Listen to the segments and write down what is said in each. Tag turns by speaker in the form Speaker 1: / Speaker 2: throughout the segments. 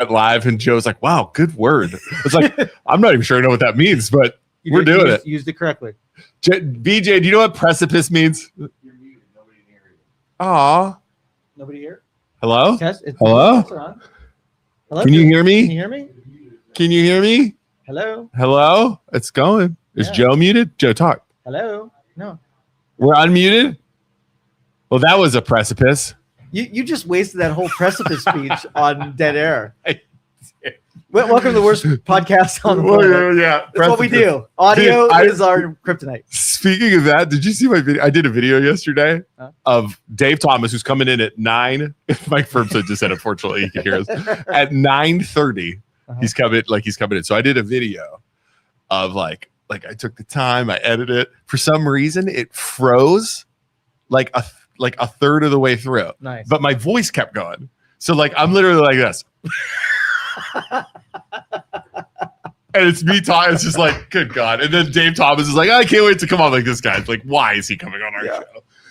Speaker 1: live, and Joe's like, "Wow, good word." It's like I'm not even sure I know what that means, but we're doing it.
Speaker 2: Used it correctly.
Speaker 1: BJ, do you know what precipice means? You're muted. Nobody can hear you. Aw.
Speaker 2: Nobody here?
Speaker 1: Hello?
Speaker 2: Hello? Hello?
Speaker 1: Can you hear me?
Speaker 2: Can you hear me?
Speaker 1: Can you hear me?
Speaker 2: Hello?
Speaker 1: Hello? It's going. Is Joe muted? Joe, talk.
Speaker 2: Hello? No.
Speaker 1: We're unmuted? Well, that was a precipice.
Speaker 2: You just wasted that whole precipice speech on dead air. Welcome to the worst podcast on the planet.
Speaker 1: Yeah,
Speaker 2: that's what we do. Audio is our kryptonite.
Speaker 1: Speaking of that, did you see my video? I did a video yesterday of Dave Thomas, who's coming in at 9. Mike Ferbson just said, unfortunately, you can hear us at 9:30. He's coming in. So I did a video of like I took the time, I edited it. For some reason, it froze like a third of the way through.
Speaker 2: Nice.
Speaker 1: But my voice kept going. So like I'm literally like this. And it's me talking. It's just like, good God. And then Dave Thomas is like, I can't wait to come on like this guy. It's like, why is he coming on our show?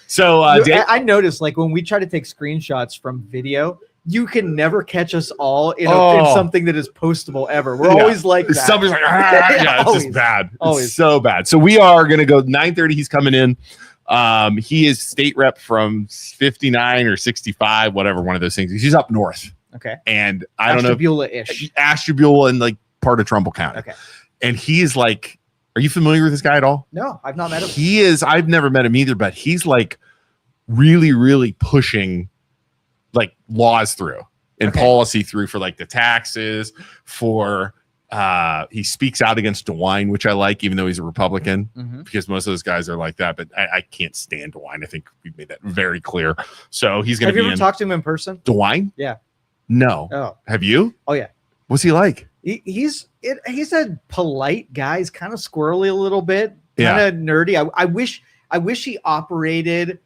Speaker 1: So Dave,
Speaker 2: I noticed like when we try to take screenshots from video, you can never catch us all in something that is postable ever. We're always like that.
Speaker 1: Somebody's like, it's
Speaker 2: always.
Speaker 1: just bad.
Speaker 2: Always.
Speaker 1: It's so bad. So we are going to go 9:30. He's coming in. He is state rep from 59 or 65, whatever one of those things. He's up north.
Speaker 2: Okay.
Speaker 1: And I don't know.
Speaker 2: Ashtabula-ish.
Speaker 1: Ashtabula and like part of Trumbull County.
Speaker 2: Okay.
Speaker 1: And he is like, are you familiar with this guy at all?
Speaker 2: No, I've not met him.
Speaker 1: He is, I've never met him either, but he's like really, really pushing like laws through and policy through for like the taxes, for he speaks out against DeWine, which I like, even though he's a Republican, because most of those guys are like that. But I can't stand DeWine. I think we've made that very clear. So he's going to be.
Speaker 2: Have you ever talked to him in person?
Speaker 1: DeWine?
Speaker 2: Yeah.
Speaker 1: No.
Speaker 2: Oh.
Speaker 1: Have you?
Speaker 2: Oh yeah.
Speaker 1: What's he like?
Speaker 2: He's a polite guy. He's kind of squirrely a little bit, kind of nerdy. I wish he operated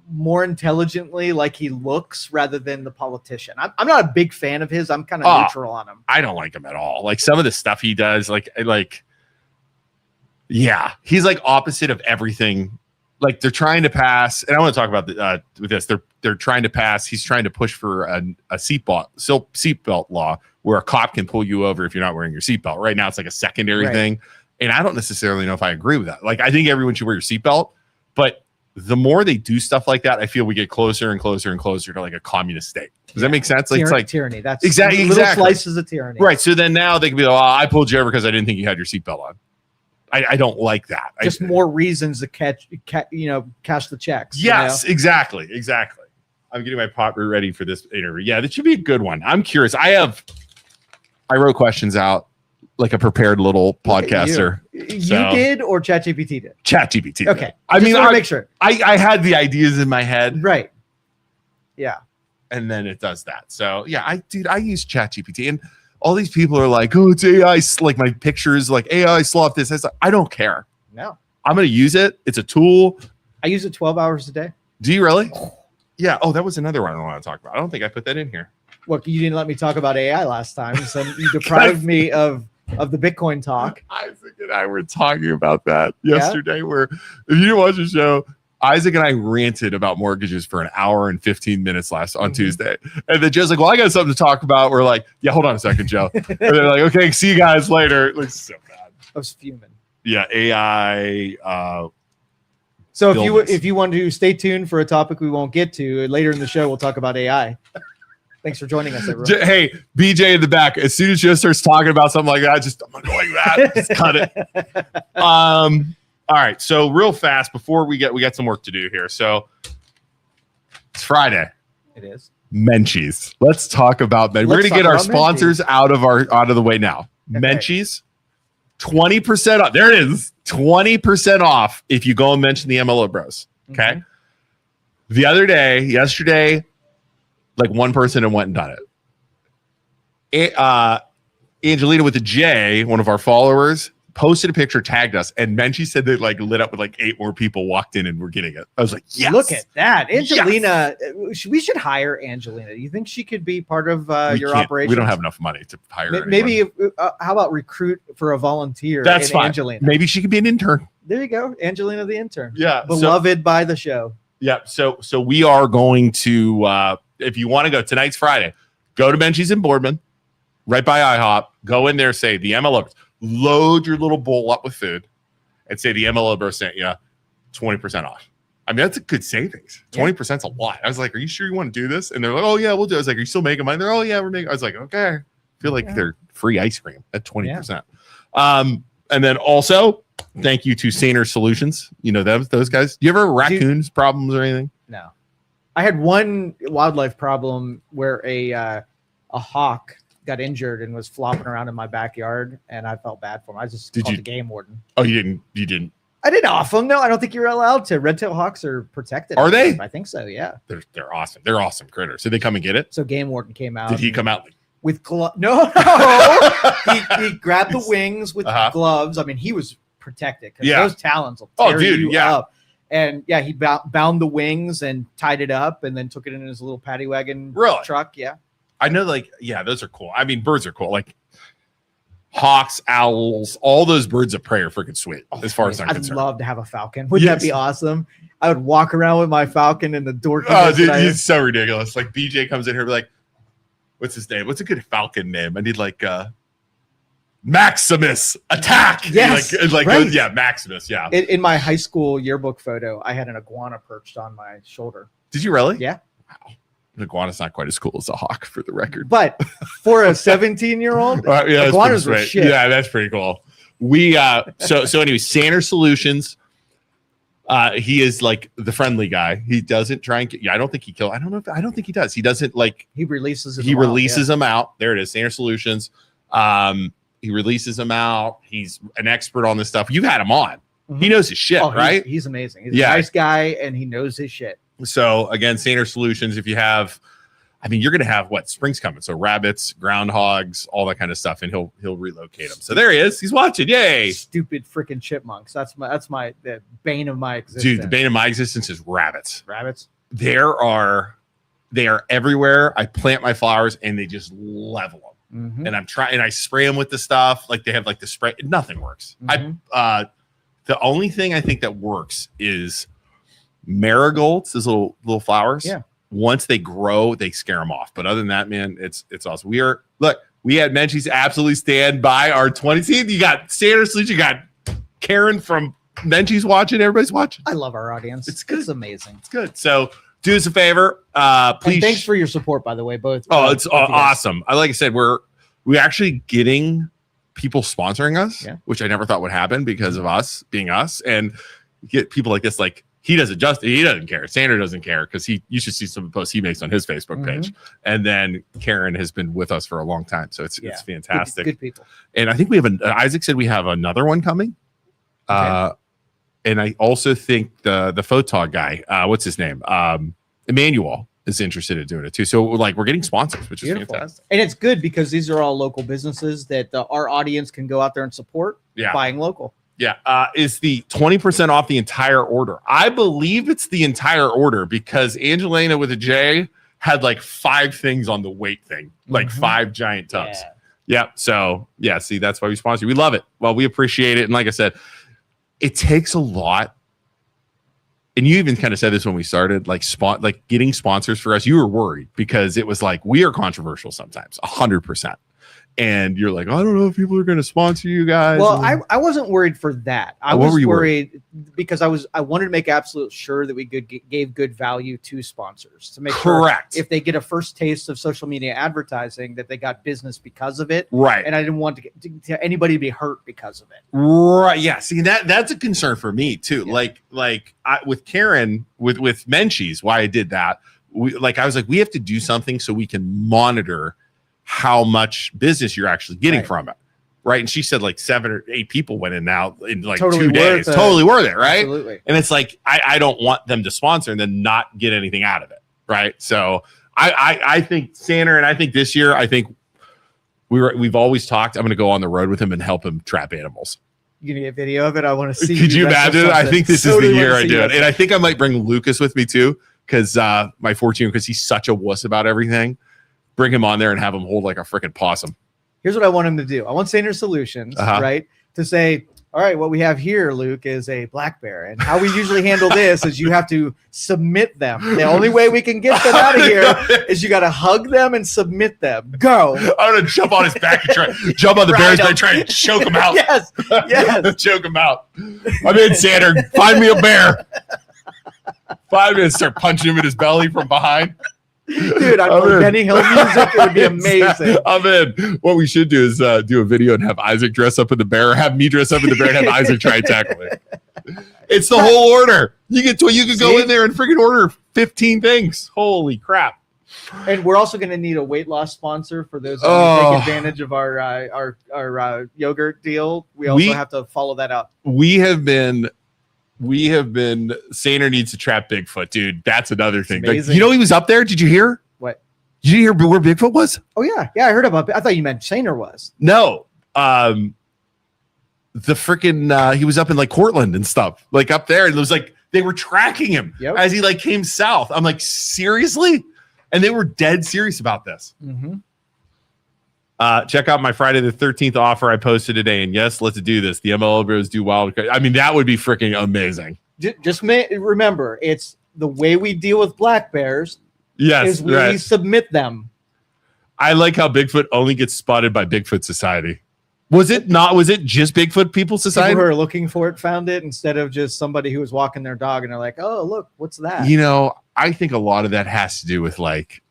Speaker 2: more intelligently like he looks rather than the politician. I'm not a big fan of his. I'm kind of neutral on him.
Speaker 1: I don't like him at all. Like some of the stuff he does, he's like opposite of everything. Like they're trying to pass, and I want to talk about with this. They're trying to pass. He's trying to push for a seatbelt law where a cop can pull you over if you're not wearing your seatbelt. Right now, it's like a secondary thing, and I don't necessarily know if I agree with that. Like I think everyone should wear your seatbelt, but the more they do stuff like that, I feel we get closer and closer and closer to like a communist state. Does that make sense? Like it's like
Speaker 2: tyranny. That's
Speaker 1: exactly
Speaker 2: little slices of tyranny.
Speaker 1: Right. So then now they can be like, I pulled you over because I didn't think you had your seatbelt on. I don't like that.
Speaker 2: Just more reasons to cash the checks.
Speaker 1: Yes, exactly. I'm getting my popper ready for this interview. Yeah, that should be a good one. I'm curious. I wrote questions out like a prepared little podcaster.
Speaker 2: You did or ChatGPT did?
Speaker 1: ChatGPT.
Speaker 2: Okay.
Speaker 1: I mean,
Speaker 2: I make sure.
Speaker 1: I had the ideas in my head.
Speaker 2: Right. Yeah.
Speaker 1: And then it does that. So yeah, I use ChatGPT, and all these people are like, oh, it's AI. Like my pictures, like AI slough this. I don't care.
Speaker 2: No.
Speaker 1: I'm going to use it. It's a tool.
Speaker 2: I use it 12 hours a day.
Speaker 1: Do you really? Yeah. Oh, that was another one I want to talk about. I don't think I put that in here.
Speaker 2: Well, you didn't let me talk about AI last time, so you deprived me of the Bitcoin talk.
Speaker 1: Isaac and I were talking about that yesterday, where if you didn't watch the show, Isaac and I ranted about mortgages for an hour and 15 minutes on Tuesday. And then Joe's like, well, I got something to talk about. We're like, yeah, hold on a second, Joe. And they're like, okay, see you guys later. It looks so bad.
Speaker 2: I was fuming.
Speaker 1: Yeah, AI.
Speaker 2: So if you want to stay tuned for a topic we won't get to later in the show, we'll talk about AI. Thanks for joining us, everyone.
Speaker 1: Hey, BJ in the back. As soon as Joe starts talking about something like that, I'm annoying that. Just cut it. All right. So real fast before we got some work to do here. So it's Friday.
Speaker 2: It is.
Speaker 1: Menchie's. Let's talk about that. We're going to get our sponsors out of the way now. Okay. Menchie's, 20% off. There it is. 20% off if you go and mention the MLO Bros. Okay. Mm-hmm. Yesterday, like one person had went and done it. Angelina with a J, one of our followers, posted a picture, tagged us, and Menchie said they like lit up with like 8 more people walked in and were getting it. I was like, yes.
Speaker 2: Look at that. Angelina, we should hire Angelina. Do you think she could be part of your operation?
Speaker 1: We don't have enough money to hire
Speaker 2: Maybe how about recruit for a volunteer?
Speaker 1: That's fine.
Speaker 2: Angelina.
Speaker 1: Maybe she could be an intern.
Speaker 2: There you go. Angelina the intern.
Speaker 1: Yeah.
Speaker 2: Beloved by the show.
Speaker 1: Yeah. So we are going to if you want to go, tonight's Friday, go to Menchie's in Boardman. right by IHOP. Go in there, say the MLO. Load your little bowl up with food, and say the MLO bro sent you 20% off. I mean, that's a good savings. 20% is a lot. I was like, "Are you sure you want to do this?" And they're like, "Oh yeah, we'll do it." I was like, "Are you still making money?" They're, "Oh yeah, we're making." I was like, "Okay." I feel like they're free ice cream at 20%. And then also, thank you to Saner Solutions. You know those guys. Do you ever have raccoons problems or anything?
Speaker 2: No. I had one wildlife problem where a hawk got injured and was flopping around in my backyard, and I felt bad for him. I just called the game warden.
Speaker 1: Oh, you didn't.
Speaker 2: I didn't off them. No, I don't think you're allowed to. Red-tailed hawks are protected.
Speaker 1: Are they?
Speaker 2: I think so. Yeah.
Speaker 1: They're awesome. They're awesome critters. Did they come and get it?
Speaker 2: So game warden came out.
Speaker 1: Did he come out
Speaker 2: with gloves? No. he grabbed the wings with gloves. I mean, he was protected because those talons will tear you up. And he bound the wings and tied it up, and then took it in his little paddy wagon truck. Yeah.
Speaker 1: I know, those are cool. I mean, birds are cool. Like hawks, owls, all those birds of prey are freaking sweet. As far as I'm concerned,
Speaker 2: I'd love to have a falcon. Wouldn't that be awesome? I would walk around with my falcon in the door.
Speaker 1: Oh, dude, it's so ridiculous. Like BJ comes in here, and be like, "What's his name? What's a good falcon name? I need Maximus attack."
Speaker 2: Yes,
Speaker 1: Maximus. Yeah.
Speaker 2: In my high school yearbook photo, I had an iguana perched on my shoulder.
Speaker 1: Did you really?
Speaker 2: Yeah.
Speaker 1: Wow. An iguana's not quite as cool as a hawk, for the record.
Speaker 2: But for a 17-year-old, iguanas are shit.
Speaker 1: Yeah, that's pretty cool. We so anyway, Saner Solutions. He is like the friendly guy. He doesn't try and I don't think he kills. I don't think he does. He doesn't
Speaker 2: he releases
Speaker 1: them out. There it is. Saner Solutions. He releases them out. He's an expert on this stuff. You've had him on. Mm-hmm. He knows his shit, right?
Speaker 2: He's amazing. He's a nice guy, and he knows his shit.
Speaker 1: So again, Saner Solutions. If you have, you're going to have spring's coming. So rabbits, groundhogs, all that kind of stuff, and he'll relocate them. So there he is. He's watching. Yay!
Speaker 2: Stupid freaking chipmunks. That's the bane of my existence.
Speaker 1: Dude, the bane of my existence is rabbits.
Speaker 2: Rabbits.
Speaker 1: They are everywhere. I plant my flowers, and they just level them. Mm-hmm. And I spray them with the stuff. Like they have the spray. Nothing works. Mm-hmm. The only thing I think that works is marigolds, those little flowers.
Speaker 2: Yeah.
Speaker 1: Once they grow, they scare them off. But other than that, man, it's awesome. We had Menchie's absolutely stand by our 20. See, you got Saner Solutions, you got Karen from Menchie's watching. Everybody's watching.
Speaker 2: I love our audience.
Speaker 1: It's good.
Speaker 2: It's amazing.
Speaker 1: It's good. So do us a favor. Please.
Speaker 2: And thanks for your support, by the way. Both.
Speaker 1: It's awesome. Like I said, we're actually getting people sponsoring us, which I never thought would happen because of us being us, and get people like this. Like he doesn't care. Sander doesn't care because you should see some of the posts he makes on his Facebook page. And then Karen has been with us for a long time, so it's fantastic.
Speaker 2: Good people.
Speaker 1: And I think we have Isaac said we have another one coming. Okay. And I also think the photog guy, what's his name, Emmanuel, is interested in doing it too. So we're getting sponsors, which is fantastic.
Speaker 2: And it's good because these are all local businesses that our audience can go out there and support buying local.
Speaker 1: Yeah. Is the 20% off the entire order? I believe it's the entire order because Angelina with a J had 5 things on the weight thing, 5 giant tubs. Yeah. So see, that's why we sponsor you. We love it. Well, we appreciate it. And like I said, it takes a lot. And you even kind of said this when we started, getting sponsors for us. You were worried because it was we are controversial sometimes, 100%. And you're like, I don't know if people are going to sponsor you guys.
Speaker 2: Well, I wasn't worried for that. I was worried because I wanted to make absolute sure that we gave good value to sponsors to make sure if they get a first taste of social media advertising that they got business because of it.
Speaker 1: Right.
Speaker 2: And I didn't want to anybody to be hurt because of it.
Speaker 1: Right. Yeah. See, that's a concern for me too. Yeah. With Karen, with Menchie's, why I did that. I was we have to do something so we can monitor how much business you're actually getting from it, right? And she said 7 or 8 people went in now in totally 2 days. Totally worth it, right?
Speaker 2: Absolutely.
Speaker 1: And it's I don't want them to sponsor and then not get anything out of it, right? So I think Sander, and I think this year, I think we've always talked. I'm going to go on the road with him and help him trap animals.
Speaker 2: You gonna get video of it? I want to see.
Speaker 1: Could you imagine? I think this is the year I do it, and I think I might bring Lucas with me too, because my 14, because he's such a wuss about everything. Bring him on there and have him hold a freaking possum.
Speaker 2: Here's what I want him to do. I want Saner Solutions, right, to say, all right, what we have here, Luke, is a black bear. And how we usually handle this is you have to submit them. The only way we can get them out of here is you got to hug them and submit them. Go.
Speaker 1: I'm going to jump on his back and try jump on the bear's back, try to choke him out.
Speaker 2: Yes.
Speaker 1: Choke him out. I'm in, Sander. Find me a bear. 5 minutes, start punching him in his belly from behind.
Speaker 2: Dude, I'm for Benny Hill music. It would be amazing.
Speaker 1: I'm in. What we should do is do a video and have Isaac dress up in the bear, or have me dress up in the bear and have Isaac try and tackle it. It's the whole order. You could go in there and freaking order 15 things. Holy crap.
Speaker 2: And we're also going to need a weight loss sponsor for those who take advantage of our yogurt deal. We also have to follow that up. We have been Saner needs to trap Bigfoot, dude. That's another thing. Like, he was up there. Did you hear? What?
Speaker 1: Did you hear where Bigfoot was?
Speaker 2: Oh yeah, I heard about it. I thought you meant Saner was.
Speaker 1: No, the freaking he was up in like Cortland and stuff, like up there, and it was like they were tracking him as he like came south. I'm like, seriously? And they were dead serious about this. Mm-hmm. Check out my Friday the 13th offer I posted today. And yes, let's do this. The MLO bros do wild. I mean, that would be freaking amazing.
Speaker 2: Just remember, it's the way we deal with black bears.
Speaker 1: Yes,
Speaker 2: is we submit them.
Speaker 1: I like how Bigfoot only gets spotted by Bigfoot Society. Was it just Bigfoot People Society?
Speaker 2: People who are looking for it found it instead of just somebody who was walking their dog and they're like, oh, look, what's that?
Speaker 1: You know, I think a lot of that has to do with like,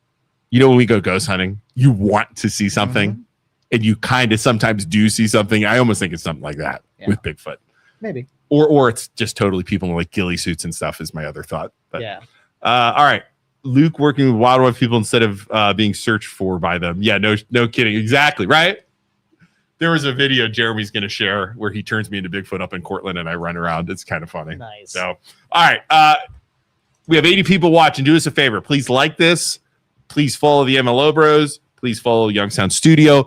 Speaker 1: you know, when we go ghost hunting, you want to see something and you kind of sometimes do see something. I almost think it's something like that with Bigfoot.
Speaker 2: Maybe.
Speaker 1: Or it's just totally people in like ghillie suits and stuff is my other thought. But all right. Luke working with wildlife people instead of being searched for by them. Yeah, no kidding. Exactly, right? There was a video Jeremy's going to share where he turns me into Bigfoot up in Cortland and I run around. It's kind of funny.
Speaker 2: Nice.
Speaker 1: So, all right. We have 80 people watching. Do us a favor. Please like this. Please follow the MLO Bros. Please follow Youngstown Studio.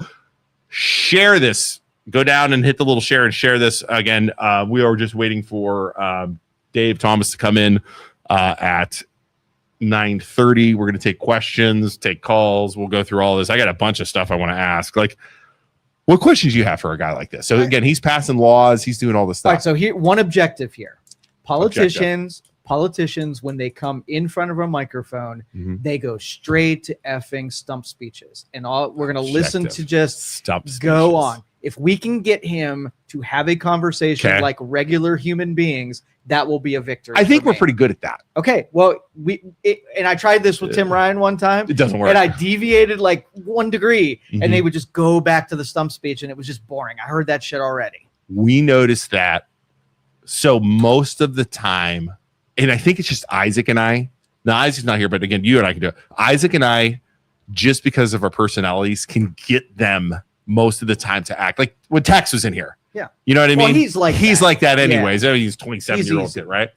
Speaker 1: Share this. Go down and hit the little share and share this. Again, we are just waiting for Dave Thomas to come in at 9:30. We're going to take questions, take calls. We'll go through all this. I got a bunch of stuff I want to ask. Like, what questions do you have for a guy like this? So again, he's passing laws. He's doing all this stuff.
Speaker 2: All right, so here, one objective here. Politicians, when they come in front of a microphone, they go straight to effing stump speeches. And we're going to listen to just go on. If we can get him to have a conversation like regular human beings, that will be a victory.
Speaker 1: I think we're pretty good at that.
Speaker 2: Okay. Well, and I tried this with Tim Ryan one time.
Speaker 1: It doesn't work.
Speaker 2: And I deviated like 1 degree and they would just go back to the stump speech and it was just boring. I heard that shit already.
Speaker 1: We noticed that. So most of the time, and I think it's just Isaac and I. Now, Isaac's not here, but again, you and I can do it. Isaac and I, just because of our personalities, can get them most of the time to act like when Tex was in here.
Speaker 2: Yeah.
Speaker 1: You know what I mean?
Speaker 2: He's like
Speaker 1: that anyways. Yeah. He's 27-year-old kid, right?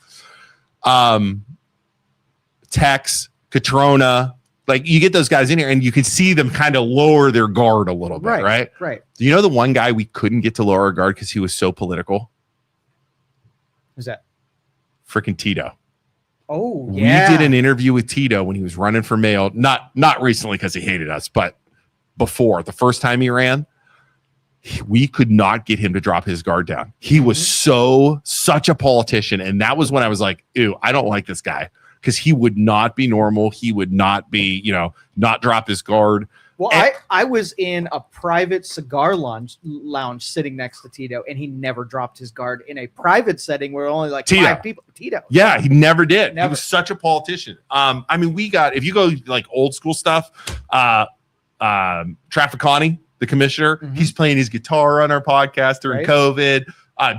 Speaker 1: Tex, Katrona, like you get those guys in here and you can see them kind of lower their guard a little bit, right?
Speaker 2: Right.
Speaker 1: Do you know the one guy we couldn't get to lower our guard because he was so political?
Speaker 2: Who's that?
Speaker 1: Freaking Tito.
Speaker 2: Oh, yeah.
Speaker 1: We did an interview with Tito when he was running for mayor. Not recently because he hated us, but before, the first time he ran, we could not get him to drop his guard down. He was such a politician. And that was when I was like, ew, I don't like this guy because he would not be normal. He would not be, not drop his guard.
Speaker 2: Well, I was in a private cigar lounge sitting next to Tito, and he never dropped his guard in a private setting where only like 5 people. Tito.
Speaker 1: Yeah, he never did. He was such a politician. I mean, if you go like old school stuff, Trafficani, the commissioner, he's playing his guitar on our podcast during COVID.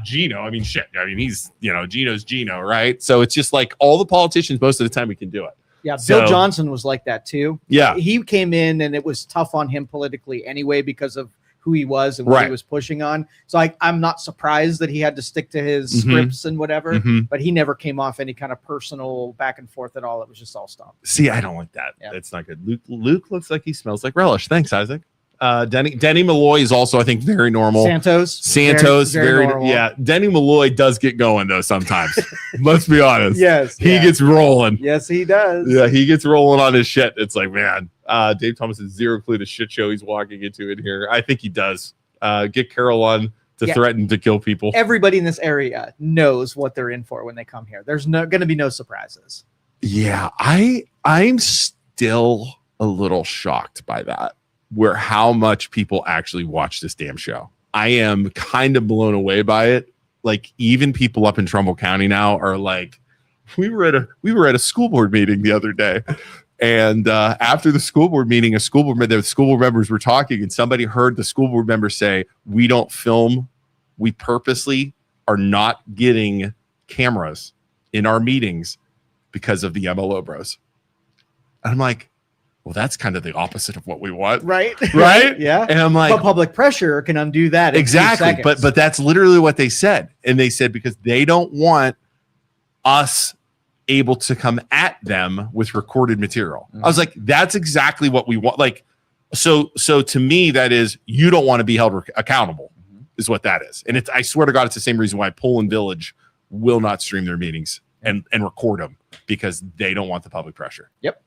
Speaker 1: Gino, I mean, shit. I mean, he's, Gino's Gino, right? So it's just like all the politicians, most of the time we can do it.
Speaker 2: Yeah, Bill Johnson was like that too.
Speaker 1: Yeah.
Speaker 2: He came in and it was tough on him politically anyway because of who he was and what he was pushing on. So I'm not surprised that he had to stick to his scripts and whatever, but he never came off any kind of personal back and forth at all. It was just all stomp.
Speaker 1: See, I don't like that. Yeah. That's not good. Luke looks like he smells like relish. Thanks, Isaac. Denny Malloy is also, I think, very normal.
Speaker 2: Santos,
Speaker 1: very normal. Yeah. Denny Malloy does get going though sometimes. Let's be honest.
Speaker 2: Yes,
Speaker 1: he gets rolling.
Speaker 2: Yes, he does.
Speaker 1: Yeah, he gets rolling on his shit. It's like, man, Dave Thomas has zero clue the shit show he's walking into in here. I think he does. Get Carol on to threaten to kill people.
Speaker 2: Everybody in this area knows what they're in for when they come here. There's going to be no surprises.
Speaker 1: Yeah, I'm still a little shocked by that, where how much people actually watch this damn show. I am kind of blown away by it. Like, even people up in Trumbull County now are like, we were at a school board meeting the other day, and after the school board meeting, the school board members were talking, and somebody heard the school board member say, "We don't film. We purposely are not getting cameras in our meetings because of the MLO bros." And I'm like, well, that's kind of the opposite of what we want.
Speaker 2: Right.
Speaker 1: Right.
Speaker 2: Yeah.
Speaker 1: And I'm like,
Speaker 2: but public pressure can undo that.
Speaker 1: Exactly. But that's literally what they said. And they said, because they don't want us able to come at them with recorded material. I was like, that's exactly what we want. Like, so to me, that is, you don't want to be held accountable is what that is. And I swear to God, it's the same reason why Poland Village will not stream their meetings and record them, because they don't want the public pressure.
Speaker 2: Yep.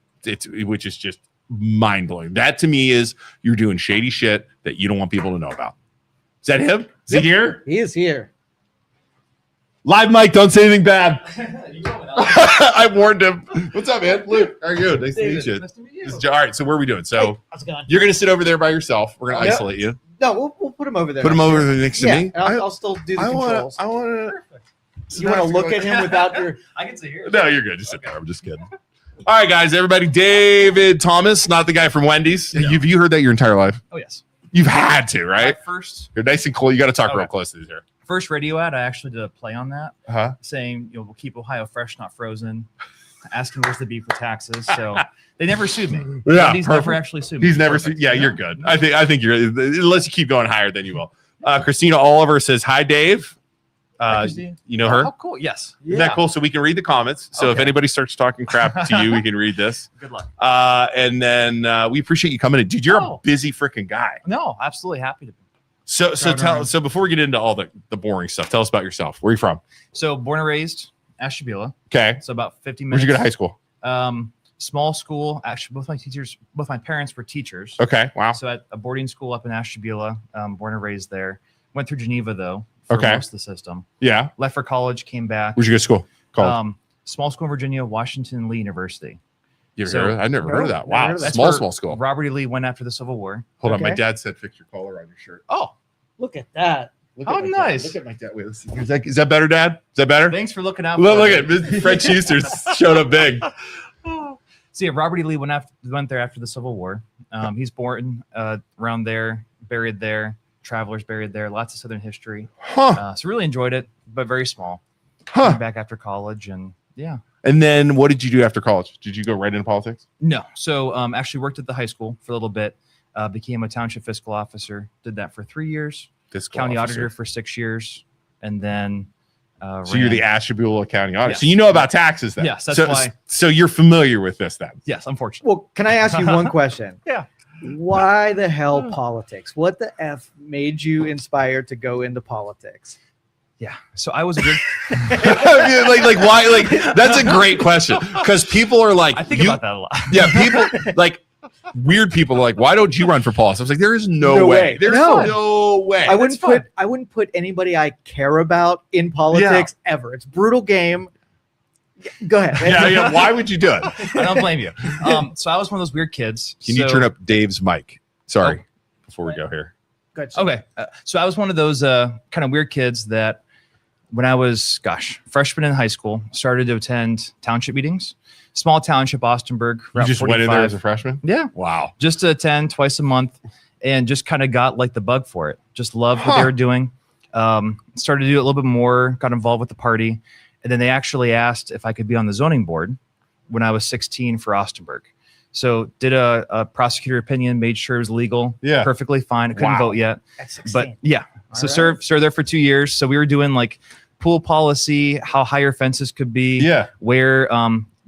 Speaker 1: Which is just mind blowing. That to me is, you're doing shady shit that you don't want people to know about. Is that him? Is he here?
Speaker 2: He is here.
Speaker 1: Live mic, don't say anything bad. I warned him. What's up, man? Luke, how are you? Nice to meet you.
Speaker 2: Nice to meet you.
Speaker 1: All right, so where are we doing? So
Speaker 2: hey, how's it going?
Speaker 1: you're going to sit over there by yourself. We're going to isolate you.
Speaker 2: No, we'll put him over there.
Speaker 1: Put him over next to me.
Speaker 2: I'll still do the controls.
Speaker 1: I want to.
Speaker 2: You want to look at him without your...
Speaker 3: I can sit here.
Speaker 1: No, you're good. Just sit there. I'm just kidding. All right, guys, everybody. David Thomas, not the guy from Wendy's.
Speaker 3: No.
Speaker 1: Have you heard that your entire life?
Speaker 3: Oh, yes.
Speaker 1: You've had to, right? You're nice and cool. You got to talk real close to these here.
Speaker 3: First radio ad, I actually did a play on that,
Speaker 1: Uh-huh.
Speaker 3: saying, we'll keep Ohio fresh, not frozen, asking where's the beef with taxes. So they never sued me.
Speaker 1: Yeah,
Speaker 3: He's never actually sued me.
Speaker 1: He's never sued. Yeah, you're good. I think you're, unless you keep going higher, then you will. Christina Oliver says, "Hi, Dave." You know her?
Speaker 3: Oh, cool. Yes.
Speaker 1: Isn't that cool? So we can read the comments. So if anybody starts talking crap to you, we can read this.
Speaker 3: Good luck.
Speaker 1: And then we appreciate you coming in. Dude, you're a busy freaking guy.
Speaker 3: No, absolutely happy to be.
Speaker 1: So before we get into all the boring stuff, tell us about yourself. Where are you from?
Speaker 3: So born and raised Ashtabula.
Speaker 1: Okay.
Speaker 3: So about 50
Speaker 1: Where'd
Speaker 3: minutes.
Speaker 1: you go to high school?
Speaker 3: Small school. Actually, both my parents were teachers.
Speaker 1: Okay. Wow.
Speaker 3: So at a boarding school up in Ashtabula, born and raised there. Went through Geneva though for most of the system.
Speaker 1: Yeah.
Speaker 3: Left for college, came back.
Speaker 1: Where'd you go to school? College.
Speaker 3: Small school in Virginia, Washington Lee University.
Speaker 1: I've never heard of that. Wow. Small school.
Speaker 3: Robert E. Lee went after the Civil War.
Speaker 1: Hold on. My dad said, "Fix your collar on your shirt."
Speaker 3: Oh,
Speaker 2: Look at that.
Speaker 3: how nice.
Speaker 1: Look at my dad. Wait, is that better, Dad? Is that better?
Speaker 3: Thanks for looking out.
Speaker 1: Look at Fred Schuster showed up big.
Speaker 3: So yeah, Robert E. Lee went there after the Civil War. He's born around there, buried there. Travelers buried there. Lots of Southern history. So really enjoyed it, but very small. Came back after college, and yeah.
Speaker 1: And then what did you do after college? Did you go right into politics?
Speaker 3: No. So actually worked at the high school for a little bit. Became a township fiscal officer. Did that for 3 years. County auditor for 6 years, and then.
Speaker 1: So you're the Ashtabula County auditor.
Speaker 3: Yes.
Speaker 1: So you know about taxes then.
Speaker 3: Yes, that's why.
Speaker 1: So you're familiar with this then.
Speaker 3: Yes, unfortunately.
Speaker 2: Well, can I ask you one question?
Speaker 3: Yeah.
Speaker 2: Why the hell politics? What the F made you inspired to go into politics?
Speaker 3: Yeah. So I was a good.
Speaker 1: like why? Like that's a great question, because people are like,
Speaker 3: I think about that a lot.
Speaker 1: Yeah, people like weird people are like, why don't you run for politics? I was like, there is no way. There's no way.
Speaker 2: I wouldn't put anybody I care about in politics ever. It's a brutal game. Go ahead.
Speaker 1: Yeah. Why would you do it?
Speaker 3: I don't blame you. So I was one of those weird kids.
Speaker 1: Can you turn up Dave's mic? Sorry, before we go here.
Speaker 2: Good.
Speaker 3: Okay. So I was one of those kind of weird kids that when I was, freshman in high school, started to attend township meetings. Small township, Austinburg.
Speaker 1: You just 45. Went in there as a freshman?
Speaker 3: Yeah.
Speaker 1: Wow.
Speaker 3: Just to attend twice a month, and just kind of got like the bug for it. Just loved what they were doing. Started to do it a little bit more, got involved with the party. And then they actually asked if I could be on the zoning board when I was 16 for Austinburg. So did a prosecutor opinion, made sure it was legal. Yeah. Perfectly fine. I couldn't vote yet.
Speaker 2: At 16.
Speaker 3: But yeah. So served there for 2 years. So we were doing like pool policy, how higher fences could be. Yeah. Where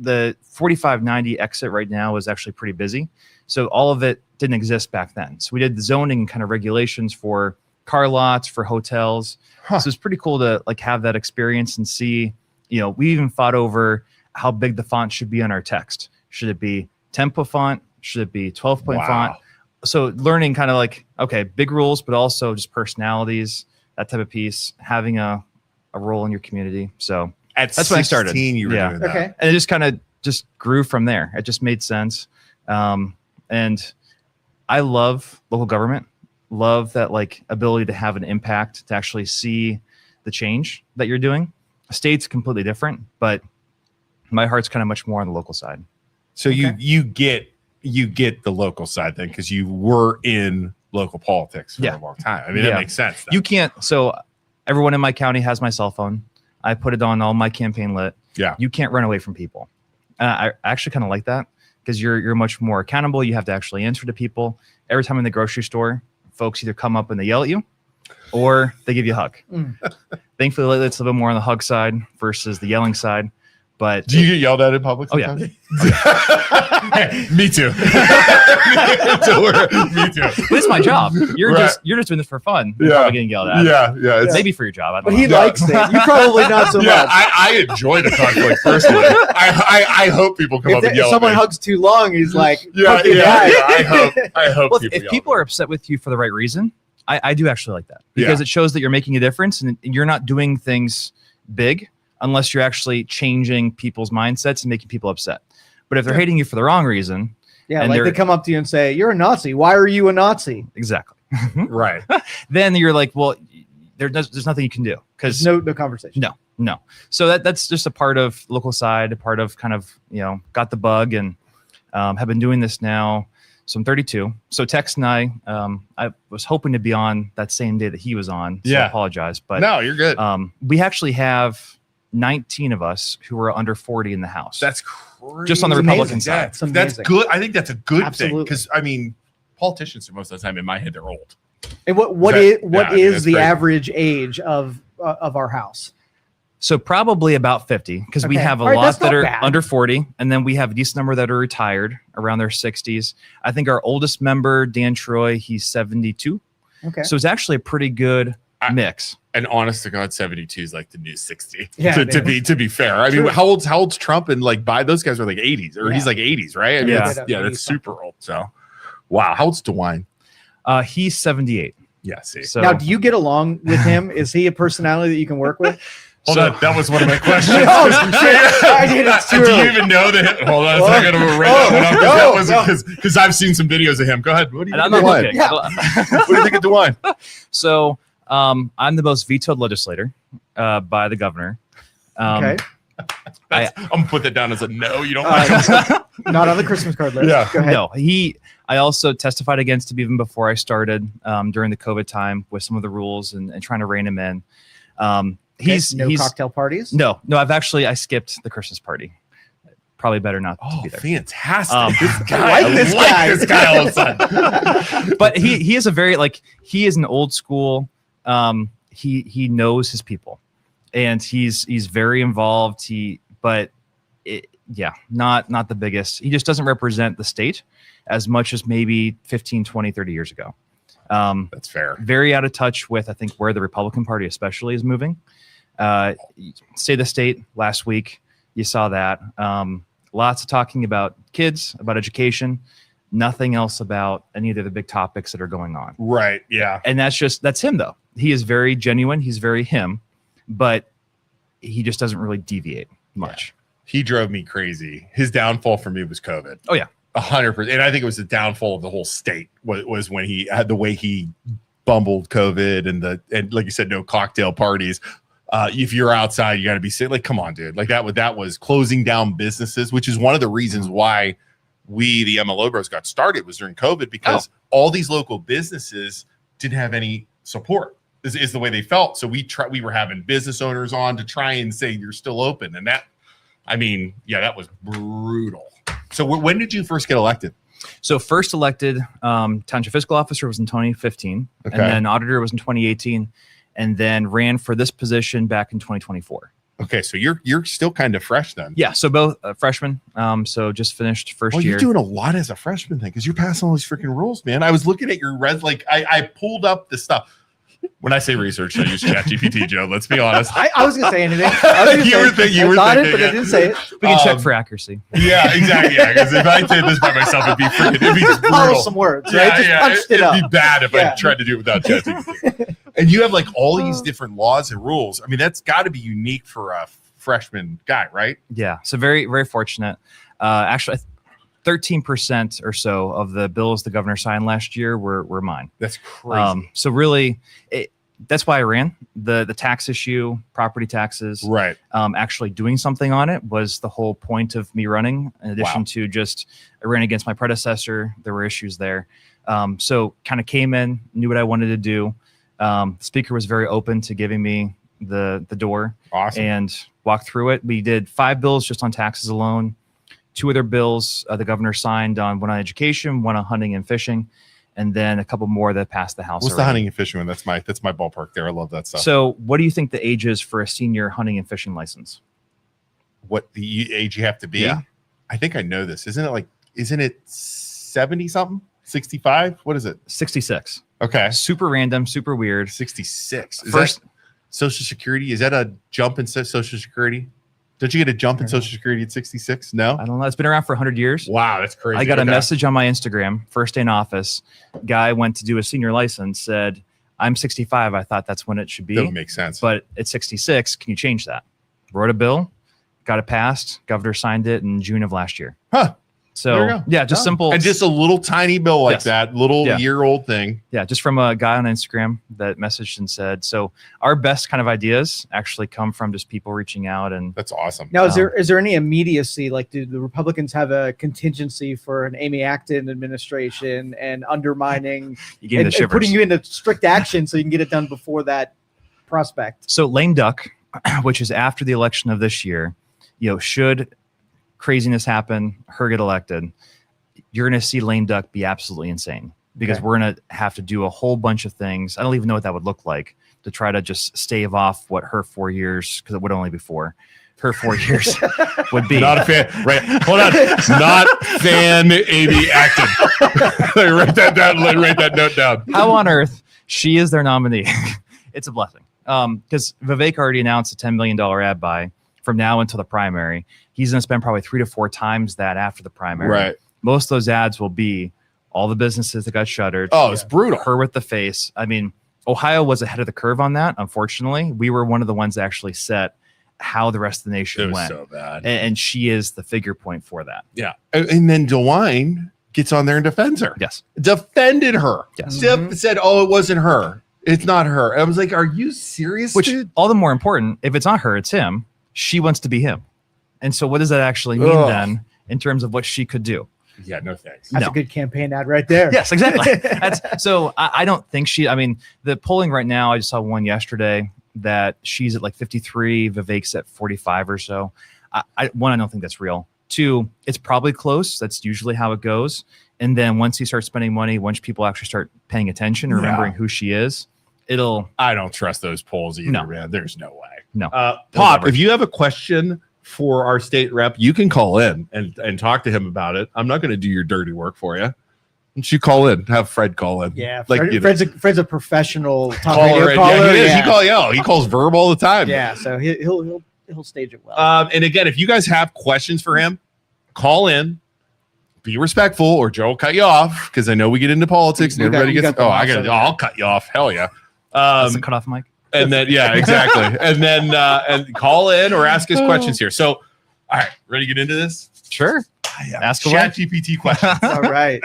Speaker 3: the 4590 exit right now is actually pretty busy. So all of it didn't exist back then. So we did the zoning kind of regulations for car lots, for hotels. So it's pretty cool to like have that experience and see, we even fought over how big the font should be on our text. Should it be 10-point font? Should it be 12-point font? So learning kind of like, okay, big rules, but also just personalities, that type of piece, having a role in your community. So
Speaker 1: that's
Speaker 3: when I started.
Speaker 1: You were doing that.
Speaker 2: Okay.
Speaker 3: And it just kind of just grew from there. It just made sense. And I love local government, love that like ability to have an impact, to actually see the change that you're doing. A state's completely different, but my heart's kind of much more on the local side.
Speaker 1: So you get the local side then, because you were in local politics for a long time. I mean, that makes sense.
Speaker 3: You can't. So everyone in my county has my cell phone. I put it on all my campaign lit.
Speaker 1: Yeah.
Speaker 3: You can't run away from people. I actually kind of like that, because you're much more accountable. You have to actually answer to people. Every time in the grocery store, folks either come up and they yell at you, or they give you a hug. Thankfully, lately it's a little bit more on the hug side versus the yelling side. But
Speaker 1: do you get yelled at in public sometimes? Me too. Me too.
Speaker 3: But it's my job. You're just doing this for fun. You're probably getting yelled at.
Speaker 1: Yeah.
Speaker 3: Maybe for your job. I don't
Speaker 2: but
Speaker 3: know.
Speaker 2: he likes it. You probably not so much.
Speaker 1: I enjoy the conflict personally. I hope people come up and yell.
Speaker 2: If someone
Speaker 1: at me.
Speaker 2: hugs too long, he's like,
Speaker 1: I hope.
Speaker 3: Well, if people are upset with you for the right reason, I do actually like that, because it shows that you're making a difference, and you're not doing things big unless you're actually changing people's mindsets and making people upset. But if they're hating you for the wrong reason,
Speaker 2: like they come up to you and say, "You're a Nazi. Why are you a Nazi?"
Speaker 3: Exactly.
Speaker 1: Right.
Speaker 3: Then you're like, well, there's nothing you can do, because
Speaker 2: no conversation.
Speaker 3: No. So that's just a part of local side, a part of kind of, got the bug, and have been doing this now. So I'm 32. So Tex and I was hoping to be on that same day that he was on. So I apologize, but
Speaker 1: no, you're good.
Speaker 3: We actually have 19 of us who are under 40 in the House.
Speaker 1: That's crazy.
Speaker 3: Just on the Republican side.
Speaker 1: That's good. I think that's a good thing,
Speaker 2: Absolutely.
Speaker 1: because I mean, politicians are most of the time, in my head, they're old.
Speaker 2: And what is the average age of our House?
Speaker 3: So probably about 50, because we have a lot that are under 40, and then we have a decent number that are retired around their 60s. I think our oldest member, Dan Troy, he's 72. Okay. So it's actually a pretty good mix.
Speaker 1: And honest to God, 72 is like the new 60.
Speaker 2: Yeah,
Speaker 1: to be fair. I mean, how old's Trump? And like those guys are like 80s, or he's like 80s, right? I mean, that's super old. So wow. How old's DeWine?
Speaker 3: He's 78.
Speaker 1: Yeah. See.
Speaker 2: So now, do you get along with him? Is he a personality that you can work with?
Speaker 1: Hold on, that was one of my questions.
Speaker 2: I did it too
Speaker 1: Do you even know that? Hold on a second. I'm gonna write that one up, because I've seen some videos of him. Go ahead. What do you think of DeWine?
Speaker 2: Yeah.
Speaker 1: What do you think of DeWine?
Speaker 3: So I'm the most vetoed legislator by the governor.
Speaker 1: I'm gonna put that down as a no. You don't
Speaker 2: not on the Christmas card list.
Speaker 1: Yeah.
Speaker 2: Go ahead.
Speaker 3: No, I also testified against him even before I started during the COVID time with some of the rules and trying to rein him in. He's
Speaker 2: cocktail parties.
Speaker 3: No. I skipped the Christmas party. Probably better not to be there.
Speaker 1: Fantastic.
Speaker 2: I like this guy all of a
Speaker 3: sudden. But he is a very he is an old school. He knows his people, and he's very involved. Not the biggest. He just doesn't represent the state as much as maybe 15, 20, 30 years ago.
Speaker 1: That's fair.
Speaker 3: Very out of touch with, I think, where the Republican Party especially is moving. State of the state last week, you saw that. Lots of talking about kids, about education, nothing else about any of the big topics that are going on.
Speaker 1: Right. Yeah.
Speaker 3: And that's him, though. He is very genuine. He's very him, but he just doesn't really deviate much.
Speaker 1: Yeah. He drove me crazy. His downfall for me was COVID.
Speaker 3: Oh, yeah.
Speaker 1: 100%. And I think it was the downfall of the whole state was when he had the way he bumbled COVID and like you said, no cocktail parties. If you're outside, you got to be safe. Like, come on, dude. Like that was closing down businesses, which is one of the reasons why we, the MLO Bros, got started was during COVID, because all these local businesses didn't have any support. Is the way they felt. So we were having business owners on to try and say you're still open, and that was brutal. So when did you first get elected?
Speaker 3: So first elected township fiscal officer was in 2015, and then auditor was in 2018, and then ran for this position back in 2024.
Speaker 1: Okay, so you're still kind of fresh then.
Speaker 3: Yeah, so both freshmen. So just finished first year.
Speaker 1: You're doing a lot as a freshman then, because you're passing all these freaking rules, man. I was looking at your I pulled up the stuff. When I say research, I use ChatGPT, Joe. Let's be honest.
Speaker 2: I was gonna say anything.
Speaker 1: You were thinking,
Speaker 2: but I didn't say it.
Speaker 3: We can check for accuracy.
Speaker 1: Yeah, exactly. Yeah, because if I did this by myself, it'd be just
Speaker 2: Follow
Speaker 1: brutal.
Speaker 2: some words, right? Just punched it up.
Speaker 1: It'd be bad if I tried to do it without ChatGPT. And you have like all these different laws and rules. I mean, that's got to be unique for a freshman guy, right?
Speaker 3: Yeah. So very, very fortunate. Actually, 13% or so of the bills the governor signed last year were mine.
Speaker 1: That's crazy.
Speaker 3: So really, that's why I ran the tax issue, property taxes.
Speaker 1: Right.
Speaker 3: Actually doing something on it was the whole point of me running. In addition to just I ran against my predecessor, there were issues there. So kind of came in, knew what I wanted to do. The speaker was very open to giving me the door.
Speaker 1: Awesome.
Speaker 3: And walked through it. We did 5 bills just on taxes alone. 2 other bills the governor signed on, one on education, one on hunting and fishing, and then a couple more that passed the House.
Speaker 1: What's the hunting and fishing one? That's my ballpark there. I love that stuff.
Speaker 3: So what do you think the age is for a senior hunting and fishing license?
Speaker 1: What the age you have to be?
Speaker 3: Yeah.
Speaker 1: I think I know this. Isn't it 70 something? 65? What is it?
Speaker 3: 66.
Speaker 1: Okay.
Speaker 3: Super random, super weird.
Speaker 1: 66. Is
Speaker 3: First,
Speaker 1: that Social Security? Is that a jump in Social Security? Don't you get a jump in Social Security at 66? No?
Speaker 3: I don't know. It's been around for 100 years.
Speaker 1: Wow, that's crazy.
Speaker 3: I got a message on my Instagram, first day in office. Guy went to do a senior license, said, I'm 65. I thought that's when it should be.
Speaker 1: That would make sense.
Speaker 3: But it's 66. Can you change that? Wrote a bill, got it passed. Governor signed it in June of last year.
Speaker 1: Huh.
Speaker 3: So yeah, just simple.
Speaker 1: And just a little tiny bill like that, little year-old thing.
Speaker 3: Yeah, just from a guy on Instagram that messaged and said, so our best kind of ideas actually come from just people reaching out. And
Speaker 1: that's awesome.
Speaker 2: Now, is there any immediacy? Like, do the Republicans have a contingency for an Amy Acton administration and undermining and putting you into strict action so you can get it done before that prospect?
Speaker 3: So lame duck, which is after the election of this year, should craziness happen, her get elected, you're going to see lame duck be absolutely insane because we're going to have to do a whole bunch of things. I don't even know what that would look like to try to just stave off what her 4 years, because it would only be 4. Her 4 years would be.
Speaker 1: Not a fan. Right. Hold on. Not fan Amy Acton. Write that down. Write that note down.
Speaker 3: How on earth she is their nominee? It's a blessing. Because Vivek already announced a $10 million ad buy from now until the primary. He's going to spend probably 3 to 4 times that after the primary.
Speaker 1: Right.
Speaker 3: Most of those ads will be all the businesses that got shuttered.
Speaker 1: Oh, it's brutal.
Speaker 3: Her with the face. I mean, Ohio was ahead of the curve on that. Unfortunately, we were one of the ones that actually set how the rest of the nation went.
Speaker 1: So bad.
Speaker 3: And she is the figure point for that.
Speaker 1: Yeah. And then DeWine gets on there and defends her.
Speaker 3: Yes.
Speaker 1: Defended her.
Speaker 3: Yes.
Speaker 1: Said, oh, it wasn't her. It's not her. I was like, are you serious?
Speaker 3: Which,
Speaker 1: dude?
Speaker 3: all the more important, if it's not her, it's him. She wants to be him. And so what does that actually mean then in terms of what she could do?
Speaker 1: Yeah, no thanks.
Speaker 2: That's a good campaign ad right there.
Speaker 3: Yes, exactly. So I don't think the polling right now, I just saw one yesterday that she's at like 53, Vivek's at 45 or so. I don't think that's real. 2, it's probably close. That's usually how it goes. And then once he starts spending money, once people actually start paying attention, remembering who she is, I
Speaker 1: don't trust those polls either, man. There's no way.
Speaker 3: No.
Speaker 1: Pop, if you have a question for our state rep, you can call in and talk to him about it. I'm not going to do your dirty work for you. You call in, have Fred call in.
Speaker 2: Yeah, Fred's a professional talk radio
Speaker 1: caller. Yeah, he calls verb all the time.
Speaker 2: Yeah, so he'll stage it well.
Speaker 1: And again, if you guys have questions for him, call in. Be respectful, or Joe will cut you off because I know we get into politics and everybody gets. I'll cut you off. Hell yeah.
Speaker 3: Cut off mic.
Speaker 1: And then exactly. And then and call in or ask us questions here. So, all right, ready to get into this?
Speaker 3: Sure.
Speaker 1: Ask ChatGPT questions.
Speaker 2: All right.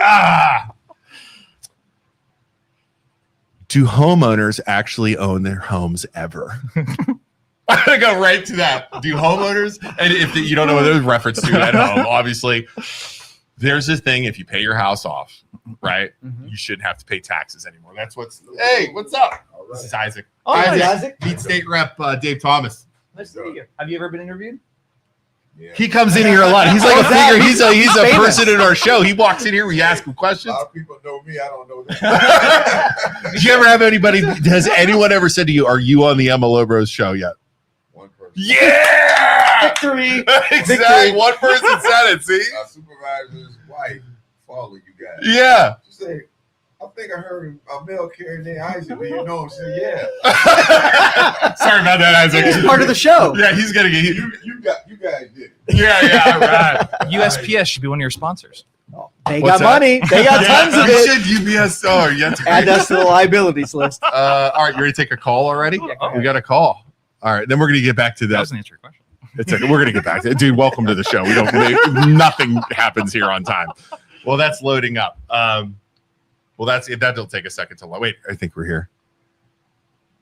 Speaker 1: Do homeowners actually own their homes ever? I'm gonna go right to that. Do homeowners, and if you don't know what there's reference to at home, obviously, there's this thing. If you pay your house off, right, you shouldn't have to pay taxes anymore. That's Hey, what's up? Right. This is Isaac.
Speaker 2: Oh, Isaac.
Speaker 1: Meet State Rep Dave Thomas.
Speaker 3: Nice to meet you. Have you ever been interviewed?
Speaker 1: Yeah. He comes in here a lot. He's like a figure. He's a person in our show. He walks in here. We ask him questions.
Speaker 4: A lot of people know me. I don't know that.
Speaker 1: Did you ever have anybody? Has anyone ever said to you, "Are you on the MLO Bros show yet?"
Speaker 4: One person.
Speaker 1: Yeah.
Speaker 2: Victory.
Speaker 1: Exactly.
Speaker 2: Victory.
Speaker 1: One person said it. See.
Speaker 4: Our supervisor's wife follow you guys.
Speaker 1: Yeah.
Speaker 4: She said, I think I heard a male carrier named Isaac, but you know him. So yeah.
Speaker 1: Sorry about that, Isaac.
Speaker 2: He's part of the show.
Speaker 1: Yeah, he's gonna get.
Speaker 4: You guys did it.
Speaker 1: Yeah, right.
Speaker 3: USPS should be one of your sponsors.
Speaker 2: They
Speaker 1: What's
Speaker 2: got
Speaker 1: that?
Speaker 2: money. They got tons of
Speaker 1: You
Speaker 2: it.
Speaker 1: should UBS. Oh, yeah.
Speaker 2: Add us to the liabilities list.
Speaker 1: All right, you ready to take a call already?
Speaker 3: Yeah.
Speaker 1: We got a call. All right, then we're gonna get back to
Speaker 3: That
Speaker 1: that.
Speaker 3: doesn't answer your question.
Speaker 1: It's okay. We're gonna get back to it, dude. Welcome to the show. We don't. Nothing happens here on time. Well, that's loading up. Well, that'll take a second to load. Wait, I think we're here.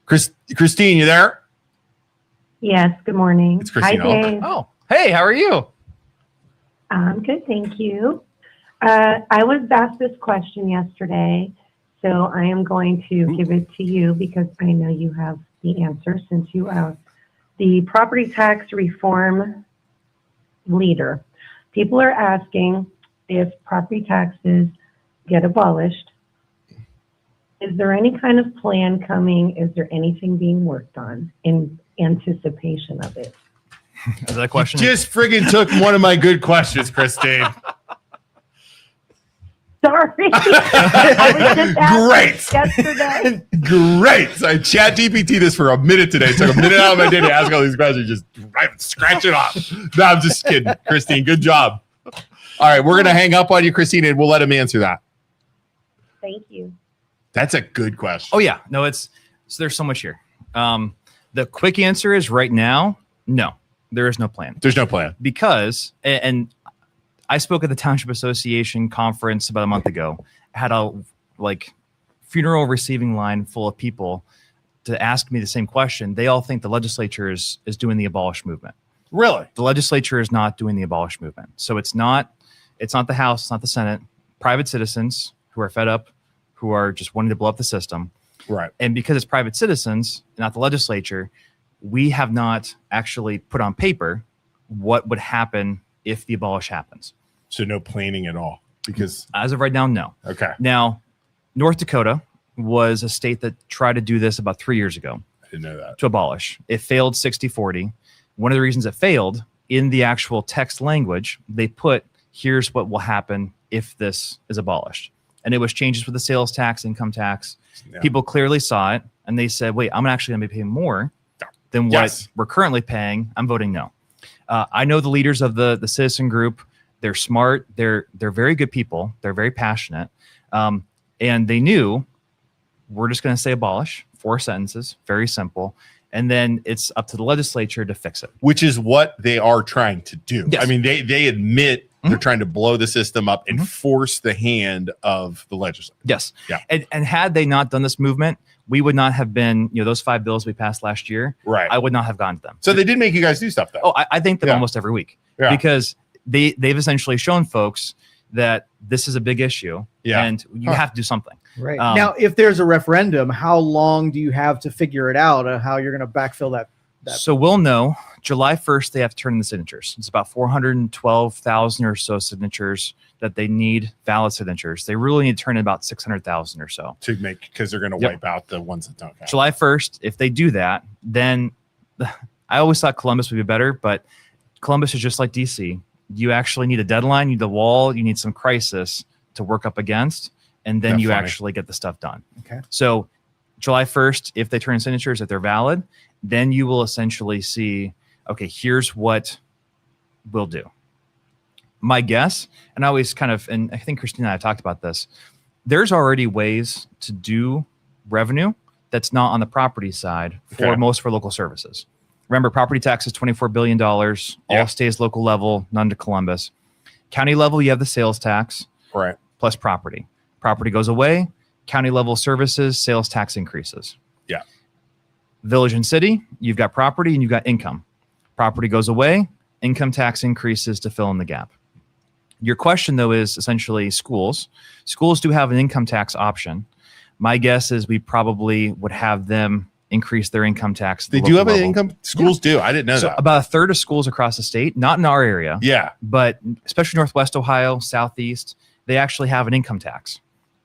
Speaker 1: Christine, you there?
Speaker 5: Yes, good morning.
Speaker 1: It's Christine.
Speaker 5: Hi, Dave.
Speaker 3: Oh, hey, how are you?
Speaker 5: I'm good, thank you. I was asked this question yesterday, so I am going to give it to you because I know you have the answer since you are the property tax reform leader. People are asking if property taxes get abolished. Is there any kind of plan coming? Is there anything being worked on in anticipation of it?
Speaker 3: Is that a question?
Speaker 1: Just friggin' took one of my good questions, Christine.
Speaker 5: Sorry. I was just asking
Speaker 1: Great.
Speaker 5: yesterday.
Speaker 1: Great. I chat GPT this for a minute today. Took a minute out of my day to ask all these questions. Just scratch it off. No, I'm just kidding. Christine, good job. All right, we're going to hang up on you, Christine, and we'll let him answer that.
Speaker 5: Thank you.
Speaker 1: That's a good question.
Speaker 3: Oh yeah, no, so there's so much here. The quick answer is right now, no, there is no plan.
Speaker 1: There's no plan.
Speaker 3: Because, and I spoke at the Township Association conference about a month ago, had a funeral receiving line full of people to ask me the same question. They all think the legislature is doing the abolish movement.
Speaker 1: Really?
Speaker 3: The legislature is not doing the abolish movement. So it's not the House, it's not the Senate. Private citizens who are fed up, who are just wanting to blow up the system.
Speaker 1: Right.
Speaker 3: And because it's private citizens, not the legislature, we have not actually put on paper what would happen if the abolish happens.
Speaker 1: So no planning at all because
Speaker 3: As of right now, no.
Speaker 1: okay.
Speaker 3: Now, North Dakota was a state that tried to do this about 3 years ago
Speaker 1: I didn't know that.
Speaker 3: to abolish. It failed 60-40. One of the reasons it failed, in the actual text language, they put, here's what will happen if this is abolished. And it was changes with the sales tax, income tax.
Speaker 1: Yeah.
Speaker 3: People clearly saw it, and they said, wait, I'm actually going to be paying more than what
Speaker 1: Yes.
Speaker 3: we're currently paying. I'm voting no. I know the leaders of the citizen group. They're smart. They're very good people. They're very passionate. And they knew we're just going to say abolish, 4 sentences, very simple. And then it's up to the legislature to fix it.
Speaker 1: Which is what they are trying to do.
Speaker 3: Yes.
Speaker 1: I mean, they admit they're trying to blow the system up and
Speaker 3: Mhm.
Speaker 1: force the hand of the legislature.
Speaker 3: Yes.
Speaker 1: Yeah.
Speaker 3: And had they not done this movement, we would not have been, those 5 bills we passed last year.
Speaker 1: Right.
Speaker 3: I would not have gone to them.
Speaker 1: So they did make you guys do stuff though.
Speaker 3: Oh, I think them
Speaker 1: Yeah.
Speaker 3: almost every week
Speaker 1: Yeah.
Speaker 3: because they've essentially shown folks that this is a big issue
Speaker 1: Yeah.
Speaker 3: and you have to do something.
Speaker 2: Right.
Speaker 3: Um,
Speaker 2: Now, if there's a referendum, how long do you have to figure it out how you're going to backfill that?
Speaker 3: So we'll know July 1st, they have to turn in the signatures. It's about 412,000 or so signatures that they need, valid signatures. They really need to turn in about 600,000 or so.
Speaker 1: To make because they're going to
Speaker 3: Yep.
Speaker 1: wipe out the ones that don't count.
Speaker 3: July 1st, if they do that, then I always thought Columbus would be better, but Columbus is just like DC. You actually need a deadline, you need the wall, you need some crisis to work up against, and then you
Speaker 1: Definitely.
Speaker 3: actually get the stuff done.
Speaker 2: Okay.
Speaker 3: So July 1st, if they turn in signatures, if they're valid, then you will essentially see, okay, here's what we'll do. My guess, and I always and I think Christina and I talked about this, there's already ways to do revenue that's not on the property side for
Speaker 1: Okay.
Speaker 3: most of our local services. Remember, property tax is $24 billion, all
Speaker 1: Yeah.
Speaker 3: stays local level, none to Columbus. County level, you have the sales tax
Speaker 1: Right.
Speaker 3: plus property. Property goes away, county level services, sales tax increases.
Speaker 1: Yeah.
Speaker 3: Village and city, you've got property and you've got income. Property goes away, income tax increases to fill in the gap. Your question, though, is essentially schools. Schools do have an income tax option. My guess is we probably would have them increase their income tax. at the
Speaker 1: They do have
Speaker 3: local
Speaker 1: an
Speaker 3: level.
Speaker 1: income. Schools do. I didn't know
Speaker 3: So
Speaker 1: that.
Speaker 3: about a third of schools across the state, not in our area,
Speaker 1: Yeah.
Speaker 3: but especially Northwest Ohio, Southeast, they actually have an income tax.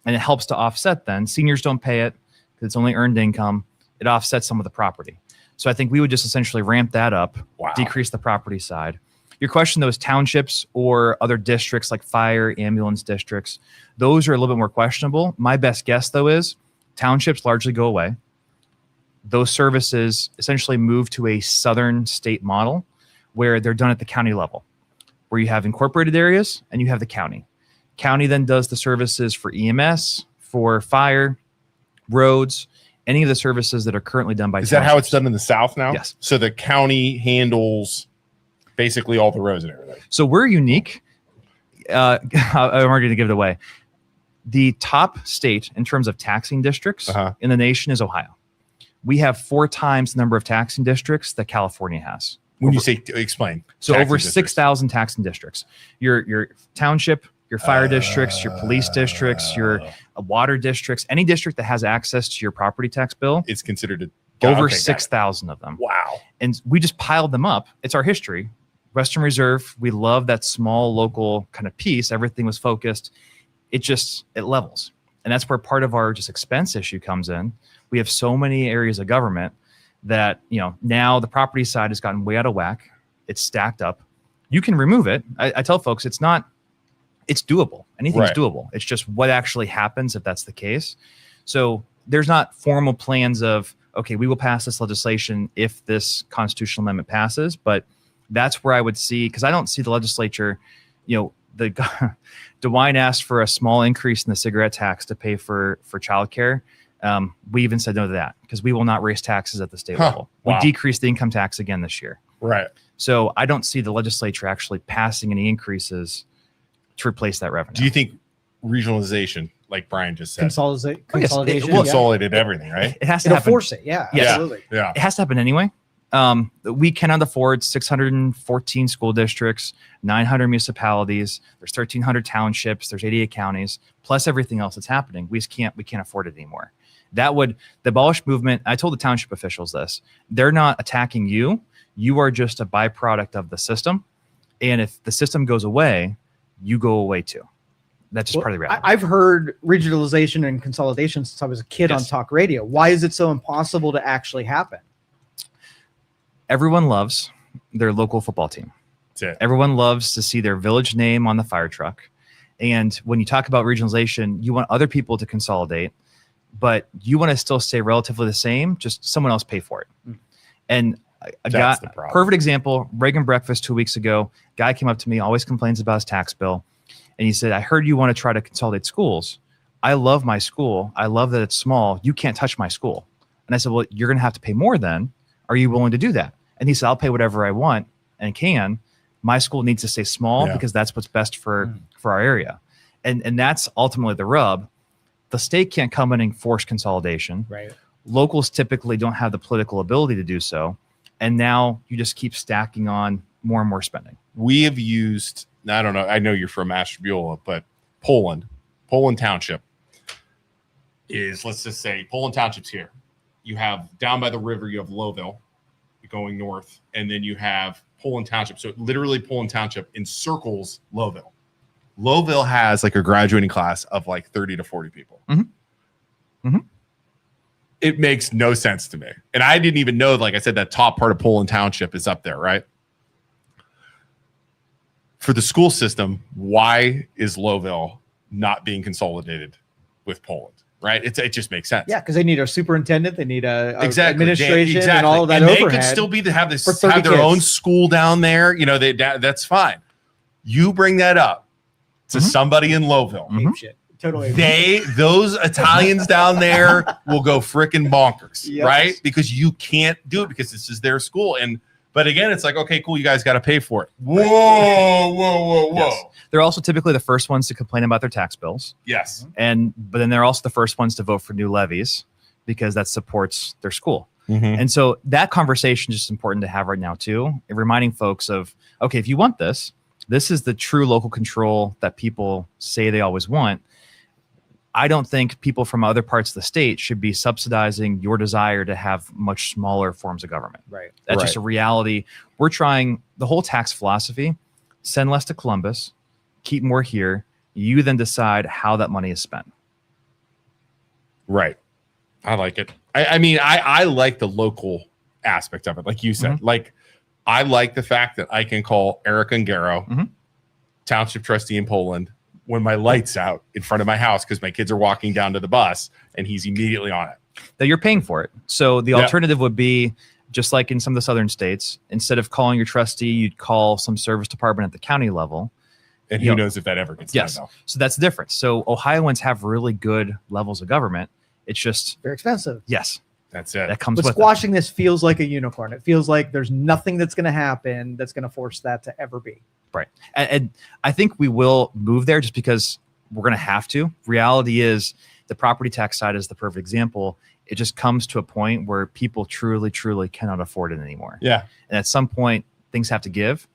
Speaker 3: And it helps to offset then. Seniors don't pay it because it's only earned income. It offsets some of the property. So I think we would just essentially ramp that up,
Speaker 1: Wow.
Speaker 3: decrease the property side. Your question, those townships or other districts like fire, ambulance districts, those are a little bit more questionable. My best guess, though, is townships largely go away. Those services essentially move to a southern state model where they're done at the county level, where you have incorporated areas and you have the county. County then does the services for EMS, for fire, roads, any of the services that are currently done by
Speaker 1: Is that how it's done in the South now?
Speaker 3: Yes.
Speaker 1: So the county handles basically all the roads and everything.
Speaker 3: So we're unique. I'm already going to give it away. The top state in terms of taxing districts in the nation is Ohio. We have 4 times the number of taxing districts that California has.
Speaker 1: When you say, explain.
Speaker 3: So over 6,000 taxing districts. Your township, your fire districts, your police districts, your water districts, any district that has access to your property tax bill.
Speaker 1: It's considered
Speaker 3: over 6,000 of them.
Speaker 1: Wow.
Speaker 3: And we just piled them up. It's our history. Western Reserve, we love that small local kind of piece. Everything was focused. It levels. And that's where part of our just expense issue comes in. We have so many areas of government that, now the property side has gotten way out of whack. It's stacked up. You can remove it. I tell folks it's doable. Anything's doable. It's just what actually happens if that's the case. So there's not formal plans of, okay, we will pass this legislation if this constitutional amendment passes, but that's where I would see, because I don't see the legislature, DeWine asked for a small increase in the cigarette tax to pay for childcare. We even said no to that because we will not raise taxes at the state level.
Speaker 1: Wow.
Speaker 3: We decreased the income tax again this year.
Speaker 1: Right.
Speaker 3: So I don't see the legislature actually passing any increases to replace that revenue.
Speaker 1: Do you think regionalization, like Brian just said,
Speaker 2: consolidation,
Speaker 1: consolidated everything, right?
Speaker 3: It has to
Speaker 2: It'll
Speaker 3: happen.
Speaker 2: force it. Yeah, absolutely.
Speaker 1: Yeah.
Speaker 3: It has to happen anyway. We cannot afford 614 school districts, 900 municipalities. There's 1,300 townships. There's 88 counties, plus everything else that's happening. We can't afford it anymore. The abolish movement. I told the township officials this. They're not attacking you. You are just a byproduct of the system. And if the system goes away, you go away too. That's just part of the reality.
Speaker 2: I've heard regionalization and consolidation since I was a kid on talk radio. Why is it so impossible to actually happen?
Speaker 3: Everyone loves their local football team.
Speaker 1: That's it.
Speaker 3: Everyone loves to see their village name on the fire truck. And when you talk about regionalization, you want other people to consolidate, but you want to still stay relatively the same, just someone else pay for it. And perfect example, Reagan Breakfast 2 weeks ago, guy came up to me, always complains about his tax bill. And he said, I heard you want to try to consolidate schools. I love my school. I love that it's small. You can't touch my school. And I said, well, you're going to have to pay more then. Are you willing to do that? And he said, I'll pay whatever I want and can. My school needs to stay small because that's what's best for our area. And that's ultimately the rub. The state can't come in and force consolidation.
Speaker 2: Right.
Speaker 3: Locals typically don't have the political ability to do so. And now you just keep stacking on more and more spending.
Speaker 1: We have used, I don't know, I know you're from Ashtabula, but Poland Township is, let's just say, Poland Township's here. You have down by the river, you have Lowville going north, and then you have Poland Township. So literally Poland Township encircles Lowville. Lowville has like a graduating class of like 30 to 40 people. It makes no sense to me. And I didn't even know, like I said, that top part of Poland Township is up there, right? For the school system, why is Lowville not being consolidated with Poland? Right? It just makes sense.
Speaker 2: Yeah, because they need a superintendent, they need a administration,
Speaker 1: exactly.
Speaker 2: and all of that
Speaker 1: and
Speaker 2: overhead.
Speaker 1: They could still have their own school down there. That's fine. You bring that up to somebody in Lowville.
Speaker 2: Shit. Totally.
Speaker 1: Those Italians down there will go freaking bonkers, right? Because you can't do it because this is their school. But again, it's like, okay, cool, you guys got to pay for it. Whoa. Yes.
Speaker 3: They're also typically the first ones to complain about their tax bills.
Speaker 1: Yes.
Speaker 3: But then they're also the first ones to vote for new levies because that supports their school. And so that conversation is just important to have right now too, reminding folks of, okay, if you want this is the true local control that people say they always want. I don't think people from other parts of the state should be subsidizing your desire to have much smaller forms of government.
Speaker 2: Right.
Speaker 3: That's just a reality. We're trying the whole tax philosophy, send less to Columbus, keep more here. You then decide how that money is spent.
Speaker 1: Right. I like it. I mean, I like the local aspect of it. Like you said, like I like the fact that I can call Eric Ungaro, township trustee in Poland, when my light's out in front of my house because my kids are walking down to the bus, and he's immediately on it.
Speaker 3: That you're paying for it. So the alternative would be, just like in some of the southern states, instead of calling your trustee, you'd call some service department at the county level.
Speaker 1: And who knows if that ever gets done, though.
Speaker 3: So that's the difference. So Ohioans have really good levels of government. It's just
Speaker 2: very expensive.
Speaker 3: Yes.
Speaker 1: That's it.
Speaker 3: That comes
Speaker 2: but
Speaker 3: with
Speaker 2: squashing this feels like a unicorn. It feels like there's nothing that's going to happen that's going to force that to ever be.
Speaker 3: Right. And I think we will move there just because we're going to have to. Reality is the property tax side is the perfect example. It just comes to a point where people truly, truly cannot afford it anymore.
Speaker 1: Yeah.
Speaker 3: And at some point, things have to give.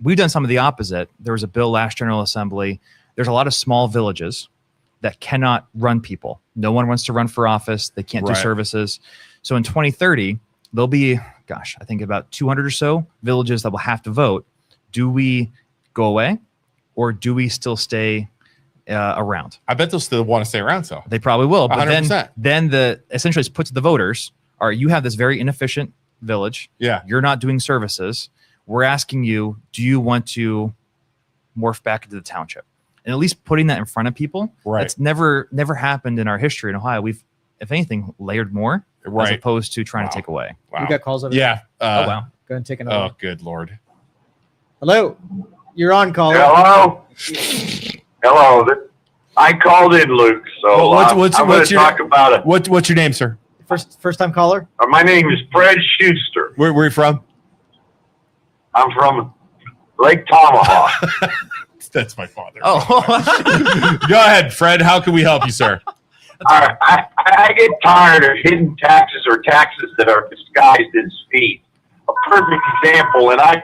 Speaker 3: We've done some of the opposite. There was a bill last General Assembly. There's a lot of small villages that cannot run people. No one wants to run for office. They can't do services. So in 2030, there'll be, gosh, I think about 200 or so villages that will have to vote. Do we go away or do we still stay around?
Speaker 1: I bet they'll still want to stay around. So
Speaker 3: they probably will. But
Speaker 1: 100%.
Speaker 3: then the essentially it's put to the voters, all right, you have this very inefficient village.
Speaker 1: Yeah.
Speaker 3: You're not doing services. We're asking you, do you want to morph back into the township? And at least putting that in front of people, that's never happened in our history in Ohio. We've, if anything, layered more as opposed to trying to take away.
Speaker 2: You got calls over
Speaker 1: there?
Speaker 3: Oh, wow.
Speaker 2: Go ahead and take another.
Speaker 1: Oh, good Lord.
Speaker 2: Hello. You're on, caller.
Speaker 6: Hello. I called in, Luke. So I'm going to talk about it.
Speaker 1: What's your name, sir?
Speaker 2: First time caller?
Speaker 6: My name is Fred Schuster.
Speaker 1: Where are you from?
Speaker 6: I'm from Lake Tomahawk.
Speaker 1: That's my father.
Speaker 3: Oh.
Speaker 1: Go ahead, Fred. How can we help you, sir?
Speaker 6: I get tired of hidden taxes or taxes that are disguised as fees. A perfect example, and I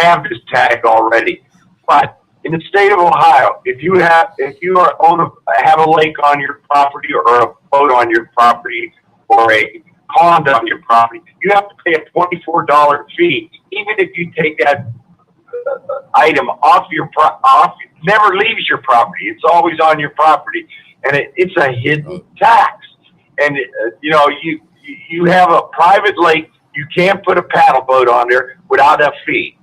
Speaker 6: have this tag already, but in the state of Ohio, if you have a lake on your property or a boat on your property or a pond on your property, you have to pay a $24 fee, even if you take that item off never leaves your property. It's always on your property, and it's a hidden tax. And you have a private lake, you can't put a paddle boat on there without a fee,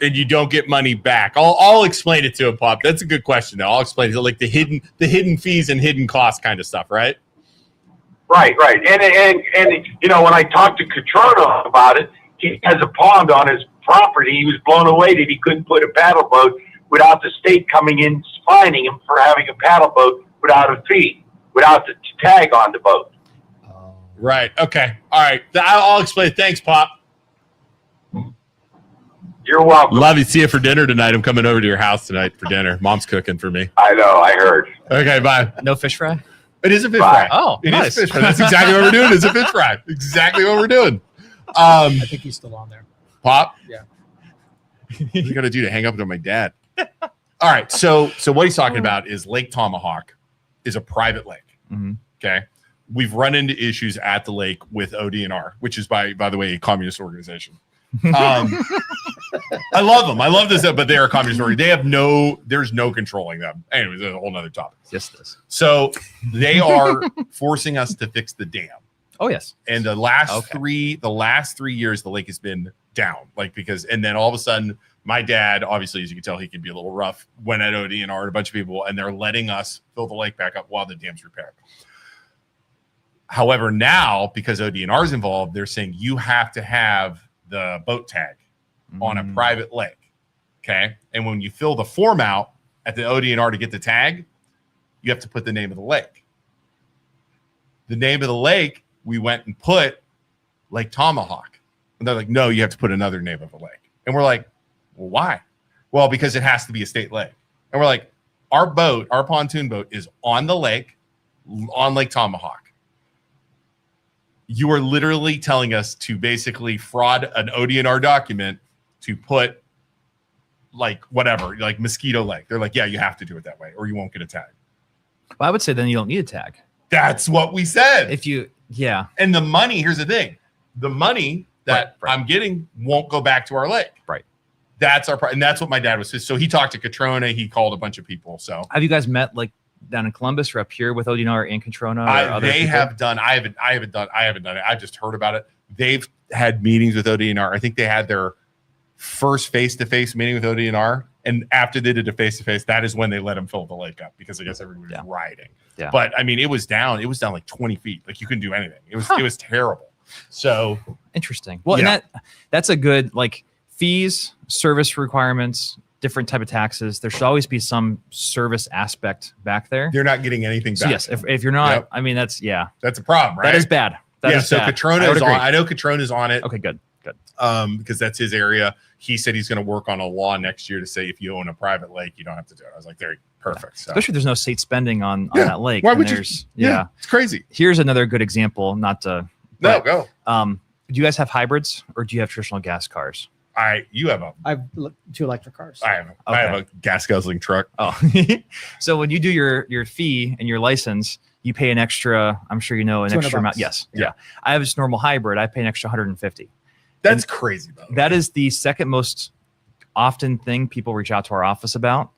Speaker 1: and you don't get money back. I'll explain it to him, Pop. That's a good question, though. I'll explain it, like the hidden fees and hidden costs kind of stuff, right?
Speaker 6: Right. And when I talked to Catrona about it, he has a pond on his property. He was blown away that he couldn't put a paddle boat without the state coming in fining him for having a paddle boat without a fee, without the tag on the boat.
Speaker 1: Right. Okay. All right. I'll explain. Thanks, Pop.
Speaker 6: You're welcome.
Speaker 1: Love you. See you for dinner tonight. I'm coming over to your house tonight for dinner. Mom's cooking for me.
Speaker 6: I know. I heard.
Speaker 1: Okay. Bye.
Speaker 3: No fish fry?
Speaker 1: It is a fish fry.
Speaker 3: Oh,
Speaker 1: it
Speaker 3: nice.
Speaker 1: is a fish fry. That's exactly what we're doing. It's a fish fry. Exactly what we're doing.
Speaker 2: I think he's still on there.
Speaker 1: Pop?
Speaker 2: Yeah.
Speaker 1: What are you going to do to hang up with my dad? All right. So what he's talking about is Lake Tomahawk is a private lake.
Speaker 3: Mm-hmm.
Speaker 1: Okay. We've run into issues at the lake with ODNR, which is, by the way, a communist organization. I love them. I love this, but they are a communist organization. There's no controlling them. Anyways, that's a whole nother topic.
Speaker 3: Yes, this.
Speaker 1: So they are forcing us to fix the dam.
Speaker 3: Oh, yes.
Speaker 1: And the last 3 years, the lake has been down, and then all of a sudden, my dad, obviously, as you can tell, he can be a little rough, went at ODNR and a bunch of people, and they're letting us fill the lake back up while the dam's repaired. However, now, because ODNR is involved, they're saying you have to have the boat tag on a private lake. Okay. And when you fill the form out at the ODNR to get the tag, you have to put the name of the lake. The name of the lake, we went and put Lake Tomahawk. And they're like, no, you have to put another name of a lake. And we're like, well, why? Well, because it has to be a state lake. And we're like, our pontoon boat is on the lake, on Lake Tomahawk. You are literally telling us to basically fraud an ODNR document to put whatever, like Mosquito Lake. They're like, yeah, you have to do it that way or you won't get a tag.
Speaker 3: Well, I would say then you don't need a tag.
Speaker 1: That's what we said.
Speaker 3: And
Speaker 1: the money, here's the thing. The money that I'm getting won't go back to our lake.
Speaker 3: Right.
Speaker 1: That's and that's what my dad was. So he talked to Catrona. He called a bunch of people. So
Speaker 3: have you guys met down in Columbus or up here with ODNR and Catrona?
Speaker 1: They have done. I haven't done it. I've just heard about it. They've had meetings with ODNR. I think they had their first face-to-face meeting with ODNR, and after they did a face-to-face, that is when they let him fill the lake up because I guess everybody was riding. Yeah. But I mean, it was down like 20 feet. Like you couldn't do anything. It was terrible. So
Speaker 3: interesting. Well, and that's a good like fees, service requirements, different type of taxes. There should always be some service aspect back there.
Speaker 1: You're not getting anything back.
Speaker 3: So yes, if you're not, I mean that's a problem, right? That is bad.
Speaker 1: So Catrona is on. I know Catrona is on it.
Speaker 3: Okay, good.
Speaker 1: Because that's his area. He said he's going to work on a law next year to say if you own a private lake, you don't have to do it. I was like, there, perfect. So.
Speaker 3: Especially if there's no state spending on that lake.
Speaker 1: Why would you? Yeah, it's crazy.
Speaker 3: Here's another good example.
Speaker 1: Go.
Speaker 3: Do you guys have hybrids or do you have traditional gas cars?
Speaker 2: I have 2 electric cars.
Speaker 1: I have a gas guzzling truck.
Speaker 3: Oh, so when you do your fee and your license, you pay an extra. I'm sure you know an extra amount. Yes, yeah. I have this normal hybrid. I pay an extra 150.
Speaker 1: That's crazy, though.
Speaker 3: That is the second most often thing people reach out to our office about.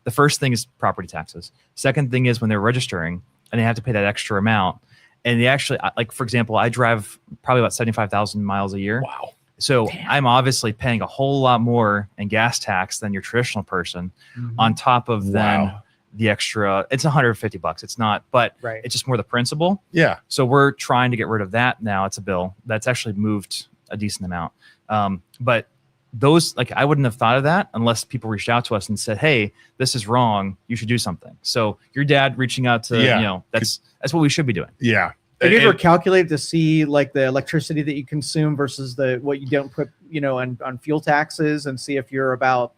Speaker 3: The first thing is property taxes. Second thing is when they're registering and they have to pay that extra amount. And they actually, like, for example, I drive probably about 75,000 miles a year.
Speaker 1: Wow.
Speaker 3: So I'm obviously paying a whole lot more in gas tax than your traditional person on top of then the extra. It's $150. It's not, but it's just more the principle.
Speaker 1: Yeah.
Speaker 3: So we're trying to get rid of that now. It's a bill that's actually moved a decent amount. But those, like, I wouldn't have thought of that unless people reached out to us and said, hey, this is wrong. You should do something. So your dad reaching out to, that's what we should be doing.
Speaker 1: Yeah.
Speaker 2: Have you ever calculated to see like the electricity that you consume versus what you don't put, on fuel taxes and see if you're about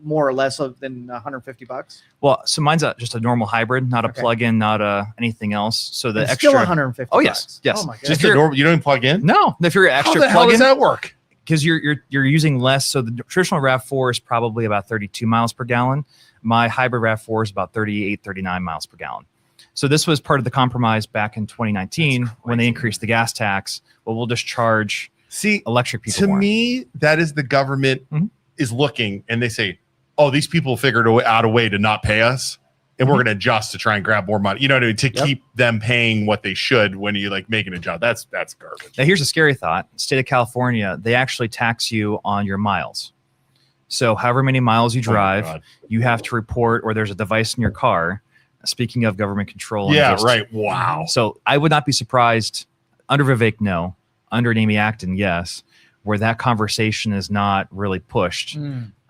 Speaker 2: more or less than $150?
Speaker 3: Well, so mine's just a normal hybrid, not a plug-in, not anything else. So the
Speaker 2: it's
Speaker 3: extra
Speaker 2: still $150.
Speaker 3: Oh yes.
Speaker 2: Oh my God.
Speaker 1: Just a normal. You don't even plug in?
Speaker 3: No. If you're extra
Speaker 1: how the hell does that work?
Speaker 3: Because you're using less. So the traditional RAV4 is probably about 32 miles per gallon. My hybrid RAV4 is about 38, 39 miles per gallon. So this was part of the compromise back in 2019 when they increased the gas tax. Well, we'll just charge electric people more.
Speaker 1: To me, that is the government is looking and they say, oh, these people figured out a way to not pay us. And we're going to adjust to try and grab more money, you know what I mean? To keep them paying what they should when you like making a job. That's garbage.
Speaker 3: Now, here's a scary thought. State of California, they actually tax you on your miles. So however many miles you drive, you have to report, or there's a device in your car. Speaking of government control.
Speaker 1: Yeah, right. Wow.
Speaker 3: So I would not be surprised under Vivek, no. Under Amy Acton, yes. Where that conversation is not really pushed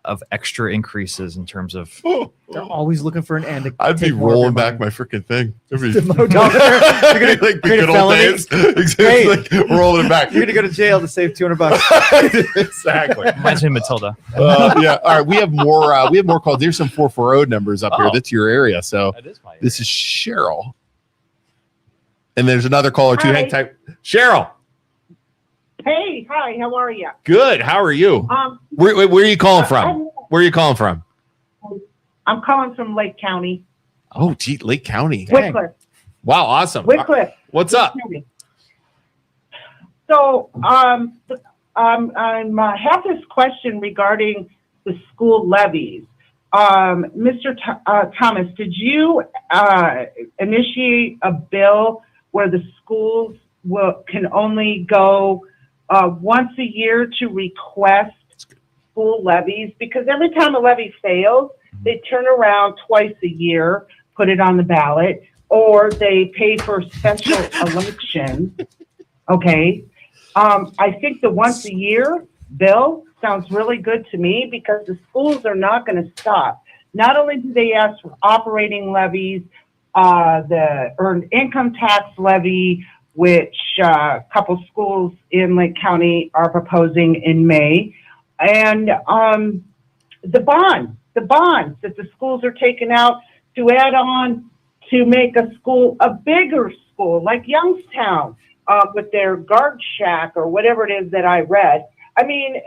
Speaker 3: of extra increases in terms of.
Speaker 2: They're always looking for an end.
Speaker 1: I'd be rolling back my freaking thing.
Speaker 2: You're gonna
Speaker 1: like the good old days. Exactly. Like, rolling it back.
Speaker 2: You're gonna go to jail to save $200.
Speaker 1: Exactly.
Speaker 3: Reminds me of Matilda.
Speaker 1: Yeah. All right. We have more. We have more calls. There's some 440 numbers up here. That's your area. So this is Cheryl. And there's another caller too. Hang tight. Cheryl.
Speaker 7: Hey, hi. How are you?
Speaker 1: Good. How are you? Where are you calling from? Where are you calling from?
Speaker 7: I'm calling from Lake County.
Speaker 1: Oh, gee, Lake County.
Speaker 7: Whitcliffe.
Speaker 1: Wow, awesome.
Speaker 7: Whitcliffe.
Speaker 1: What's up?
Speaker 7: So, I have this question regarding the school levies. Mr. Thomas, did you initiate a bill where the schools can only go once a year to request school levies? Because every time a levy fails, they turn around twice a year, put it on the ballot, or they pay for special elections. Okay. I think the once a year bill sounds really good to me because the schools are not going to stop. Not only do they ask for operating levies, the earned income tax levy, which a couple schools in Lake County are proposing in May, and the bonds that the schools are taking out to add on to make a school a bigger school, like Youngstown, with their guard shack or whatever it is that I read. I mean,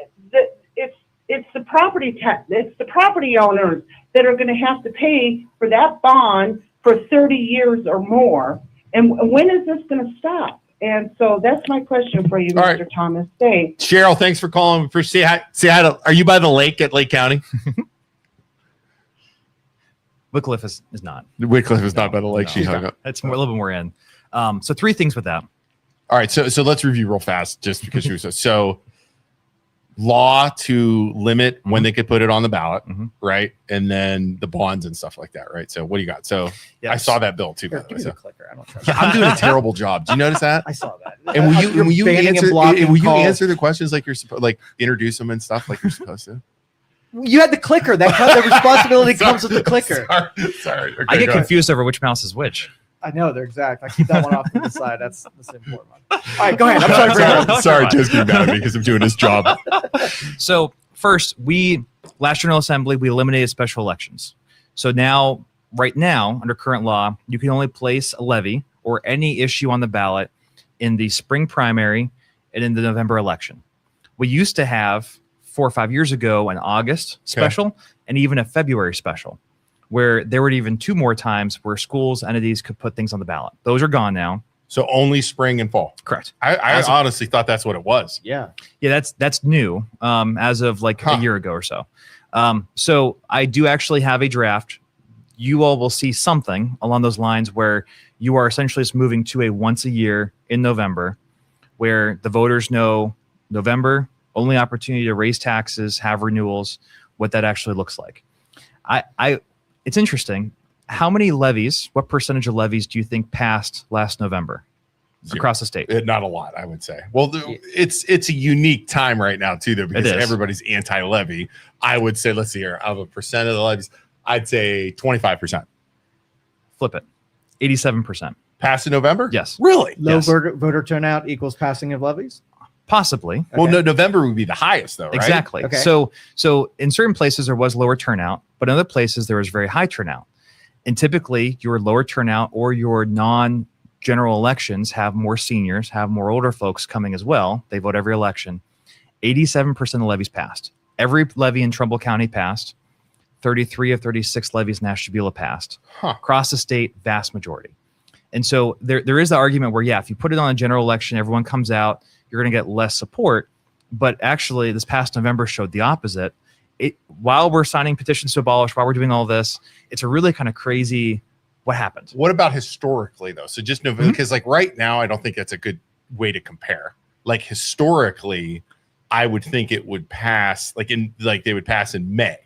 Speaker 7: it's the property it's the property owners that are going to have to pay for that bond for 30 years or more. And when is this going to stop? And so that's my question for you, Mr. Right. Thomas. Thanks.
Speaker 1: Cheryl, thanks for calling. Say hi to, are you by the lake at Lake County?
Speaker 3: Wycliffe is not.
Speaker 1: Wycliffe is not by the lake. No, she hung up.
Speaker 3: It's a little bit more in. So 3 things with that.
Speaker 1: All right. So let's review real fast just because she was so law to limit when they could put it on the ballot, right? And then the bonds and stuff like that, right? So what do you got? So I saw that bill too.
Speaker 2: Here, give me the clicker. I don't trust
Speaker 1: I'm doing a terrible job. Do you notice that?
Speaker 2: I saw that.
Speaker 1: And will you answer the
Speaker 2: calls.
Speaker 1: questions like you're supposed, like introduce them and stuff like you're supposed to?
Speaker 2: You had the clicker. The responsibility comes with the clicker.
Speaker 1: Sorry. Okay,
Speaker 3: I get confused over which mouse is which.
Speaker 2: I know they're exact. I keep that one off to the side. That's the important one. All right, go ahead. I'm sorry.
Speaker 1: Sorry, Joe's getting mad at me because I'm doing his job.
Speaker 3: So first, last General Assembly, we eliminated special elections. So now, right now, under current law, you can only place a levy or any issue on the ballot in the spring primary and in the November election. We used to have 4 or 5 years ago an August special and even a February special, where there were even 2 more times where schools, entities could put things on the ballot. Those are gone now.
Speaker 1: So only spring and fall.
Speaker 3: Correct.
Speaker 1: I honestly thought that's what it was.
Speaker 2: Yeah.
Speaker 3: Yeah, that's new as of like a year ago or so. So I do actually have a draft. You all will see something along those lines where you are essentially just moving to a once a year in November, where the voters know November, only opportunity to raise taxes, have renewals, what that actually looks like. It's interesting. How many levies, what percentage of levies do you think passed last November across the state?
Speaker 1: Not a lot, I would say. Well, it's a unique time right now too, though, because everybody's anti-levy. I would say, let's see here, of a percent of the levies, I'd say 25%.
Speaker 3: Flip it, 87%.
Speaker 1: Passed in November?
Speaker 3: Yes.
Speaker 1: Really?
Speaker 2: Low
Speaker 3: Yes.
Speaker 2: voter turnout equals passing of levies?
Speaker 3: Possibly.
Speaker 2: Okay.
Speaker 1: Well, no, November would be the highest, though, right?
Speaker 3: Exactly.
Speaker 2: Okay.
Speaker 3: So in certain places there was lower turnout, but in other places there was very high turnout. And typically your lower turnout or your non-general elections have more seniors, have more older folks coming as well. They vote every election. 87% of levies passed. Every levy in Trumbull County passed. 33 of 36 levies in Ashtabula passed. Across the state, vast majority. And so there is the argument where, if you put it on a general election, everyone comes out, you're going to get less support. But actually, this past November showed the opposite. While we're signing petitions to abolish, while we're doing all this, it's a really kind of crazy what happened.
Speaker 1: What about historically, though? So just November, because like right now, I don't think that's a good way to compare. Like historically, I would think it would pass they would pass in May,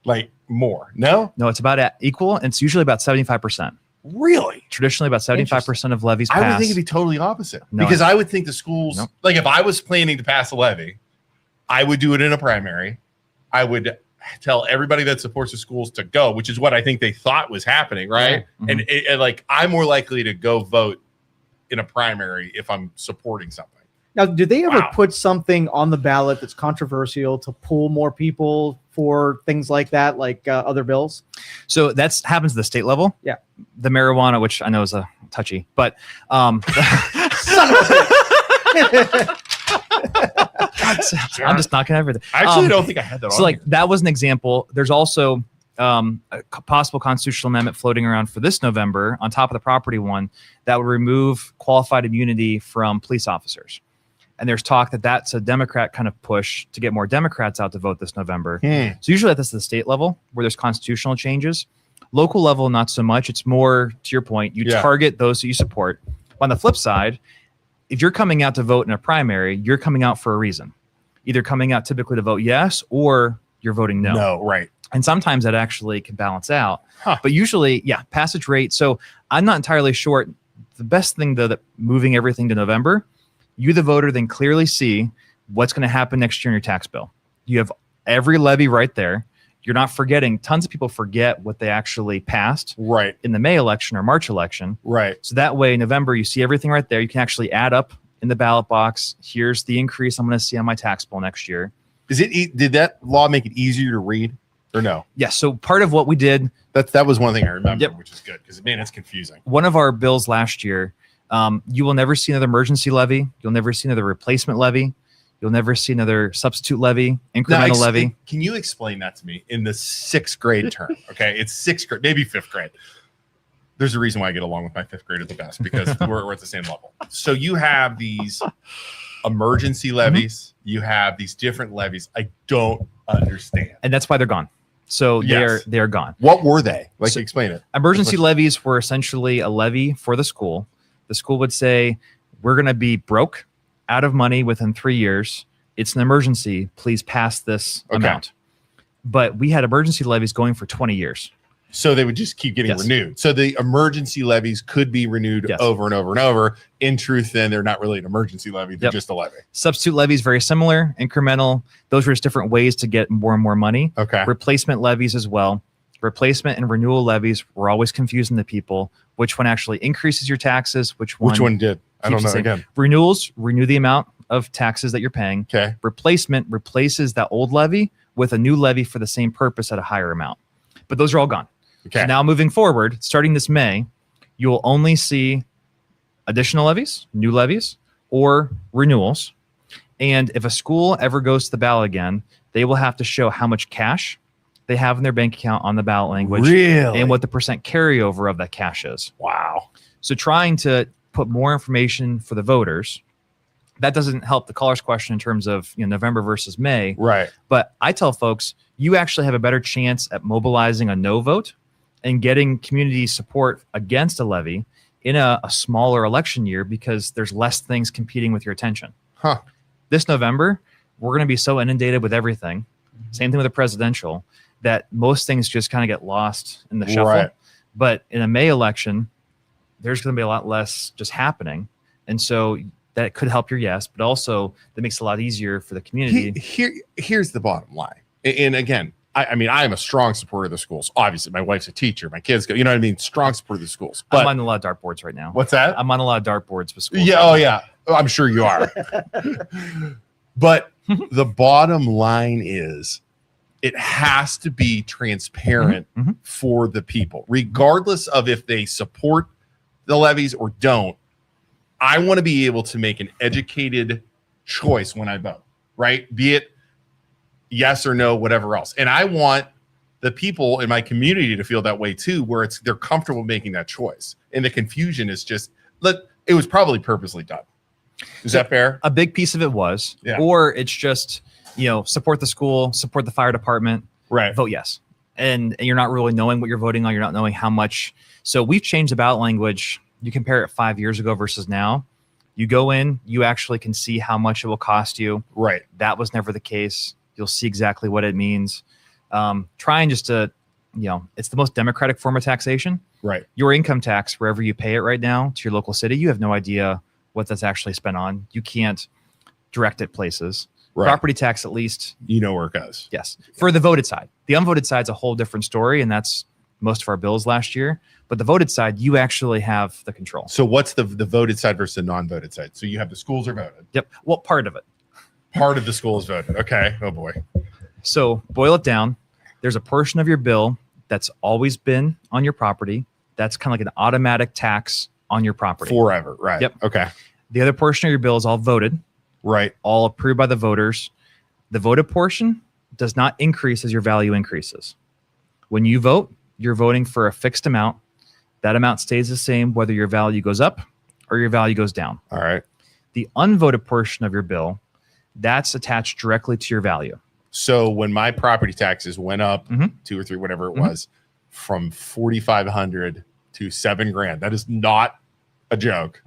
Speaker 1: like more. No,
Speaker 3: it's about equal. And it's usually about 75%.
Speaker 1: Really?
Speaker 3: Traditionally, about 75% of levies pass.
Speaker 1: I would think it'd be totally opposite.
Speaker 3: No,
Speaker 1: because I would think the schools, like if I was planning to pass a levy, I would do it in a primary. I would tell everybody that supports the schools to go, which is what I think they thought was happening, right?
Speaker 3: Yeah. Mm-hmm.
Speaker 1: And I'm more likely to go vote in a primary if I'm supporting something.
Speaker 2: Now, do they ever put something on the ballot that's controversial to pull more people for things like that, like other bills?
Speaker 3: So that happens at the state level.
Speaker 2: Yeah.
Speaker 3: The marijuana, which I know is a touchy, but
Speaker 2: Son of a
Speaker 3: I'm just knocking everything.
Speaker 1: I actually don't think I had that on.
Speaker 3: So that was an example. There's also a possible constitutional amendment floating around for this November on top of the property one that would remove qualified immunity from police officers. And there's talk that that's a Democrat kind of push to get more Democrats out to vote this November. So usually that's the state level where there's constitutional changes. Local level, not so much. It's more, to your point, you target those that you support. On the flip side, if you're coming out to vote in a primary, you're coming out for a reason. Either coming out typically to vote yes, or you're voting no.
Speaker 1: No, right.
Speaker 3: And sometimes that actually can balance out. But usually, passage rate. So I'm not entirely sure. The best thing, though, that moving everything to November, you, the voter, then clearly see what's going to happen next year in your tax bill. You have every levy right there. You're not forgetting. Tons of people forget what they actually passed in the May election or March election.
Speaker 1: Right.
Speaker 3: So that way, in November, you see everything right there. You can actually add up in the ballot box. Here's the increase I'm going to see on my tax bill next year.
Speaker 1: Did that law make it easier to read or no?
Speaker 3: Yes. So part of what we did.
Speaker 1: That was one thing I remember, which is good because, man, it's confusing.
Speaker 3: One of our bills last year, you will never see another emergency levy. You'll never see another replacement levy. You'll never see another substitute levy, incremental levy.
Speaker 1: Can you explain that to me in the 6th grade term? Okay, it's 6th grade, maybe 5th grade. There's a reason why I get along with my 5th grade at the best because we're at the same level. So you have these emergency levies. You have these different levies. I don't understand,
Speaker 3: and that's why they're gone. So they are gone.
Speaker 1: What were they? Explain it.
Speaker 3: Emergency levies were essentially a levy for the school. The school would say, we're going to be broke, out of money within 3 years it's an emergency. Please pass this amount. But we had emergency levies going for 20 years.
Speaker 1: So they would just keep getting renewed. So the emergency levies could be renewed over and over and over. In truth, then they're not really an emergency levy. They're just a levy.
Speaker 3: Substitute levies, very similar, incremental. Those were just different ways to get more and more money.
Speaker 1: Okay.
Speaker 3: Replacement levies as well. Replacement and renewal levies were always confusing the people. Which one actually increases your taxes? Which one
Speaker 1: did? I don't know. Again,
Speaker 3: renewals renew the amount of taxes that you're paying.
Speaker 1: Okay.
Speaker 3: Replacement replaces that old levy with a new levy for the same purpose at a higher amount. But those are all gone.
Speaker 1: Okay.
Speaker 3: So now moving forward, starting this May, you will only see additional levies, new levies, or renewals. And if a school ever goes to the ballot again, they will have to show how much cash they have in their bank account on the ballot language and what the percent carryover of that cash is.
Speaker 1: Wow.
Speaker 3: So trying to put more information for the voters, that doesn't help the caller's question in terms of November versus May.
Speaker 1: Right.
Speaker 3: But I tell folks, you actually have a better chance at mobilizing a no vote and getting community support against a levy in a smaller election year because there's less things competing with your attention. This November, we're going to be so inundated with everything. Same thing with the presidential, that most things just kind of get lost in the shuffle.
Speaker 1: Right.
Speaker 3: But in a May election, there's going to be a lot less just happening. And so that could help your yes, but also that makes it a lot easier for the community.
Speaker 1: Here's the bottom line. And again, I mean, I am a strong supporter of the schools. Obviously, my wife's a teacher. My kids go, you know what I mean? Strong supporter of the schools. But
Speaker 3: I'm on a lot of dartboards right now.
Speaker 1: What's that?
Speaker 3: I'm on a lot of dartboards with schools.
Speaker 1: Yeah. Oh, yeah. I'm sure you are. But the bottom line is it has to be transparent for the people, regardless of if they support the levies or don't. I want to be able to make an educated choice when I vote, right? Be it yes or no, whatever else. And I want the people in my community to feel that way too, where they're comfortable making that choice. And the confusion is just, it was probably purposely done. Is that fair?
Speaker 3: A big piece of it was, or it's just, support the school, support the fire department,
Speaker 1: right?
Speaker 3: Vote yes. And you're not really knowing what you're voting on. You're not knowing how much. So we've changed the ballot language. You compare it 5 years ago versus now. You go in, you actually can see how much it will cost you.
Speaker 1: Right.
Speaker 3: That was never the case. You'll see exactly what it means. Trying just to, it's the most democratic form of taxation.
Speaker 1: Right.
Speaker 3: Your income tax, wherever you pay it right now to your local city, you have no idea what that's actually spent on. You can't direct it places. Right. Property tax, at least.
Speaker 1: You know where it goes.
Speaker 3: Yes. For the voted side. The unvoted side's a whole different story, and that's most of our bills last year. But the voted side, you actually have the control.
Speaker 1: So what's the voted side versus the non-voted side? So you have the schools are voted.
Speaker 3: Yep. Well, part of it.
Speaker 1: Part of the school is voted. Okay. Oh, boy.
Speaker 3: So boil it down. There's a portion of your bill that's always been on your property. That's kind of like an automatic tax on your property.
Speaker 1: Forever. Right.
Speaker 3: Yep.
Speaker 1: Okay.
Speaker 3: The other portion of your bill is all voted.
Speaker 1: Right.
Speaker 3: All approved by the voters. The voted portion does not increase as your value increases. When you vote, you're voting for a fixed amount. That amount stays the same whether your value goes up or your value goes down.
Speaker 1: All right.
Speaker 3: The unvoted portion of your bill, that's attached directly to your value.
Speaker 1: So when my property taxes went up 2 or 3, whatever it was, from 4,500 to $7,000, that is not a joke.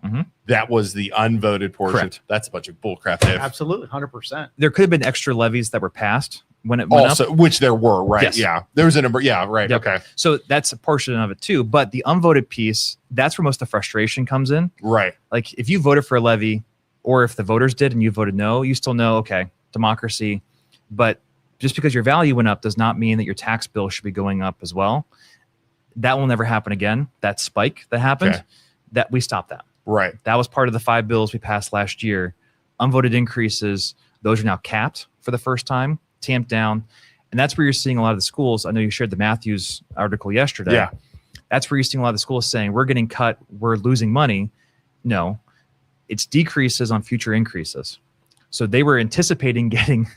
Speaker 1: That was the unvoted portion. Correct. That's a bunch of bullcrap.
Speaker 2: Absolutely, 100%.
Speaker 3: There could have been extra levies that were passed when it went up.
Speaker 1: Which there were, right?
Speaker 3: Yes.
Speaker 1: Yeah, there was a number. Yeah, right. Yep. Okay.
Speaker 3: So that's a portion of it too. But the unvoted piece, that's where most of the frustration comes in.
Speaker 1: Right.
Speaker 3: Like if you voted for a levy, or if the voters did and you voted no, you still know, okay, democracy. But just because your value went up does not mean that your tax bill should be going up as well. That will never happen again. That spike that happened, that we stopped that.
Speaker 1: Right.
Speaker 3: That was part of the 5 bills we passed last year. Unvoted increases, those are now capped for the first time, tamped down. And that's where you're seeing a lot of the schools. I know you shared the Matthews article yesterday.
Speaker 1: Yeah.
Speaker 3: That's where you're seeing a lot of the schools saying, we're getting cut, we're losing money. No, it's decreases on future increases. So they were anticipating getting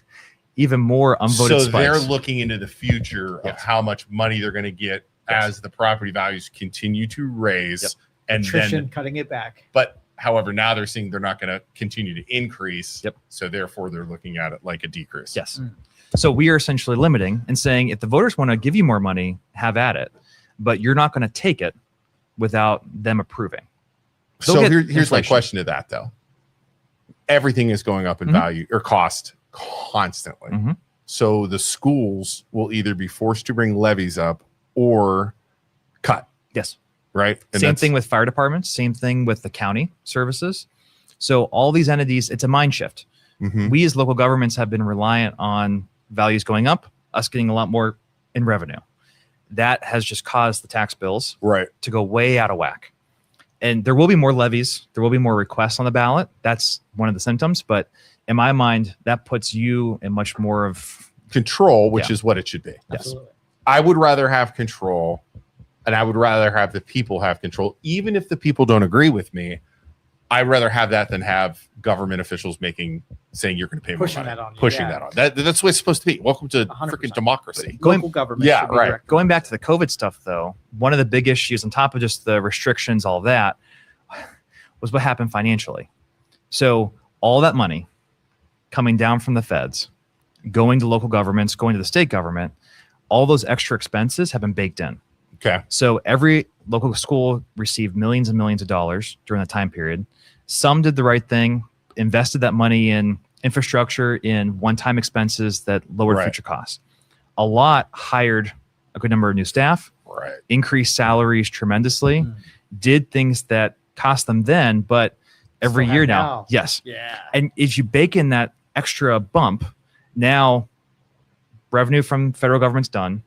Speaker 3: even more unvoted spikes.
Speaker 1: They're looking into the future of how much money they're going to get as the property values continue to raise. And
Speaker 2: then cutting it back.
Speaker 1: But however, now they're seeing they're not going to continue to increase. So therefore, they're looking at it like a decrease.
Speaker 3: Yes. So we are essentially limiting and saying, if the voters want to give you more money, have at it. But you're not going to take it without them approving.
Speaker 1: So here's my question to that, though. Everything is going up in value or cost constantly.
Speaker 3: Mm-hmm.
Speaker 1: So the schools will either be forced to bring levies up or cut.
Speaker 3: Yes.
Speaker 1: Right. And
Speaker 3: same thing with fire departments. Same thing with the county services. So all these entities, it's a mind shift.
Speaker 1: Mm-hmm.
Speaker 3: We as local governments have been reliant on values going up, us getting a lot more in revenue. That has just caused the tax bills to go way out of whack. And there will be more levies. There will be more requests on the ballot. That's one of the symptoms. But in my mind, that puts you in much more of
Speaker 1: control, which is what it should be.
Speaker 3: Yes.
Speaker 1: I would rather have control, and I would rather have the people have control. Even if the people don't agree with me, I'd rather have that than have government officials saying you're going to pay more money. Pushing that on. That's what it's supposed to be. Welcome to freaking democracy.
Speaker 2: Local government.
Speaker 1: Yeah, right.
Speaker 3: Going back to the COVID stuff, though, one of the big issues on top of just the restrictions, all of that, was what happened financially. So all that money coming down from the feds, going to local governments, going to the state government, all those extra expenses have been baked in.
Speaker 1: Okay.
Speaker 3: So every local school received millions and millions of dollars during that time period. Some did the right thing, invested that money in infrastructure, in one-time expenses that lowered future costs. A lot hired a good number of new staff, increased salaries tremendously, did things that cost them then, but every year now. Yes.
Speaker 2: Yeah.
Speaker 3: And if you bake in that extra bump, now revenue from federal government's done.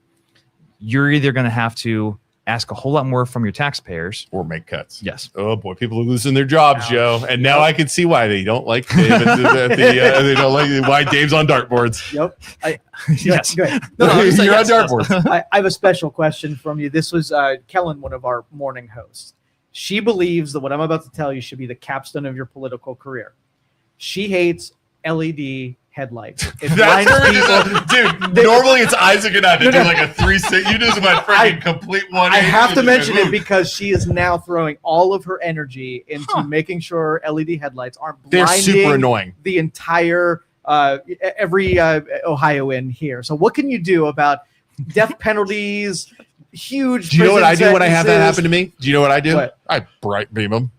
Speaker 3: You're either going to have to ask a whole lot more from your taxpayers
Speaker 1: or make cuts.
Speaker 3: Yes.
Speaker 1: Oh boy, people are losing their jobs, Joe. And now I can see why they don't like Dave. They don't like why Dave's on dartboards.
Speaker 2: Yep.
Speaker 3: Yes.
Speaker 2: Go ahead.
Speaker 1: No, you're on dartboards.
Speaker 2: I have a special question from you. This was Kellen, one of our morning hosts. She believes that what I'm about to tell you should be the capstone of your political career. She hates LED headlights. It blinds people.
Speaker 1: Dude, normally it's Isaac and I to do like a 360. You just went freaking complete 180.
Speaker 2: I have to mention it because she is now throwing all of her energy into making sure LED headlights aren't blinding.
Speaker 1: They're super annoying.
Speaker 2: The entire every Ohioan here. So what can you do about death penalties? Huge.
Speaker 1: Do you know what I do when I have that happen to me? Do you know what I do?
Speaker 2: What?
Speaker 1: I bright beam them.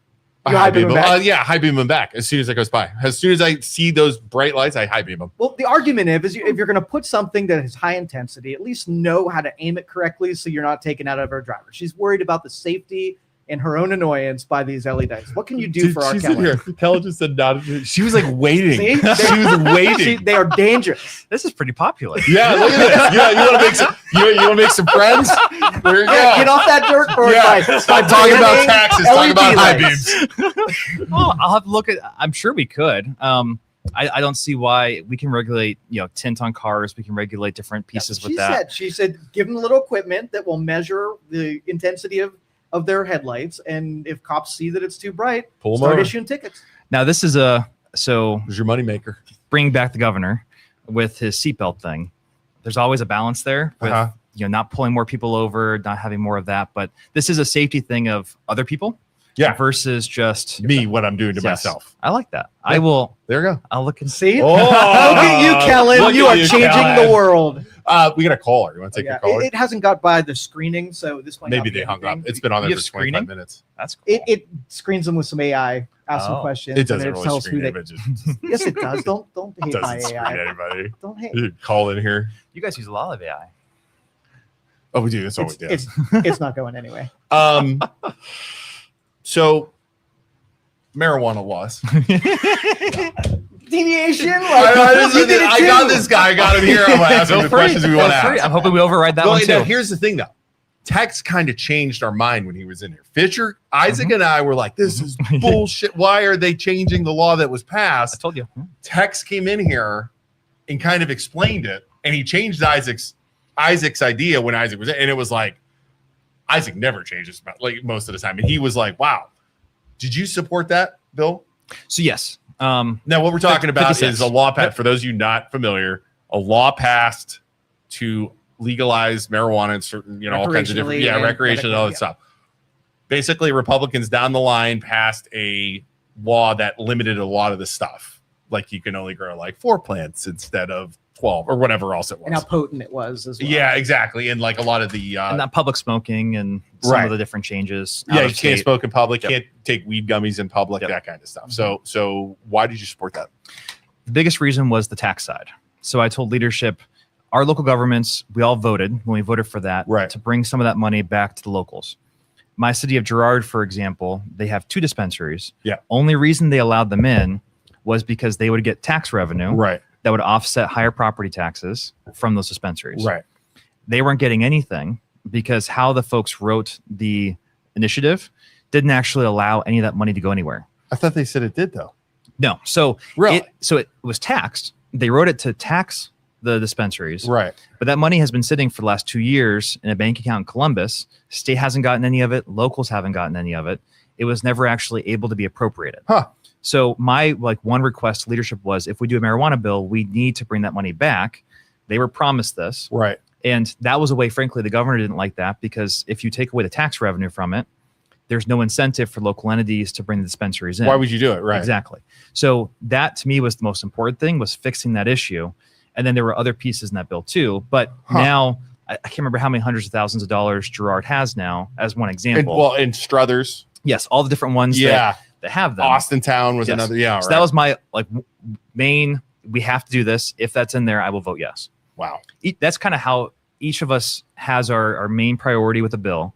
Speaker 2: High beam them back?
Speaker 1: Yeah, high beam them back as soon as it goes by. As soon as I see those bright lights, I high beam them.
Speaker 2: Well, the argument is if you're going to put something that is high intensity, at least know how to aim it correctly so you're not taken out of her driver. She's worried about the safety and her own annoyance by these LEDs. What can you do for our Kelly?
Speaker 1: Kelly just said not. She was like waiting.
Speaker 2: See?
Speaker 1: She was waiting.
Speaker 2: They are dangerous.
Speaker 3: This is pretty popular.
Speaker 1: Yeah, look at this. Yeah, you want to make some. You want to make some friends? There you go.
Speaker 2: Get off that dirt board.
Speaker 1: Stop talking about taxes. Talk about high beams.
Speaker 3: Well, I'll have to look at. I'm sure we could. I don't see why we can regulate, tint on cars. We can regulate different pieces with that.
Speaker 2: She said, give them a little equipment that will measure the intensity of their headlights, and if cops see that it's too bright, start issuing tickets.
Speaker 3: Now this is
Speaker 1: Who's your moneymaker?
Speaker 3: Bring back the governor with his seatbelt thing. There's always a balance there with not pulling more people over, not having more of that. But this is a safety thing of other people, versus just
Speaker 1: me. What I'm doing to myself.
Speaker 3: I like that. I will.
Speaker 1: There you go.
Speaker 3: I'll look and
Speaker 2: see. Look at you, Kellen. You are changing the world.
Speaker 1: We got a caller. You want to take a caller?
Speaker 2: It hasn't got by the screening, so this might
Speaker 1: maybe they hung up. It's been on there for 25 minutes.
Speaker 3: That's cool.
Speaker 2: It screens them with some AI. Ask some questions.
Speaker 1: It doesn't
Speaker 2: and
Speaker 1: really
Speaker 2: tells
Speaker 1: screen
Speaker 2: who they. Yes, it does. Don't hate my AI.
Speaker 1: Anybody.
Speaker 2: Don't hate.
Speaker 1: You call in here.
Speaker 3: You guys use a lot of AI.
Speaker 1: Oh, we do. That's all we do.
Speaker 2: It's not going anyway.
Speaker 1: So marijuana laws.
Speaker 2: Deviation.
Speaker 1: I got this guy. I got him here. I'm going to ask him the questions we want to ask.
Speaker 3: I'm hoping we override that one too.
Speaker 1: Now, here's the thing, though. Tex kind of changed our mind when he was in here. Fisher, Isaac, and I were like, this is bullshit. Why are they changing the law that was passed?
Speaker 3: I told you.
Speaker 1: Tex came in here and kind of explained it, and he changed Isaac's idea when Isaac was in, and it was like, Isaac never changes like most of the time. And he was like, wow. Did you support that, Bill?
Speaker 3: So, yes.
Speaker 1: Now, what we're talking about is a law passed. For those of you not familiar, a law passed to legalize marijuana and certain, all kinds of different, recreational, all that stuff. Basically, Republicans down the line passed a law that limited a lot of the stuff. Like you can only grow like 4 plants instead of 12 or whatever else it was.
Speaker 2: And how potent it was as well.
Speaker 1: Yeah, exactly. And like a lot of the
Speaker 3: and that public smoking and some of the different changes.
Speaker 1: Yeah, you can't smoke in public, can't take weed gummies in public, that kind of stuff. So why did you support that?
Speaker 3: The biggest reason was the tax side. So I told leadership, our local governments, we all voted when we voted for that to bring some of that money back to the locals. My city of Girard, for example, they have 2 dispensaries.
Speaker 1: Yeah.
Speaker 3: Only reason they allowed them in was because they would get tax revenue that would offset higher property taxes from those dispensaries.
Speaker 1: Right.
Speaker 3: They weren't getting anything because how the folks wrote the initiative didn't actually allow any of that money to go anywhere.
Speaker 1: I thought they said it did though.
Speaker 3: No. So
Speaker 1: really?
Speaker 3: it was taxed. They wrote it to tax the dispensaries.
Speaker 1: Right.
Speaker 3: But that money has been sitting for the last 2 years in a bank account in Columbus. State hasn't gotten any of it. Locals haven't gotten any of it. It was never actually able to be appropriated.
Speaker 1: Huh.
Speaker 3: So my one request to leadership was, if we do a marijuana bill, we need to bring that money back. They were promised this.
Speaker 1: Right.
Speaker 3: And that was a way, frankly, the governor didn't like that, because if you take away the tax revenue from it, there's no incentive for local entities to bring the dispensaries in.
Speaker 1: Why would you do it? Right.
Speaker 3: Exactly. So that to me was the most important thing, was fixing that issue. And then there were other pieces in that bill too. But now I can't remember how many hundreds of thousands of dollars Girard has now, as one example.
Speaker 1: And Struthers.
Speaker 3: Yes, all the different ones that have them.
Speaker 1: Austintown was another. Yeah.
Speaker 3: So that was my main, we have to do this. If that's in there, I will vote yes.
Speaker 1: Wow.
Speaker 3: That's kind of how each of us has our main priority with the bill.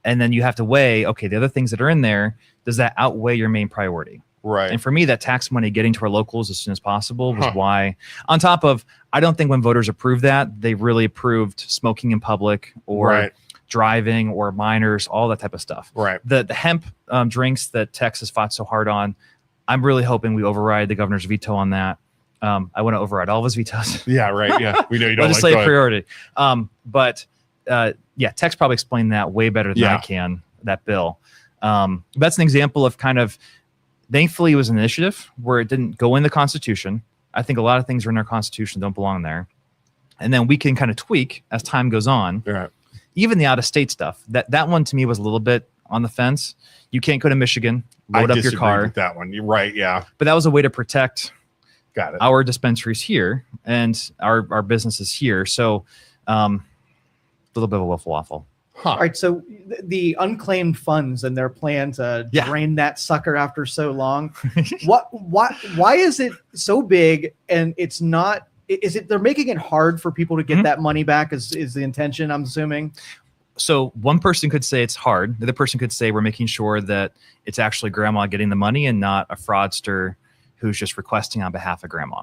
Speaker 3: And then you have to weigh, okay, the other things that are in there, does that outweigh your main priority?
Speaker 1: Right.
Speaker 3: And for me, that tax money getting to our locals as soon as possible was why, on top of, I don't think when voters approved that, they really approved smoking in public or driving or minors, all that type of stuff.
Speaker 1: Right.
Speaker 3: The hemp drinks that Texas fought so hard on, I'm really hoping we override the governor's veto on that. I want to override all of his vetoes.
Speaker 1: Yeah, right. Yeah, we know you don't
Speaker 3: legislative priority. But Tex probably explained that way better than I can, that bill. That's an example of kind of, thankfully it was an initiative where it didn't go in the Constitution. I think a lot of things are in our Constitution don't belong there. And then we can kind of tweak as time goes on.
Speaker 1: Right.
Speaker 3: Even the out-of-state stuff. That one to me was a little bit on the fence. You can't go to Michigan, load up your car.
Speaker 1: With that one. You're right, yeah.
Speaker 3: But that was a way to protect
Speaker 1: Got it.
Speaker 3: our dispensaries here and our businesses here. So a little bit of a waffle waffle.
Speaker 2: All right, so the unclaimed funds and their plan to drain that sucker after so long, why is it so big? And it's not, is it they're making it hard for people to get that money back is the intention, I'm assuming?
Speaker 3: So one person could say it's hard. The other person could say we're making sure that it's actually grandma getting the money and not a fraudster who's just requesting on behalf of grandma.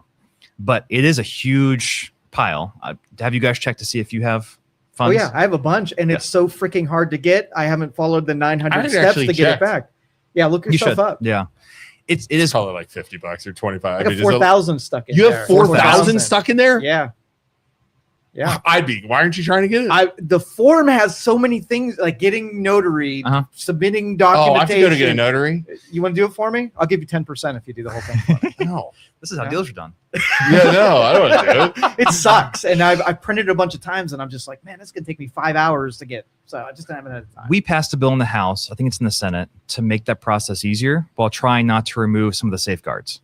Speaker 3: But it is a huge pile. Have you guys checked to see if you have funds?
Speaker 2: Oh yeah, I have a bunch, and it's so freaking hard to get. I haven't followed the 900 steps to get it back. Yeah, look yourself up.
Speaker 3: Yeah, it is
Speaker 1: probably like $50 or $25.
Speaker 2: I got 4,000 stuck in
Speaker 1: there. You
Speaker 2: have
Speaker 1: 4,000 stuck in there?
Speaker 2: Yeah. Yeah.
Speaker 1: Why aren't you trying to get it?
Speaker 2: The form has so many things, like getting notary, submitting documentation.
Speaker 1: Oh, I have to go to get a notary?
Speaker 2: You want to do it for me? I'll give you 10% if you do the whole thing for me.
Speaker 1: No.
Speaker 3: This is how deals are done.
Speaker 1: Yeah, no, I don't want to do it.
Speaker 2: It sucks. And I've printed it a bunch of times, and I'm just like, man, this is going to take me 5 hours to get. So I just haven't had time.
Speaker 3: We passed a bill in the House, I think it's in the Senate, to make that process easier while trying not to remove some of the safeguards.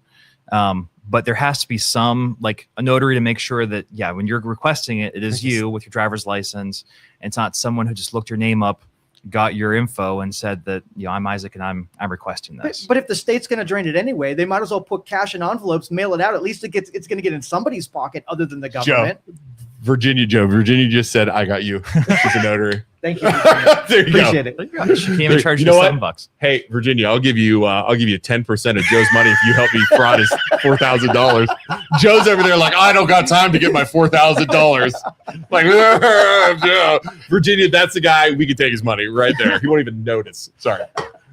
Speaker 3: But there has to be some, like a notary to make sure that, when you're requesting it, it is you with your driver's license. And it's not someone who just looked your name up, got your info, and said that, I'm Isaac and I'm requesting this.
Speaker 2: But if the state's going to drain it anyway, they might as well put cash in envelopes, mail it out. At least it's going to get in somebody's pocket other than the government.
Speaker 1: Virginia just said, I got you. She's a notary.
Speaker 2: Thank you.
Speaker 3: Appreciate it. She can't even charge you $7.
Speaker 1: Hey, Virginia, I'll give you 10% of Joe's money if you help me fraud his $4,000. Joe's over there like, I don't got time to get my $4,000. Like, Virginia, that's the guy. We can take his money right there. He won't even notice. Sorry.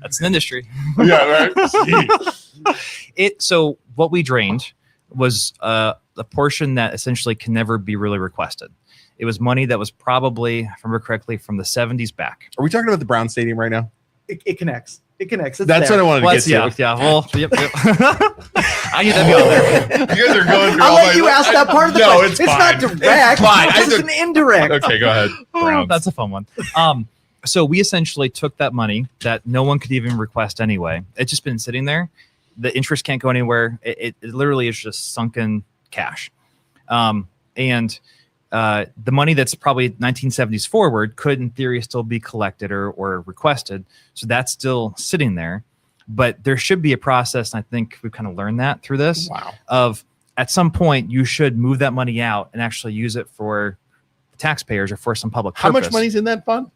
Speaker 3: That's an industry.
Speaker 1: Yeah, right.
Speaker 3: So what we drained was a portion that essentially can never be really requested. It was money that was probably, if I remember correctly, from the 70s back.
Speaker 1: Are we talking about the Brown Stadium right now?
Speaker 2: It connects. It connects.
Speaker 1: That's what I wanted to get to.
Speaker 3: Yeah. Well, yep. I need that to be out there.
Speaker 1: You guys are going through
Speaker 2: I'll let you ask that part of the question. It's not direct.
Speaker 1: It's fine.
Speaker 2: It's an indirect.
Speaker 1: Okay, go ahead.
Speaker 3: Oh, that's a fun one. So we essentially took that money that no one could even request anyway. It's just been sitting there. The interest can't go anywhere. It literally is just sunken cash. And the money that's probably 1970s forward could, in theory, still be collected or requested. So that's still sitting there. But there should be a process, and I think we've kind of learned that through this, of at some point you should move that money out and actually use it for taxpayers or for some public purpose.
Speaker 1: How much money's in that fund?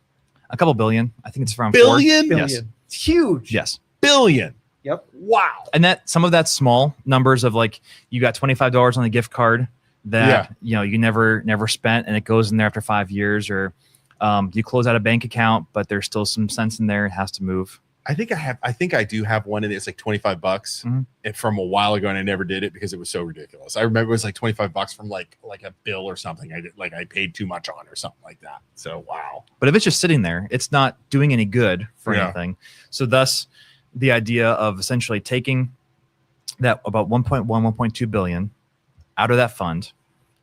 Speaker 3: A couple billion. I think it's around
Speaker 1: billion.
Speaker 3: Yes.
Speaker 2: It's huge.
Speaker 3: Yes.
Speaker 1: Billion.
Speaker 2: Yep.
Speaker 1: Wow.
Speaker 3: And that some of that's small numbers of like you got $25 on the gift card that you never spent, and it goes in there after 5 years, or you close out a bank account, but there's still some sense in there. It has to move.
Speaker 1: I think I do have one, and it's like $25 and from a while ago, and I never did it because it was so ridiculous. I remember it was like $25 from like a bill or something. I paid too much on or something like that. So wow.
Speaker 3: But if it's just sitting there, it's not doing any good for anything. So thus the idea of essentially taking that about 1.2 billion out of that fund,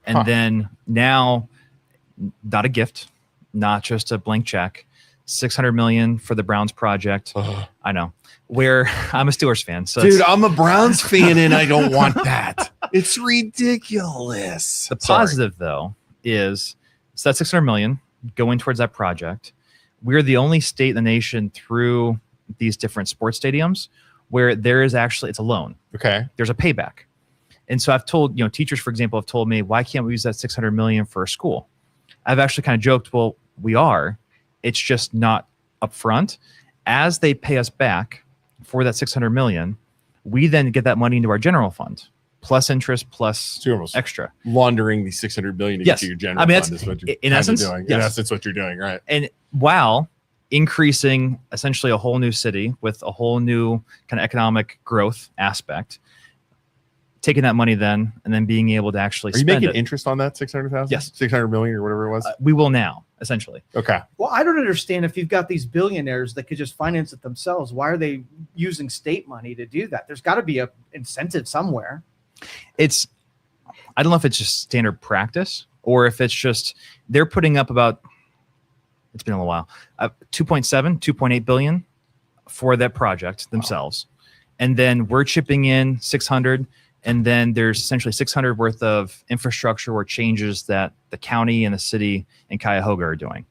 Speaker 3: and then now not a gift, not just a blank check, 600 million for the Browns project. I know, where I'm a Steelers fan. So
Speaker 1: dude, I'm a Browns fan and I don't want that. It's ridiculous.
Speaker 3: The positive though is so that 600 million going towards that project. We're the only state in the nation through these different sports stadiums where there is actually, it's a loan.
Speaker 1: Okay.
Speaker 3: There's a payback. And so I've told, teachers, for example, have told me, why can't we use that 600 million for a school? I've actually kind of joked, well, we are. It's just not upfront. As they pay us back for that 600 million, we then get that money into our general fund, plus interest, plus extra.
Speaker 1: Laundering the 600 million to get to your general fund is what you're
Speaker 3: in essence
Speaker 1: doing. Yes. In essence, what you're doing, right?
Speaker 3: And while increasing essentially a whole new city with a whole new kind of economic growth aspect, taking that money then and then being able to actually
Speaker 1: spend it. Are you making interest on that 600,000?
Speaker 3: Yes.
Speaker 1: 600 million or whatever it was?
Speaker 3: We will now, essentially.
Speaker 1: Okay.
Speaker 2: Well, I don't understand, if you've got these billionaires that could just finance it themselves, why are they using state money to do that? There's got to be a incentive somewhere.
Speaker 3: I don't know if it's just standard practice or if it's just they're putting up about, it's been a little while, 2.8 billion for that project themselves. Wow. And then we're chipping in 600. And then there's essentially 600 worth of infrastructure or changes that the county and the city and Cuyahoga are doing.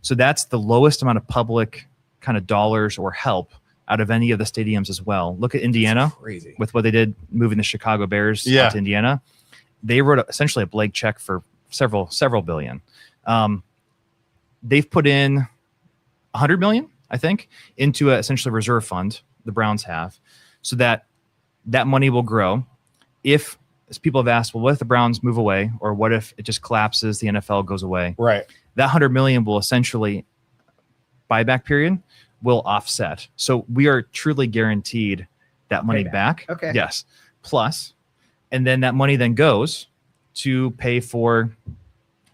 Speaker 3: So that's the lowest amount of public kind of dollars or help out of any of the stadiums as well. Look at Indiana with what they did moving the Chicago Bears to Indiana. They wrote essentially a blank check for several billion. They've put in 100 million, I think, into essentially a reserve fund, the Browns have, so that money will grow. If, as people have asked, well, what if the Browns move away, or what if it just collapses, the NFL goes away?
Speaker 1: Right.
Speaker 3: That 100 million will essentially, buyback period, will offset. So we are truly guaranteed that money back.
Speaker 2: Okay.
Speaker 3: Yes. Plus, and then that money then goes to pay for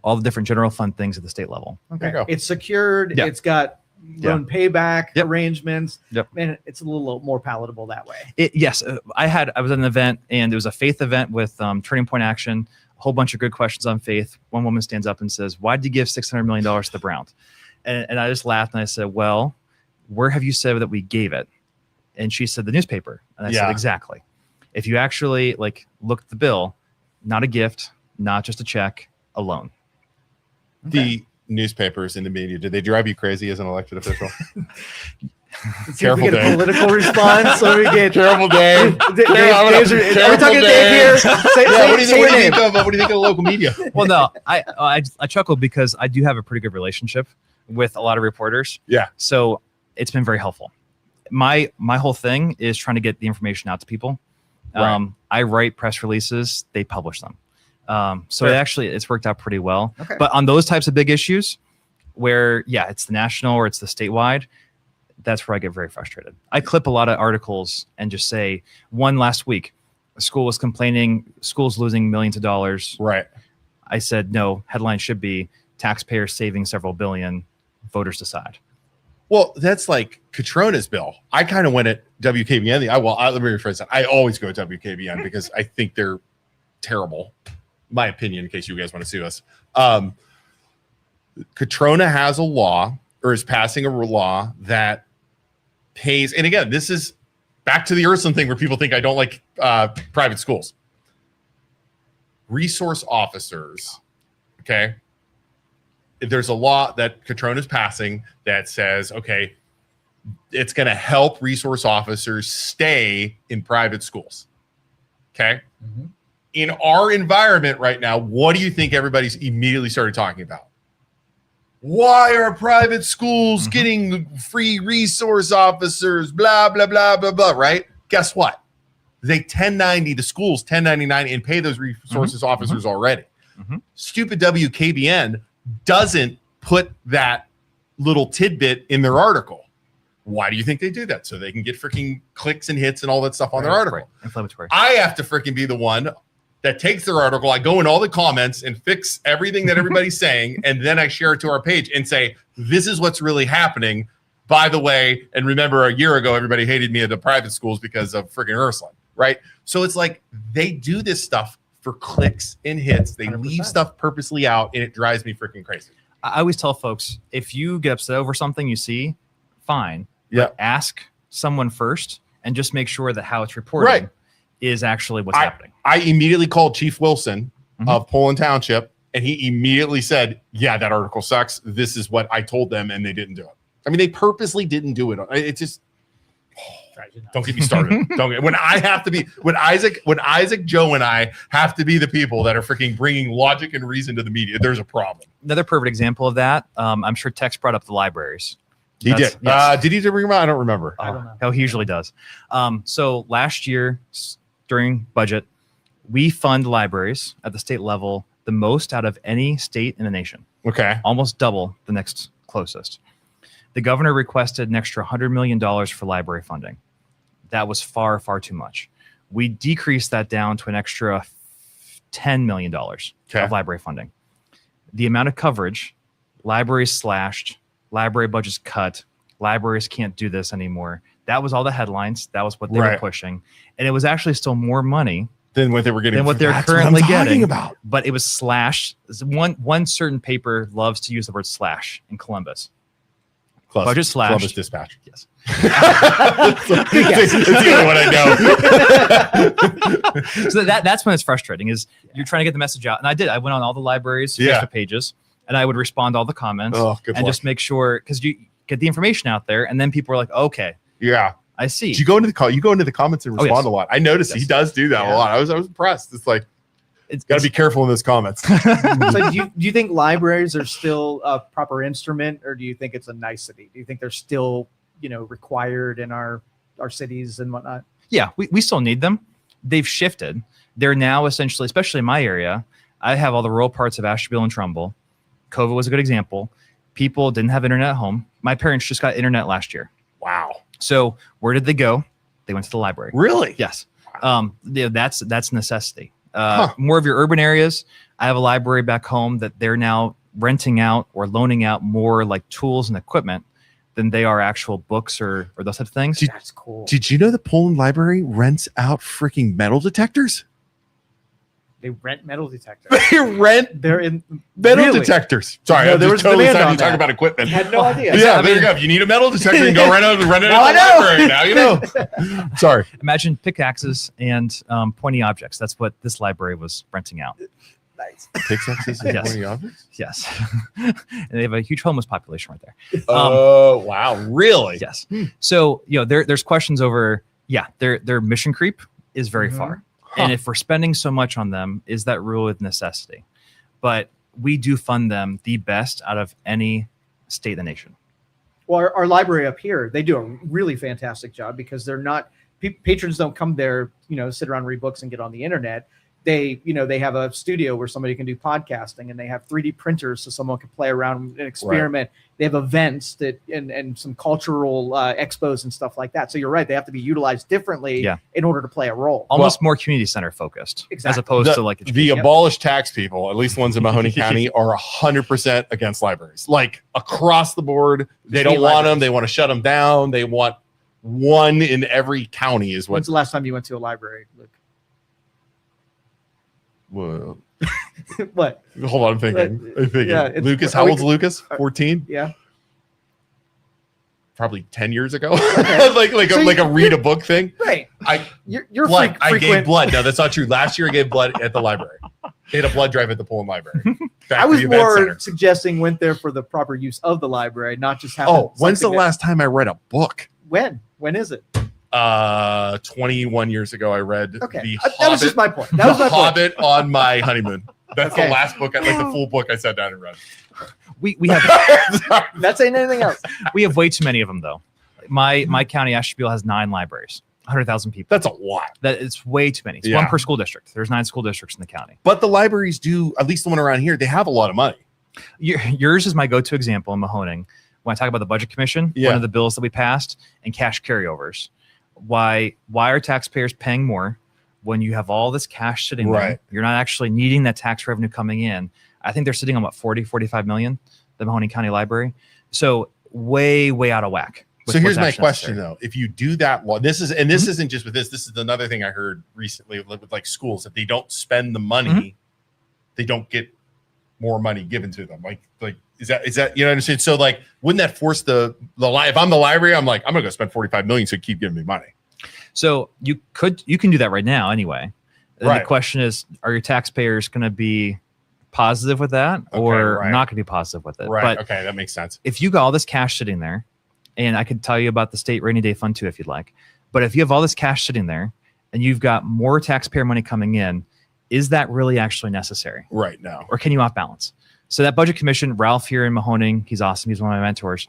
Speaker 3: all the different general fund things at the state level.
Speaker 2: Okay. It's secured.
Speaker 3: Yeah.
Speaker 2: It's got loan payback
Speaker 3: Yep.
Speaker 2: arrangements.
Speaker 3: Yep.
Speaker 2: And it's a little more palatable that way.
Speaker 3: Yes. I was at an event, and it was a faith event with Turning Point Action, a whole bunch of good questions on faith. One woman stands up and says, why did you give $600 million to the Browns? And I just laughed and I said, well, where have you said that we gave it? And she said, the newspaper. And I said, exactly. If you actually look at the bill, not a gift, not just a check, a loan.
Speaker 1: The newspapers and the media, did they drive you crazy as an elected official?
Speaker 2: Careful, Dave. Political response. So we get
Speaker 1: careful, Dave.
Speaker 2: Are we talking to Dave here?
Speaker 1: What do you think of the local media?
Speaker 3: Well, no, I chuckled because I do have a pretty good relationship with a lot of reporters.
Speaker 1: Yeah.
Speaker 3: So it's been very helpful. My whole thing is trying to get the information out to people. Right. I write press releases, they publish them. So it's worked out pretty well.
Speaker 2: Okay.
Speaker 3: But on those types of big issues where, it's the national or it's the statewide, that's where I get very frustrated. I clip a lot of articles and just say, one last week, a school was complaining, school's losing millions of dollars.
Speaker 1: Right.
Speaker 3: I said, no, headline should be taxpayers saving several billion, voters decide.
Speaker 1: Well, that's like Catrona's bill. I kind of went at WKBN. Let me rephrase that. I always go at WKBN because I think they're terrible. My opinion, in case you guys want to sue us. Catrona has a law, or is passing a law that pays, and again, this is back to the Ursuline thing where people think I don't like private schools. Resource officers, okay? There's a law that Catrona is passing that says, okay, it's going to help resource officers stay in private schools, okay? Mm-hmm. in our environment right now, what do you think everybody's immediately started talking about? Why are private schools getting free resource officers? Blah, blah, blah, blah, blah, right? Guess what? They 1090 the schools, 1099 and pay those resources officers already. Stupid WKBN doesn't put that little tidbit in their article. Why do you think they do that? So they can get freaking clicks and hits and all that stuff on their article.
Speaker 3: Right. Inflammatory.
Speaker 1: I have to freaking be the one that takes their article. I go in all the comments and fix everything that everybody's saying. And then I share it to our page and say, this is what's really happening. By the way, and remember a year ago, everybody hated me at the private schools because of freaking Ursula, right? So it's like they do this stuff for clicks and hits. They
Speaker 2: 100%.
Speaker 1: leave stuff purposely out and it drives me freaking crazy.
Speaker 3: I always tell folks, if you get upset over something you see, fine.
Speaker 1: Yeah.
Speaker 3: But ask someone first and just make sure that how it's reported is actually what's happening.
Speaker 1: I immediately called Chief Wilson of Poland Township, and he immediately said, yeah, that article sucks. This is what I told them, and they didn't do it. I mean, they purposely didn't do it. It's just, don't get me started. When Isaac, Joe, and I have to be the people that are freaking bringing logic and reason to the media, there's a problem.
Speaker 3: Another perfect example of that, I'm sure Tex brought up the libraries.
Speaker 1: He did.
Speaker 3: Yes.
Speaker 1: Did he bring him out? I don't remember.
Speaker 2: I don't know.
Speaker 3: How he usually does. So last year during budget, we fund libraries at the state level the most out of any state in the nation.
Speaker 1: Okay.
Speaker 3: Almost double the next closest. The governor requested an extra $100 million for library funding. That was far, far too much. We decreased that down to an extra $10 million of library funding. The amount of coverage, libraries slashed, library budgets cut, libraries can't do this anymore. That was all the headlines. That was what they were pushing. And it was actually still more money
Speaker 1: than what they were getting.
Speaker 3: Than what they're currently getting.
Speaker 1: About.
Speaker 3: But it was slashed. One certain paper loves to use the word slash in Columbus. Budget slash.
Speaker 1: Columbus Dispatch.
Speaker 3: Yes.
Speaker 1: That's the only one I know.
Speaker 3: So that's when it's frustrating is you're trying to get the message out. And I did. I went on all the libraries, Facebook pages, and I would respond to all the comments and just make sure, because you get the information out there, and then people are like, okay.
Speaker 1: Yeah.
Speaker 3: I see.
Speaker 1: You go into the comments and respond a lot. I noticed he does do that a lot. I was impressed. It's like, it's got to be careful in those comments.
Speaker 2: So do you think libraries are still a proper instrument, or do you think it's a nicety? Do you think they're still, required in our cities and whatnot?
Speaker 3: Yeah, we still need them. They've shifted. They're now essentially, especially in my area, I have all the rural parts of Ashtabula and Trumbull. COVID was a good example. People didn't have internet at home. My parents just got internet last year.
Speaker 1: Wow.
Speaker 3: So where did they go? They went to the library.
Speaker 1: Really?
Speaker 3: Yes. That's necessity. More of your urban areas, I have a library back home that they're now renting out or loaning out more like tools and equipment than they are actual books or those types of things.
Speaker 2: That's cool.
Speaker 1: Did you know the Poland Library rents out freaking metal detectors?
Speaker 2: They rent metal detectors.
Speaker 1: They're in metal detectors. Sorry, there was totally time to talk about equipment.
Speaker 2: I had no idea.
Speaker 1: Yeah, there you go. If you need a metal detector, you can go rent it at the library now. Sorry.
Speaker 3: Imagine pickaxes and pointy objects. That's what this library was renting out.
Speaker 2: Nice.
Speaker 1: Pickaxes and pointy objects?
Speaker 3: Yes. And they have a huge homeless population right there.
Speaker 1: Oh, wow. Really?
Speaker 3: Yes. So, there's questions over, their mission creep is very far. And if we're spending so much on them, is that really with necessity? But we do fund them the best out of any state in the nation.
Speaker 2: Well, our library up here, they do a really fantastic job because they're not, patrons don't come there, sit around, read books and get on the internet. They have a studio where somebody can do podcasting, and they have 3D printers so someone can play around and experiment. Right. They have events and some cultural expos and stuff like that. So you're right; they have to be utilized differently in order to play a role.
Speaker 3: Almost more community center focused, as opposed to like
Speaker 1: the abolished tax people. At least ones in Mahoney County are 100% against libraries, like across the board. They don't want them. They want to shut them down. They want one in every county. Is what?
Speaker 2: When's the last time you went to a library, Luke?
Speaker 1: Whoa.
Speaker 2: What?
Speaker 1: Hold on, I'm thinking. Lucas, how old's Lucas? 14?
Speaker 2: Yeah.
Speaker 1: Probably 10 years ago. Okay. like a read a book thing.
Speaker 2: Right. You're
Speaker 1: blood. I gave blood. No, that's not true. Last year I gave blood at the library. They had a blood drive at the Poland Library.
Speaker 2: I was more suggesting went there for the proper use of the library, not just having.
Speaker 1: When's the last time I read a book?
Speaker 2: When is it?
Speaker 1: 21 years ago, I read
Speaker 2: that was just my point. That was my
Speaker 1: Hobbit on my honeymoon. That's the last book, like the full book I sat down and read.
Speaker 3: We have
Speaker 2: not saying anything else.
Speaker 3: We have way too many of them though. My county, Ashtabula, has 9 libraries, 100,000 people.
Speaker 1: That's a lot.
Speaker 3: That it's way too many. It's one per school district. There's 9 school districts in the county.
Speaker 1: But the libraries do, at least the one around here, they have a lot of money.
Speaker 3: Yours is my go-to example in Mahoning. When I talk about the budget commission, one of the bills that we passed, and cash carryovers. Why are taxpayers paying more when you have all this cash sitting there? You're not actually needing that tax revenue coming in. I think they're sitting on 45 million, the Mahoning County Library. So way out of whack.
Speaker 1: So here's my question though. If you do that, this isn't just with this is another thing I heard recently with like schools. If they don't spend the money, they don't get more money given to them. Like is that you know what I'm saying? So like, wouldn't that force the if I'm the library, I'm like, I'm gonna go spend 45 million, so keep giving me money.
Speaker 3: So you can do that right now anyway. And the question is, are your taxpayers gonna be positive with that or not gonna be positive with it?
Speaker 1: Right.
Speaker 3: But
Speaker 1: okay, that makes sense.
Speaker 3: If you got all this cash sitting there, and I could tell you about the state rainy day fund too if you'd like, but if you have all this cash sitting there and you've got more taxpayer money coming in, is that really actually necessary?
Speaker 1: Right now.
Speaker 3: Or can you off balance? So that budget commission, Ralph here in Mahoning, he's awesome. He's one of my mentors.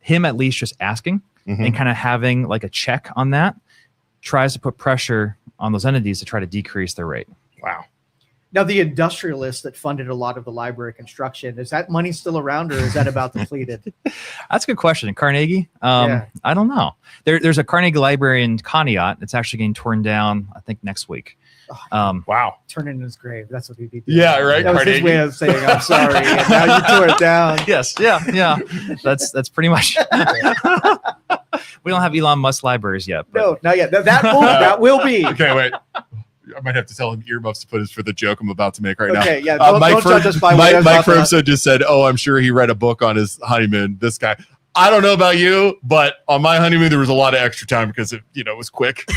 Speaker 3: Him at least just asking and kind of having like a check on that tries to put pressure on those entities to try to decrease their rate.
Speaker 1: Wow.
Speaker 2: Now, the industrialists that funded a lot of the library construction, is that money still around or is that about depleted?
Speaker 3: That's a good question. Carnegie? I don't know. There's a Carnegie library in Conneaut. It's actually getting torn down, I think, next week.
Speaker 1: Wow.
Speaker 2: Turn it in his grave. That's what he'd be doing.
Speaker 1: Yeah, right.
Speaker 2: That was his way of saying, I'm sorry. And now you tore it down.
Speaker 3: Yes. Yeah. That's pretty much. We don't have Elon Musk libraries yet. But.
Speaker 2: No, not yet. That will be.
Speaker 1: Okay, wait. I might have to tell him earmuffs to put his for the joke I'm about to make right now.
Speaker 2: Okay, yeah. Mike
Speaker 1: Ferguson just said, "Oh, I'm sure he read a book on his honeymoon." This guy, I don't know about you, but on my honeymoon there was a lot of extra time because it was quick.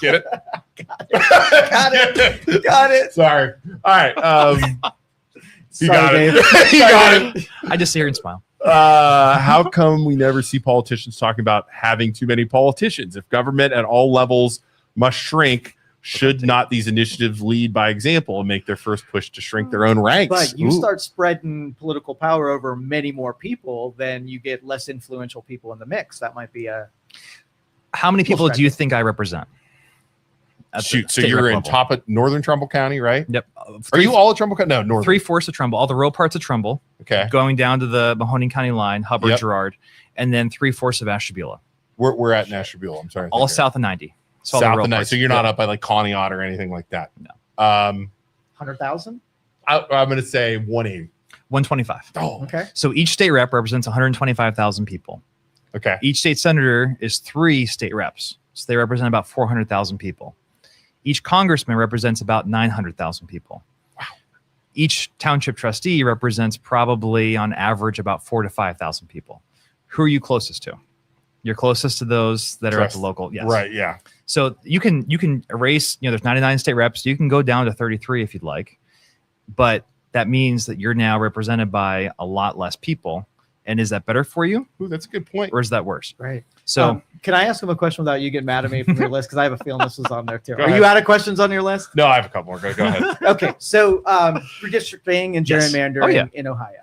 Speaker 1: Get it?
Speaker 2: Got it.
Speaker 1: Sorry. All right. You
Speaker 2: Sorry,
Speaker 1: got
Speaker 2: Dave.
Speaker 1: it. You got it.
Speaker 3: I just sit here and smile.
Speaker 1: How come we never see politicians talking about having too many politicians? If government at all levels must shrink, should not these initiatives lead by example and make their first push to shrink their own ranks?
Speaker 2: But you start spreading political power over many more people, then you get less influential people in the mix. That might be a...
Speaker 3: How many people do you think I represent?
Speaker 1: Shoot, so you're in top of northern Trumbull County, right?
Speaker 3: Yep.
Speaker 1: Are you all of Trumbull County? No, northern.
Speaker 3: 3/4 of Trumbull, all the rural parts of Trumbull.
Speaker 1: Okay.
Speaker 3: Going down to the Mahoning County line, Hubbard, Girard, and then 3/4 of Ashtabula.
Speaker 1: We're at Ashtabula. I'm sorry.
Speaker 3: All south of 90.
Speaker 1: South of 90. So you're not up by like Conneaut or anything like that.
Speaker 3: No.
Speaker 2: 100,000?
Speaker 1: I'm going to say 180.
Speaker 3: 125.
Speaker 1: Oh,
Speaker 2: okay.
Speaker 3: So each state rep represents 125,000 people.
Speaker 1: Okay.
Speaker 3: Each state senator is 3 state reps. So they represent about 400,000 people. Each congressman represents about 900,000 people.
Speaker 1: Wow.
Speaker 3: Each township trustee represents probably on average about 4,000 to 5,000 people. Who are you closest to? You're closest to those that are at the local. Yes.
Speaker 1: Right. Yeah.
Speaker 3: So you can erase, there's 99 state reps. You can go down to 33 if you'd like, but that means that you're now represented by a lot less people. And is that better for you?
Speaker 1: Ooh, that's a good point.
Speaker 3: Or is that worse?
Speaker 2: Right.
Speaker 3: So
Speaker 2: can I ask him a question without you getting mad at me from your list? Because I have a feeling this was on there too. Are
Speaker 1: ahead.
Speaker 2: you out of questions on your list?
Speaker 1: No, I have a couple more. Go ahead.
Speaker 2: Okay. So redistricting and gerrymandering in Ohio.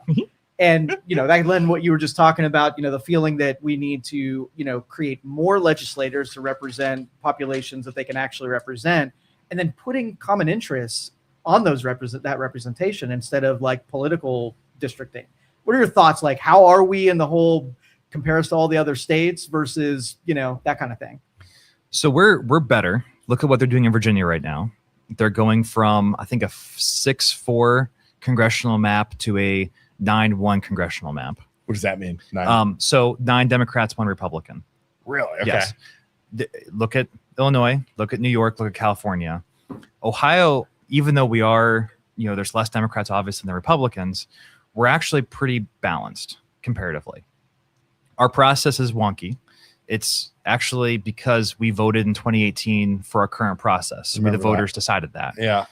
Speaker 2: And, that lend what you were just talking about, the feeling that we need to, create more legislators to represent populations that they can actually represent, and then putting common interests on those that representation instead of like political districting. What are your thoughts? Like, how are we in the whole compares to all the other states versus, that kind of thing?
Speaker 3: So we're better. Look at what they're doing in Virginia right now. They're going from, I think, a 6-4 congressional map to a 9-1 congressional map.
Speaker 1: What does that mean? 9?
Speaker 3: So 9 Democrats, 1 Republican.
Speaker 1: Really? Okay.
Speaker 3: Yes. Look at Illinois, look at New York, look at California. Ohio, even though we are, there's less Democrats obviously than Republicans, we're actually pretty balanced comparatively. Our process is wonky. It's actually because we voted in 2018 for our current process. The voters decided that.
Speaker 1: Yeah.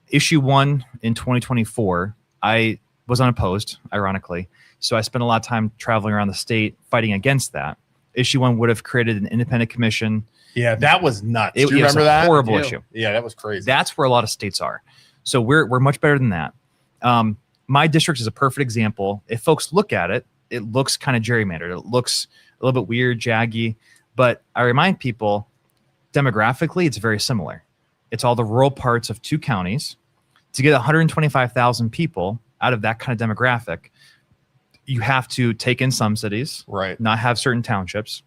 Speaker 3: Issue 1 in 2024, I was unopposed, ironically. So I spent a lot of time traveling around the state fighting against that. Issue 1 would have created an independent commission.
Speaker 1: Yeah, that was nuts. Do you
Speaker 3: It was
Speaker 1: remember
Speaker 3: a
Speaker 1: that?
Speaker 3: horrible issue.
Speaker 1: Yeah, that was crazy.
Speaker 3: That's where a lot of states are. So we're much better than that. My district is a perfect example. If folks look at it, it looks kind of gerrymandered. It looks a little bit weird, jaggy. But I remind people, demographically, it's very similar. It's all the rural parts of 2 counties. To get 125,000 people out of that kind of demographic, you have to take in some cities,
Speaker 1: right?
Speaker 3: Not have certain townships.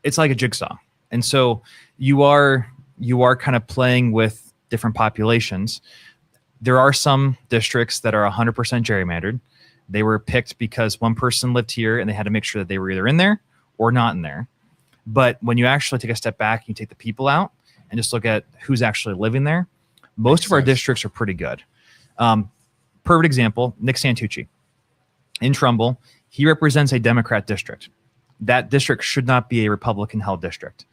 Speaker 3: It's like a jigsaw. And so you are kind of playing with different populations. There are some districts that are 100% gerrymandered. They were picked because one person lived here and they had to make sure that they were either in there or not in there. But when you actually take a step back and you take the people out and just look at who's actually living there, most of our districts are pretty good. Perfect example, Nick Santucci in Trumbull. He represents a Democrat district. That district should not be a Republican-held district.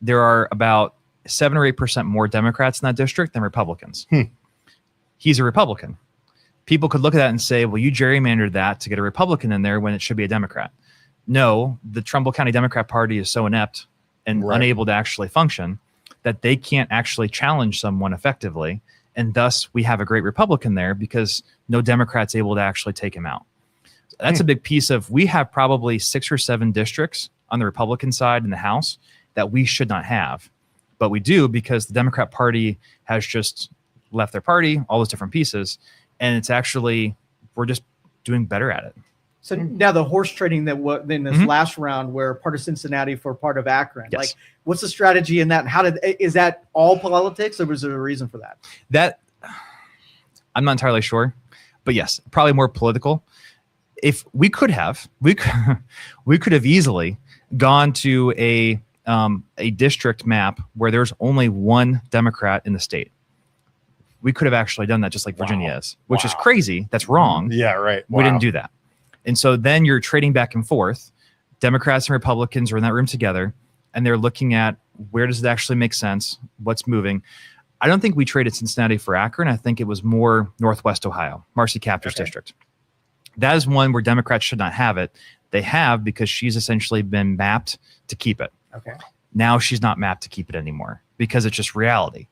Speaker 3: There are about 7 or 8% more Democrats in that district than Republicans. He's a Republican. People could look at that and say, well, you gerrymandered that to get a Republican in there when it should be a Democrat. No, the Trumbull County Democrat Party is so inept and unable to actually function that they can't actually challenge someone effectively. And thus we have a great Republican there because no Democrat's able to actually take him out. That's a big piece of, we have probably 6 or 7 districts on the Republican side in the House that we should not have, but we do because the Democrat Party has just left their party, all those different pieces. And it's actually, we're just doing better at it.
Speaker 2: So now the horse trading that in this last round, where part of Cincinnati for part of Akron, like what's the strategy in that? And is that all politics, or was there a reason for that?
Speaker 3: That I'm not entirely sure, but yes, probably more political. If we could have, we could have easily gone to a district map where there's only one Democrat in the state. We could have actually done that, just like Virginia is, which is crazy. That's wrong.
Speaker 1: Yeah, right.
Speaker 3: We didn't do that. And so then you're trading back and forth. Democrats and Republicans are in that room together, and they're looking at where does it actually make sense? What's moving? I don't think we traded Cincinnati for Akron. I think it was more Northwest Ohio, Marcy Kaptur's district. That is one where Democrats should not have it. They have, because she's essentially been mapped to keep it.
Speaker 2: Okay.
Speaker 3: Now she's not mapped to keep it anymore because it's just reality.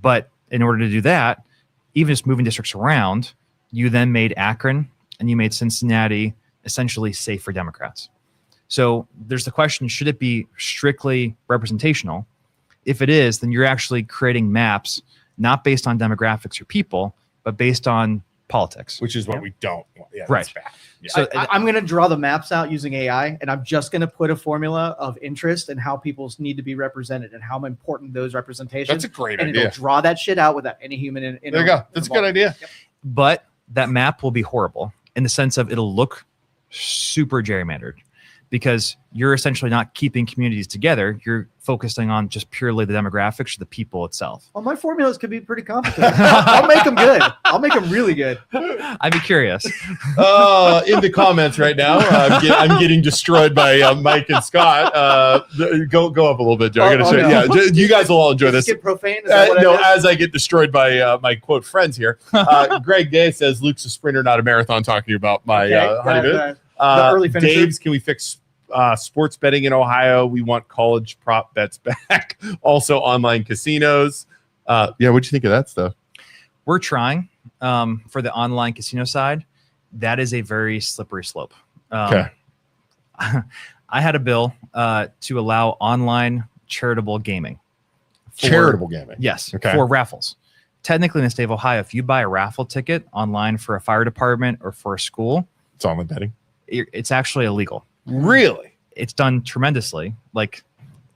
Speaker 3: But in order to do that, even just moving districts around, you then made Akron and you made Cincinnati essentially safe for Democrats. So there's the question, should it be strictly representational? If it is, then you're actually creating maps, not based on demographics or people, but based on politics.
Speaker 1: Which is what we don't want. Yeah,
Speaker 3: right.
Speaker 1: That's bad. Yeah.
Speaker 2: So I'm going to draw the maps out using AI, and I'm just going to put a formula of interest and how people need to be represented and how important those representations.
Speaker 1: That's a great
Speaker 2: and
Speaker 1: idea.
Speaker 2: It'll draw that shit out without any human.
Speaker 1: There you go. That's a good idea.
Speaker 2: Yep.
Speaker 3: But that map will be horrible in the sense of it'll look super gerrymandered, because you're essentially not keeping communities together. You're focusing on just purely the demographics of the people itself.
Speaker 2: Well, my formulas could be pretty complicated. I'll make them good. I'll make them really good.
Speaker 3: I'd be curious.
Speaker 1: In the comments right now, I'm getting destroyed by Mike and Scott. Go up a little bit, Joe. I gotta show you.
Speaker 2: No.
Speaker 1: Yeah, you guys will all enjoy this.
Speaker 2: Get profane? Is that what
Speaker 1: No,
Speaker 2: I did?
Speaker 1: as I get destroyed by my quote friends here. Greg Day says Luke's a sprinter, not a marathon. Talking about my honeymoon.
Speaker 2: The early finisher.
Speaker 1: Dave's, can we fix sports betting in Ohio? We want college prop bets back. Also online casinos. What'd you think of that stuff?
Speaker 3: We're trying for the online casino side. That is a very slippery slope.
Speaker 1: Okay.
Speaker 3: I had a bill to allow online charitable gaming.
Speaker 1: Charitable gaming?
Speaker 3: Yes,
Speaker 1: Okay.
Speaker 3: for raffles. Technically in the state of Ohio, if you buy a raffle ticket online for a fire department or for a school,
Speaker 1: It's online betting.
Speaker 3: it's actually illegal.
Speaker 1: Really?
Speaker 3: It's done tremendously. Like,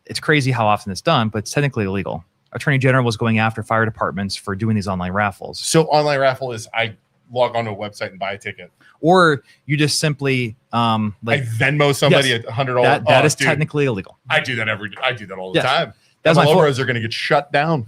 Speaker 3: it's crazy how often it's done, but it's technically illegal. Attorney General was going after fire departments for doing these online raffles.
Speaker 1: So online raffle is I log onto a website and buy a ticket.
Speaker 3: Or you just simply
Speaker 1: I Venmo somebody
Speaker 3: Yes.
Speaker 1: $100.
Speaker 3: that is
Speaker 1: dude,
Speaker 3: technically illegal.
Speaker 1: I do that all the
Speaker 3: Yes.
Speaker 1: time.
Speaker 3: That's my
Speaker 1: MLO
Speaker 3: floor.
Speaker 1: bros are going to get shut down.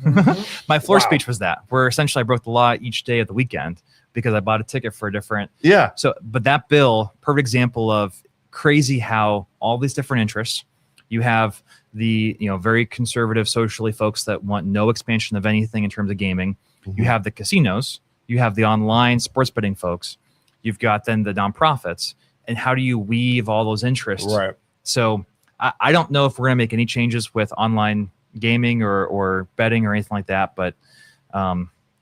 Speaker 3: My floor
Speaker 1: Wow.
Speaker 3: speech was that, where essentially I broke the law each day of the weekend because I bought a ticket for a different.
Speaker 1: Yeah.
Speaker 3: So, but that bill, perfect example of crazy how all these different interests. You have the very conservative, socially folks that want no expansion of anything in terms of gaming.
Speaker 1: Mm-hmm.
Speaker 3: You have the casinos. You have the online sports betting folks. You've got then the nonprofits. And how do you weave all those interests
Speaker 1: Right.
Speaker 3: So I don't know if we're going to make any changes with online gaming or betting or anything like that, but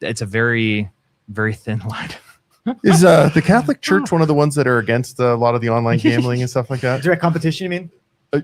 Speaker 3: it's a very, very thin line.
Speaker 1: Is the Catholic Church one of the ones that are against a lot of the online gambling and stuff like that?
Speaker 2: Direct competition, you mean?
Speaker 1: I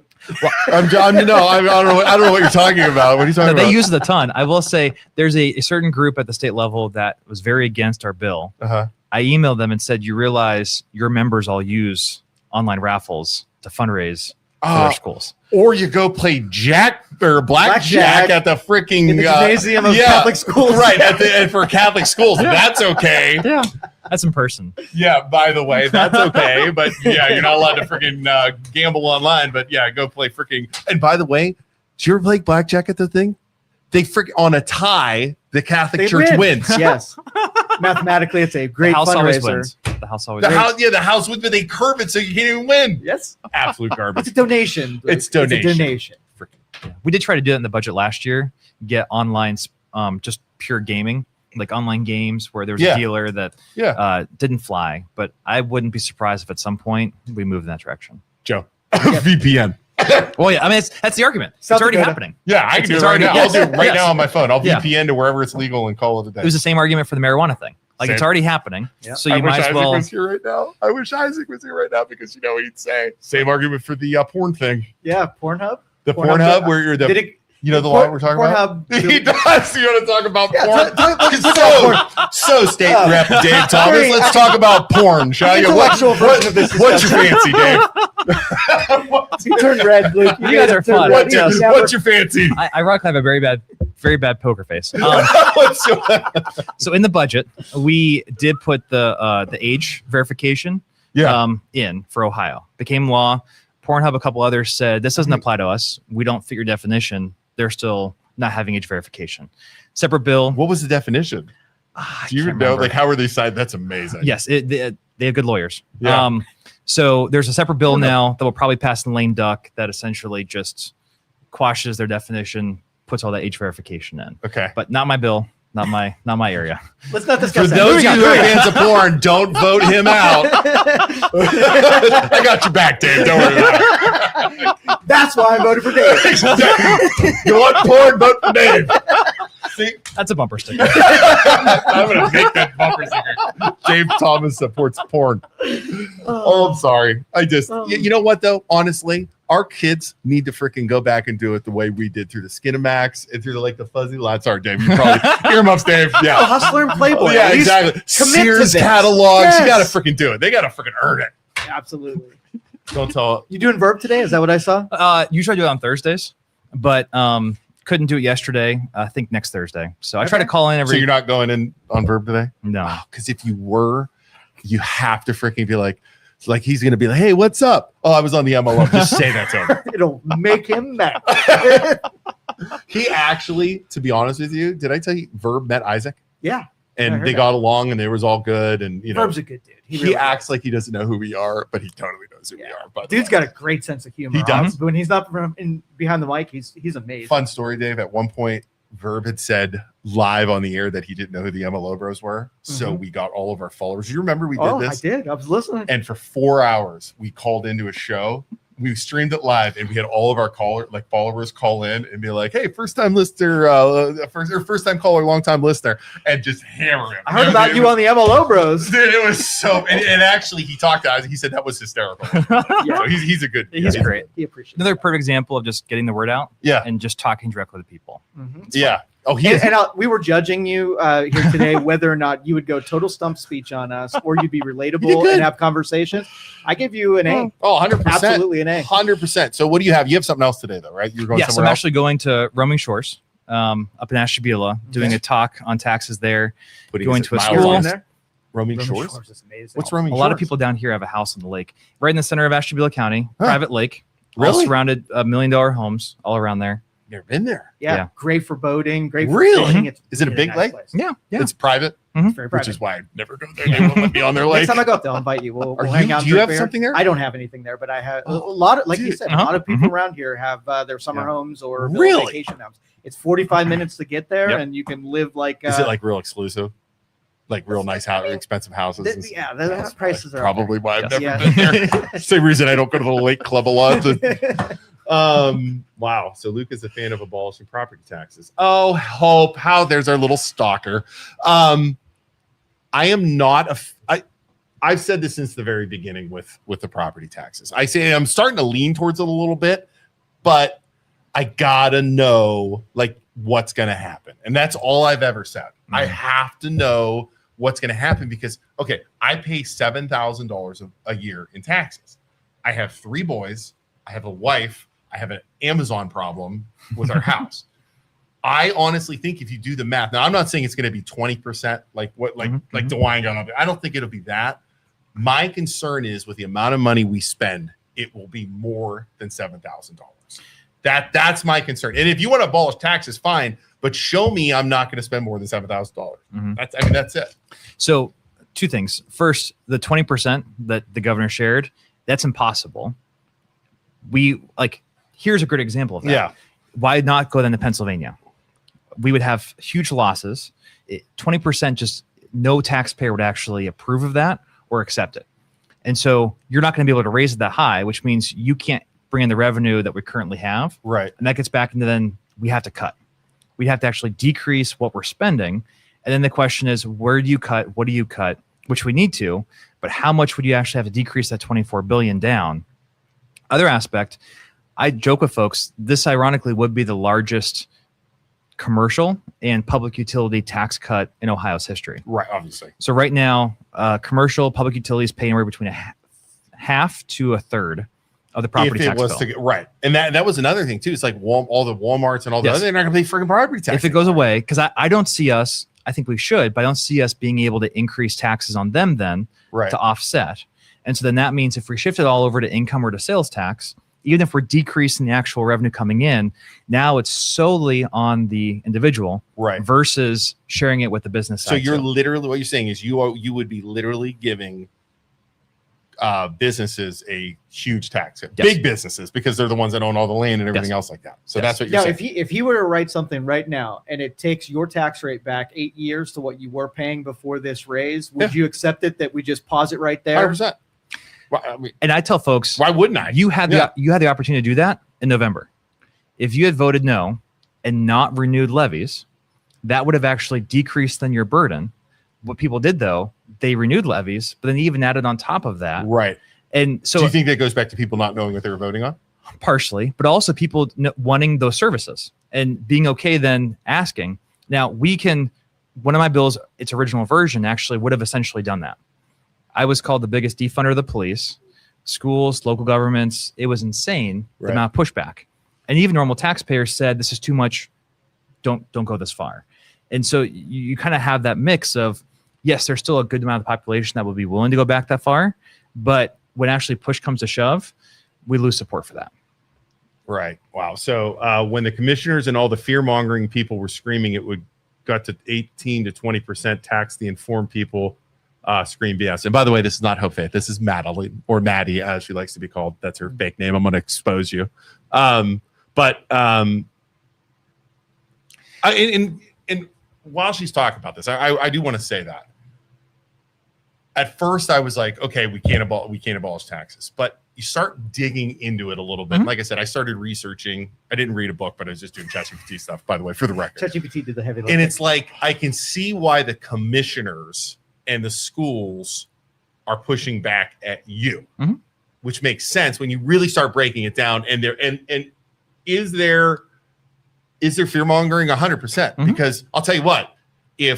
Speaker 1: don't know what you're talking about. What are you talking about?
Speaker 3: They use it a ton. I will say there's a certain group at the state level that was very against our bill.
Speaker 1: Uh-huh.
Speaker 3: I emailed them and said, you realize your members all use online raffles to fundraise for their schools.
Speaker 1: Or you go play blackjack at the freaking
Speaker 2: in the gymnasium of Catholic schools.
Speaker 1: Right, and for Catholic schools, that's okay.
Speaker 3: Yeah, that's in person.
Speaker 1: Yeah, by the way, that's okay. But yeah, you're not allowed to freaking gamble online. But yeah, go play freaking. And by the way, did you ever play blackjack at the thing? They freaking on a tie, the Catholic Church wins.
Speaker 2: Yes. Mathematically, it's a great
Speaker 3: the house always
Speaker 2: fundraiser.
Speaker 3: wins. The house always wins.
Speaker 1: The house wins, but they curve it so you can't even win.
Speaker 2: Yes.
Speaker 1: Absolute garbage.
Speaker 2: It's a donation.
Speaker 1: It's donation.
Speaker 2: It's a donation.
Speaker 3: Yeah. We did try to do it in the budget last year, get online just pure gaming, like online games where there was a dealer that didn't fly. But I wouldn't be surprised if at some point we move in that direction.
Speaker 1: Joe, VPN.
Speaker 3: Well, yeah, I mean, that's the argument. It's already happening.
Speaker 1: Yeah, I can do it right now. I'll do it right now on my phone. I'll VPN to wherever it's legal and call it a day.
Speaker 3: It was the same argument for the marijuana thing. Like, it's already happening. Yeah. So you might as well.
Speaker 1: Was here right now. I wish Isaac was here right now because you know what he'd say. Same argument for the porn thing.
Speaker 2: Yeah, Pornhub.
Speaker 1: The Pornhub where you're the. You know the line we're talking about? He does. You want to talk about porn? So state rep Dave Thomas, let's talk about porn, shall you? What's your fancy, Dave?
Speaker 2: You turned red, Luke.
Speaker 3: You guys are fun.
Speaker 1: What's your fancy?
Speaker 3: I ironically have a very bad poker face. So in the budget, we did put the age verification in for Ohio. Became law. Pornhub, a couple others said this doesn't apply to us. We don't fit your definition. They're still not having age verification. Separate bill.
Speaker 1: What was the definition? Do you know? Like, how were they cited? That's amazing.
Speaker 3: Yes, they have good lawyers. Yeah. So there's a separate bill now that will probably pass in lame duck that essentially just quashes their definition, puts all that age verification in.
Speaker 1: Okay,
Speaker 3: but not my bill. Not my area.
Speaker 2: Let's not discuss
Speaker 1: that. For those of you who are fans of porn, don't vote him out. I got your back, Dave. Don't worry about it.
Speaker 2: That's why I voted for Dave.
Speaker 1: You want porn? Vote for Dave. See?
Speaker 3: That's a bumper sticker.
Speaker 1: I'm going to make that bumper sticker. Dave Thomas supports porn. Oh, I'm sorry. You know what, though? Honestly, our kids need to freaking go back and do it the way we did through the Skinamax and through the fuzzy lights. Sorry, Dave. You probably earmuffs, Dave. Yeah.
Speaker 2: Hustler and Playboy.
Speaker 1: Yeah, exactly. Sears catalogs. Yes. You got to freaking do it. They got to freaking earn it.
Speaker 2: Absolutely.
Speaker 1: Don't tell.
Speaker 2: You doing Verb today? Is that what I saw?
Speaker 3: Usually I do it on Thursdays, but couldn't do it yesterday. I think next Thursday. So I try to call in every.
Speaker 1: So you're not going in on Verb today?
Speaker 3: No.
Speaker 1: Because if you were, you have to freaking be like he's going to be like, hey, what's up? Oh, I was on the MLO. Just say that to him.
Speaker 2: It'll make him mad.
Speaker 1: He actually, to be honest with you, did I tell you Verb met Isaac?
Speaker 2: Yeah.
Speaker 1: And they got along and it was all good. And, you know,
Speaker 2: Verb's a good dude.
Speaker 1: He really acts like he doesn't know who we are, but he totally knows who we are. But
Speaker 2: dude's got a great sense of humor.
Speaker 1: He does.
Speaker 2: But when he's not behind the mic, he's amazing.
Speaker 1: Fun story, Dave. At one point, Verb had said live on the air that he didn't know who the MLO Bros were. So we got all of our followers. You remember we did this?
Speaker 2: I did. I was listening.
Speaker 1: And for 4 hours, we called into a show. We streamed it live, and we had all of our followers call in and be like, "Hey, first time listener, first time caller, long time listener," and just hammer him.
Speaker 2: I heard about you on the MLO Bros.
Speaker 1: Dude, it was so. And actually, he talked to us. He said that was hysterical. Yeah, so he's a good.
Speaker 3: He's great.
Speaker 2: He appreciates.
Speaker 3: Another perfect example of just getting the word out.
Speaker 1: Yeah,
Speaker 3: and just talking directly to people.
Speaker 1: Yeah. Oh,
Speaker 2: we were judging you here today whether or not you would go total stump speech on us or you'd be relatable and have conversations. I give you an A.
Speaker 1: Oh, 100%.
Speaker 2: Absolutely an A.
Speaker 1: 100%. So what do you have? You have something else today, though, right? You're going somewhere
Speaker 3: I'm
Speaker 1: else?
Speaker 3: actually going to Roaming Shores up in Ashtabula, doing a talk on taxes there, going to a school.
Speaker 1: Roaming Shores
Speaker 2: is amazing.
Speaker 1: What's Roaming Shores?
Speaker 3: A lot of people down here have a house on the lake, right in the center of Ashtabula County, private lake,
Speaker 1: really?
Speaker 3: all surrounded $1 million homes all around there.
Speaker 1: Never been there.
Speaker 2: Yeah, great for boating. Great for
Speaker 1: really?
Speaker 2: fishing.
Speaker 1: Is it a big lake?
Speaker 3: Yeah.
Speaker 1: It's private.
Speaker 2: It's very private.
Speaker 1: Which is why I never go there. They won't let me on their lake.
Speaker 2: Next time I go up there, I'll invite you. We'll hang out.
Speaker 1: Do you have something there?
Speaker 2: I don't have anything there, but I have a lot of, like you said, a lot of people around here have their summer homes or vacation homes. It's 45 minutes to get there, and you can live like.
Speaker 1: Is it like real exclusive? like real nice house, expensive houses.
Speaker 2: The prices are
Speaker 1: probably why I've never
Speaker 2: Yeah.
Speaker 1: been there. Same reason I don't go to the lake club a lot. Wow. So Luke is a fan of abolishing property taxes. Oh, Hope, how there's our little stalker. I am not I've said this since the very beginning with the property taxes. I say I'm starting to lean towards it a little bit, but I gotta know like what's gonna happen. And that's all I've ever said. I have to know what's gonna happen because okay, I pay $7,000 a year in taxes. I have 3 boys, I have a wife, I have an Amazon problem with our house. I honestly think if you do the math, now I'm not saying it's going to be 20% like DeWine got up. I don't think it'll be that. My concern is with the amount of money we spend, it will be more than $7,000. That's my concern. And if you want to abolish taxes, fine, but show me I'm not going to spend more than $7,000. That's it.
Speaker 3: So 2 things. First, the 20% that the governor shared, that's impossible. Here's a great example of that.
Speaker 1: Yeah.
Speaker 3: Why not go then to Pennsylvania? We would have huge losses. 20%, just no taxpayer would actually approve of that or accept it. And so you're not going to be able to raise it that high, which means you can't bring in the revenue that we currently have.
Speaker 1: Right.
Speaker 3: And that gets back into then we have to cut. We'd have to actually decrease what we're spending. And then the question is, where do you cut? What do you cut? Which we need to, but how much would you actually have to decrease that $24 billion down? Other aspect, I joke with folks, this ironically would be the largest commercial and public utility tax cut in Ohio's history.
Speaker 1: Right, obviously.
Speaker 3: So right now, commercial public utilities pay anywhere between half to a third of the property tax bill.
Speaker 1: Right. And that was another thing too. It's like all the Walmarts and all the other, they're not going to pay freaking property tax.
Speaker 3: If it goes away, because I don't see us, I think we should, but I don't see us being able to increase taxes on them then to offset. And so then that means if we shift it all over to income or to sales tax, even if we're decreasing the actual revenue coming in, now it's solely on the individual versus sharing it with the business side.
Speaker 1: So you're literally, what you're saying is you would be literally giving businesses a huge tax hit. Big businesses, because they're the ones that own all the land and everything else like that. So that's what you're saying.
Speaker 2: If he were to write something right now and it takes your tax rate back 8 years to what you were paying before this raise, would you accept it that we just pause it right there?
Speaker 1: 100%. Well, I mean,
Speaker 3: and I tell folks,
Speaker 1: why wouldn't I?
Speaker 3: You had the opportunity to do that in November. If you had voted no and not renewed levies, that would have actually decreased then your burden. What people did though, they renewed levies, but then even added on top of that.
Speaker 1: Right.
Speaker 3: And so
Speaker 1: do you think that goes back to people not knowing what they were voting on?
Speaker 3: Partially, but also people wanting those services and being okay then asking. Now one of my bills, its original version actually would have essentially done that. I was called the biggest defunder of the police, schools, local governments. It was insane, the amount of pushback. And even normal taxpayers said, this is too much. Don't go this far. And so you kind of have that mix of, yes, there's still a good amount of the population that will be willing to go back that far. But when actually push comes to shove, we lose support for that.
Speaker 1: Right. Wow. So when the commissioners and all the fear mongering people were screaming, it would got to 18 to 20% tax the informed people. Scream BS. And by the way, this is not Hope Faith. This is Madeline, or Maddie, as she likes to be called. That's her fake name. I'm going to expose you. And while she's talking about this, I do want to say that. At first, I was like, okay, we can't abolish taxes. But you start digging into it a little bit. Mm-hmm. Like I said, I started researching. I didn't read a book, but I was just doing ChatGPT stuff, by the way, for the record.
Speaker 2: ChatGPT did the heavy lifting.
Speaker 1: And it's like, I can see why the commissioners and the schools are pushing back at you, which makes sense when you really start breaking it down. And is there fear mongering? 100%? Because I'll tell you what, now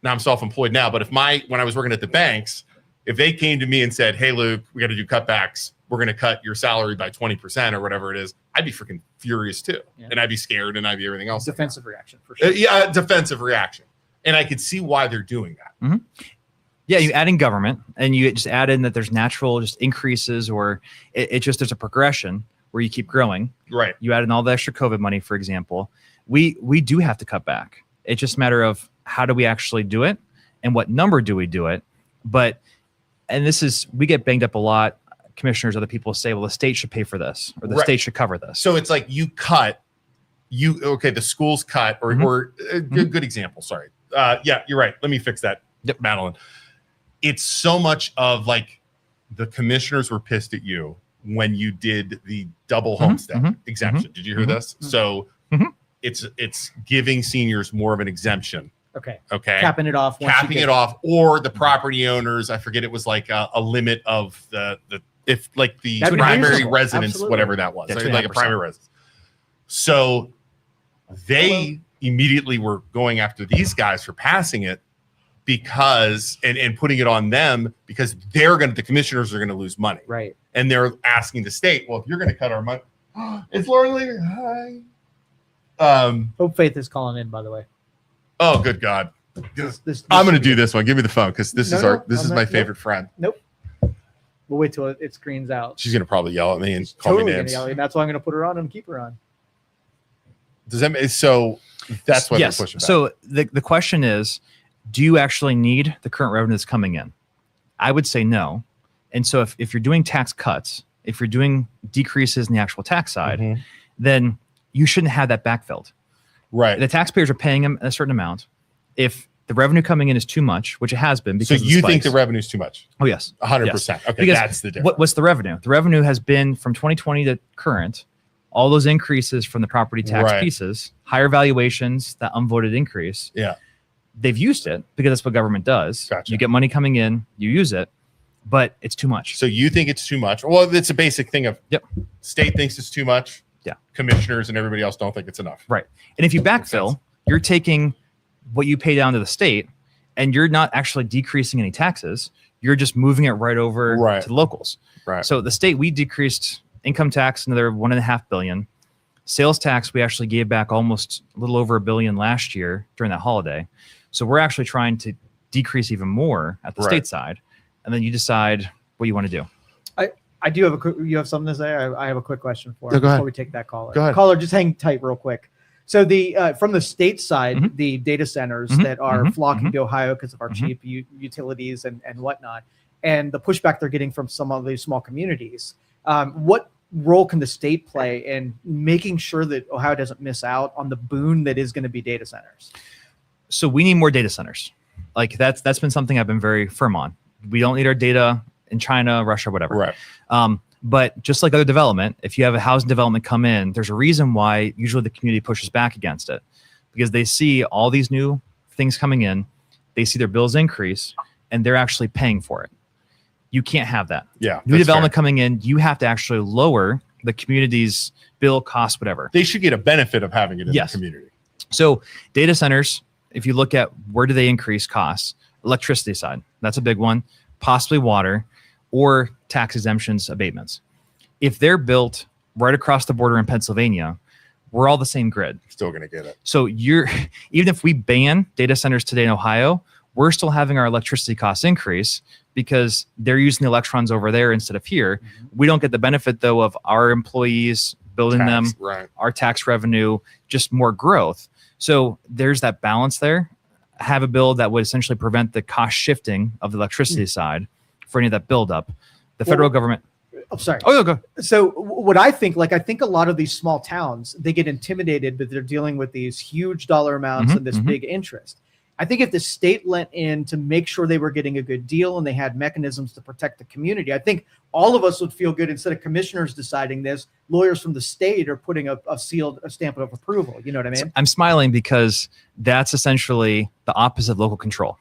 Speaker 1: I'm self-employed now, but when I was working at the banks, if they came to me and said, "Hey, Luke, we got to do cutbacks. We're going to cut your salary by 20% or whatever it is," I'd be freaking furious too, and I'd be scared, and I'd be everything else.
Speaker 2: Defensive reaction for sure.
Speaker 1: Defensive reaction, and I could see why they're doing that.
Speaker 3: Yeah, you add in government, and you just add in that there's natural just increases, or there's a progression where you keep growing.
Speaker 1: Right.
Speaker 3: You add in all the extra COVID money, for example. We do have to cut back. It's just a matter of how do we actually do it, and what number do we do it. We get banged up a lot. Commissioners, other people say, well, the state should pay for this, or the state should cover this.
Speaker 1: So it's like the schools cut, or a good example. Sorry. Yeah, you're right. Let me fix that. Yep, Madeline. It's so much of like the commissioners were pissed at you when you did the double homestead exemption. Did you hear this? So it's giving seniors more of an exemption.
Speaker 2: Okay.
Speaker 1: Capping it off, or the property owners. I forget, it was like a limit of the if like the primary residence, whatever that was, like a primary residence. So they immediately were going after these guys for passing it because and putting it on them because the commissioners are going to lose money.
Speaker 2: Right.
Speaker 1: And they're asking the state, well, if you're going to cut our money, it's Lauren Lee. Hi.
Speaker 2: Hope Faith is calling in, by the way.
Speaker 1: Oh, good God. I'm going to do this one. Give me the phone because this is my favorite friend.
Speaker 2: Nope. We'll wait till it screens out.
Speaker 1: She's going to probably yell at me and call me names.
Speaker 2: Yell at me. That's why I'm going to put her on and keep her on.
Speaker 1: Does that so that's what they're pushing back.
Speaker 3: So the question is, do you actually need the current revenue that's coming in? I would say no. And so if you're doing tax cuts, if you're doing decreases in the actual tax side, then you shouldn't have that backfilled.
Speaker 1: Right.
Speaker 3: The taxpayers are paying them a certain amount. If the revenue coming in is too much, which it has been, because
Speaker 1: so you think the revenue is too much?
Speaker 3: Oh yes,
Speaker 1: 100%. Okay,
Speaker 3: because
Speaker 1: that's the difference.
Speaker 3: What's the revenue? The revenue has been from 2020 to current. All those increases from the property tax pieces, higher valuations, that unvoted increase.
Speaker 1: Yeah.
Speaker 3: They've used it because that's what government does.
Speaker 1: Gotcha.
Speaker 3: You get money coming in, you use it, but it's too much.
Speaker 1: So you think it's too much? Well, it's a basic thing of state thinks it's too much.
Speaker 3: Yeah.
Speaker 1: Commissioners and everybody else don't think it's enough.
Speaker 3: Right. And if you backfill, you're taking what you pay down to the state and you're not actually decreasing any taxes. You're just moving it right over to the locals.
Speaker 1: Right.
Speaker 3: So the state, we decreased income tax another $1.5 billion. Sales tax, we actually gave back almost a little over $1 billion last year during that holiday. So we're actually trying to decrease even more at the state side. And then you decide what you want to do.
Speaker 2: I do have you have something to say? I have a quick question for you before we take that caller.
Speaker 1: Go ahead.
Speaker 2: Caller, just hang tight real quick. So the from the state side, the data centers that are flocking to Ohio because of our cheap utilities and whatnot, and the pushback they're getting from some of these small communities, what role can the state play in making sure that Ohio doesn't miss out on the boon that is going to be data centers?
Speaker 3: So we need more data centers. Like that's been something I've been very firm on. We don't need our data in China, Russia, whatever.
Speaker 1: Right.
Speaker 3: But just like other development, if you have a housing development come in, there's a reason why usually the community pushes back against it, because they see all these new things coming in, they see their bills increase, and they're actually paying for it. You can't have that.
Speaker 1: Yeah.
Speaker 3: New development coming in, you have to actually lower the community's bill, cost, whatever.
Speaker 1: They should get a benefit of having it in the community.
Speaker 3: So data centers, if you look at where do they increase costs, electricity side, that's a big one, possibly water, or tax exemptions abatements. If they're built right across the border in Pennsylvania, we're all the same grid.
Speaker 1: Still going to get it.
Speaker 3: So even if we ban data centers today in Ohio, we're still having our electricity costs increase because they're using the electrons over there instead of here. We don't get the benefit though of our employees building them, our tax revenue, just more growth. So there's that balance there. Have a bill that would essentially prevent the cost shifting of the electricity side for any of that buildup. The federal government.
Speaker 2: I'm sorry.
Speaker 3: Oh, no, go.
Speaker 2: So what I think a lot of these small towns, they get intimidated, but they're dealing with these huge dollar amounts and this big interest. I think if the state lent in to make sure they were getting a good deal and they had mechanisms to protect the community, I think all of us would feel good instead of commissioners deciding this. Lawyers from the state are putting a stamp of approval. You know what I mean?
Speaker 3: So I'm smiling because that's essentially the opposite of local control.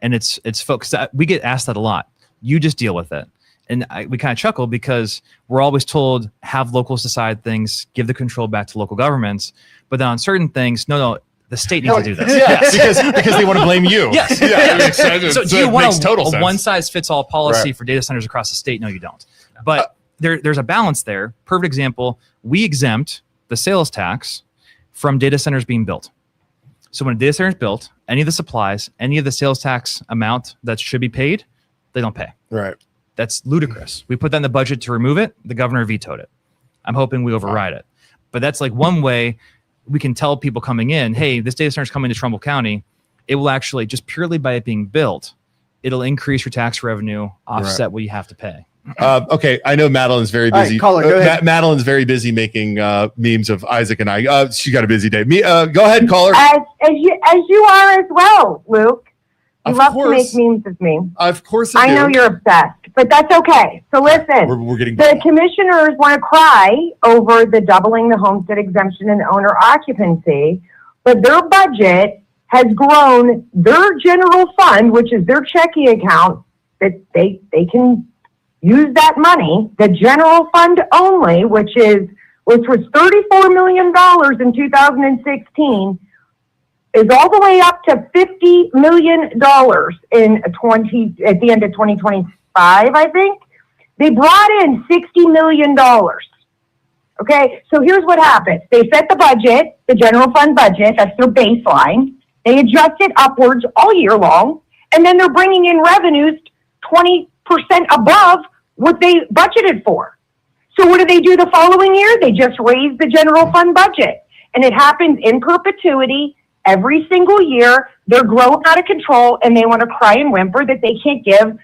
Speaker 3: And it's focused. We get asked that a lot. You just deal with it. And we kind of chuckle because we're always told have locals decide things, give the control back to local governments. But then on certain things, no, the state needs to do this.
Speaker 1: because they want to blame you.
Speaker 3: Yes.
Speaker 1: Yeah, it makes sense.
Speaker 3: So do you want
Speaker 1: a
Speaker 3: one-size-fits-all policy for data centers across the state? No, you don't. But there's a balance there. Perfect example, we exempt the sales tax from data centers being built. So when a data center is built, any of the supplies, any of the sales tax amount that should be paid, they don't pay.
Speaker 1: Right.
Speaker 3: That's ludicrous. We put that in the budget to remove it. The governor vetoed it. I'm hoping we override it. But that's like one way we can tell people coming in, hey, this data center is coming to Trumbull County. It will actually, just purely by it being built, it'll increase your tax revenue, offset what you have to pay.
Speaker 1: Okay, I know Madeline's very busy.
Speaker 2: Right, caller, go ahead.
Speaker 1: Madeline's very busy making memes of Isaac and I. She got a busy day. Go ahead, caller.
Speaker 8: As you are as well, Luke.
Speaker 5: You love to make memes of me.
Speaker 1: Of course
Speaker 5: I know you're obsessed, but that's okay. So listen,
Speaker 1: we're getting
Speaker 5: the commissioners want to cry over the doubling the homestead exemption and owner occupancy, but their budget has grown their general fund, which is their checking account, that they can use that money, the general fund only, which was $34 million in 2016, is all the way up to $50 million at the end of 2025, I think. They brought in $60 million. Okay, so here's what happens. They set the budget, the general fund budget, that's their baseline. They adjust it upwards all year long, and then they're bringing in revenues 20% above what they budgeted for. So what do they do the following year? They just raise the general fund budget, and it happens in perpetuity. Every single year, they're growing out of control, and they want to cry and whimper that they can't give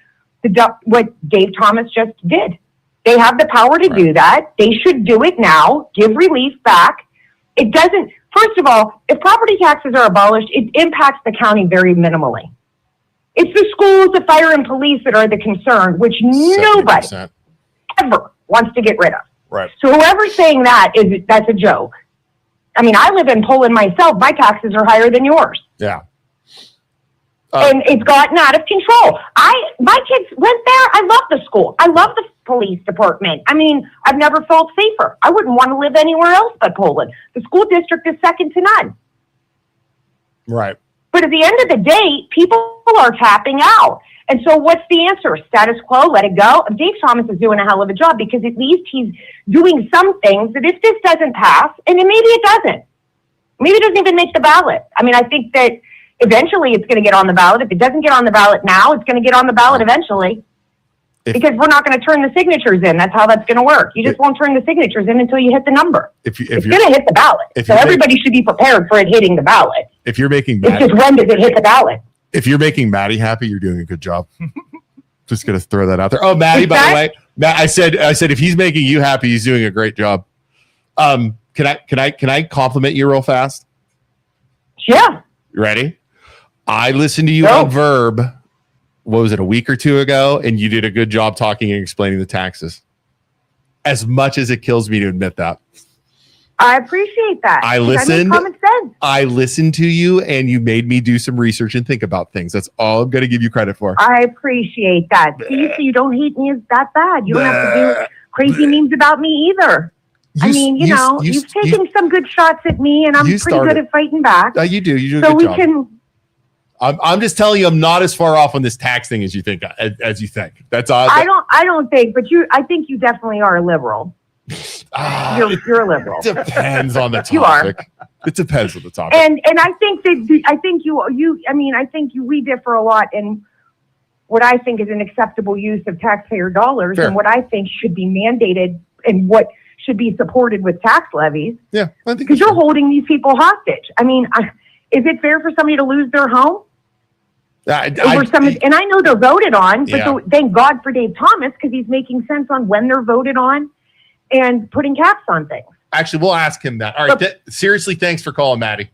Speaker 5: what Dave Thomas just did. They have the power to do that. They should do it now, give relief back. It doesn't, first of all, if property taxes are abolished, it impacts the county very minimally. It's the schools, the fire, and police that are the concern, which
Speaker 1: 70%.
Speaker 5: nobody ever wants to get rid of.
Speaker 1: Right.
Speaker 5: So whoever's saying that's a joke. I mean, I live in Poland myself. My taxes are higher than yours.
Speaker 1: Yeah.
Speaker 5: And it's gotten out of control. My kids went there. I love the school. I love the police department. I mean, I've never felt safer. I wouldn't want to live anywhere else but Poland. The school district is second to none.
Speaker 1: Right.
Speaker 5: But at the end of the day, people are tapping out. And so what's the answer? Status quo, let it go? Dave Thomas is doing a hell of a job because at least he's doing some things that if this doesn't pass, and maybe it doesn't. Maybe it doesn't even make the ballot. I mean, I think that eventually it's going to get on the ballot. If it doesn't get on the ballot now, it's going to get on the ballot eventually. Because we're not going to turn the signatures in. That's how that's going to work. You just won't turn the signatures in until you hit the number. It's going to hit the ballot. So everybody should be prepared for it hitting the ballot.
Speaker 1: If you're making
Speaker 5: It's just when does it hit the ballot?
Speaker 1: If you're making Maddie happy, you're doing a good job. Just going to throw that out there. Oh, Maddie, by the way, Matt, I said if he's making you happy, he's doing a great job. Can I compliment you real fast?
Speaker 5: Yeah.
Speaker 1: You ready? I listened to you on Verb. What was it, a week or two ago? And you did a good job talking and explaining the taxes. As much as it kills me to admit that.
Speaker 5: I appreciate that.
Speaker 1: I listened.
Speaker 5: Common sense.
Speaker 1: I listened to you, and you made me do some research and think about things. That's all I'm going to give you credit for.
Speaker 5: I appreciate that. See, you don't hate me that bad. You don't have to do crazy memes about me either. You've taken some good shots at me, and I'm pretty good at fighting back.
Speaker 1: You do. You do a good job. I'm just telling you, I'm not as far off on this tax thing as you think. That's all.
Speaker 5: I don't think, but I think you definitely are a liberal. You're a liberal.
Speaker 1: It depends on the topic.
Speaker 5: You are.
Speaker 1: It depends on the topic.
Speaker 5: And I think that I think we differ a lot in what I think is an acceptable use of taxpayer dollars and what I think should be mandated and what should be supported with tax levies.
Speaker 1: Yeah, I think
Speaker 5: because you're holding these people hostage. I mean, is it fair for somebody to lose their home? And I know they're voted on, but thank God for Dave Thomas because he's making sense on when they're voted on and putting caps on things.
Speaker 1: Actually, we'll ask him that. All right. Seriously, thanks for calling, Maddie.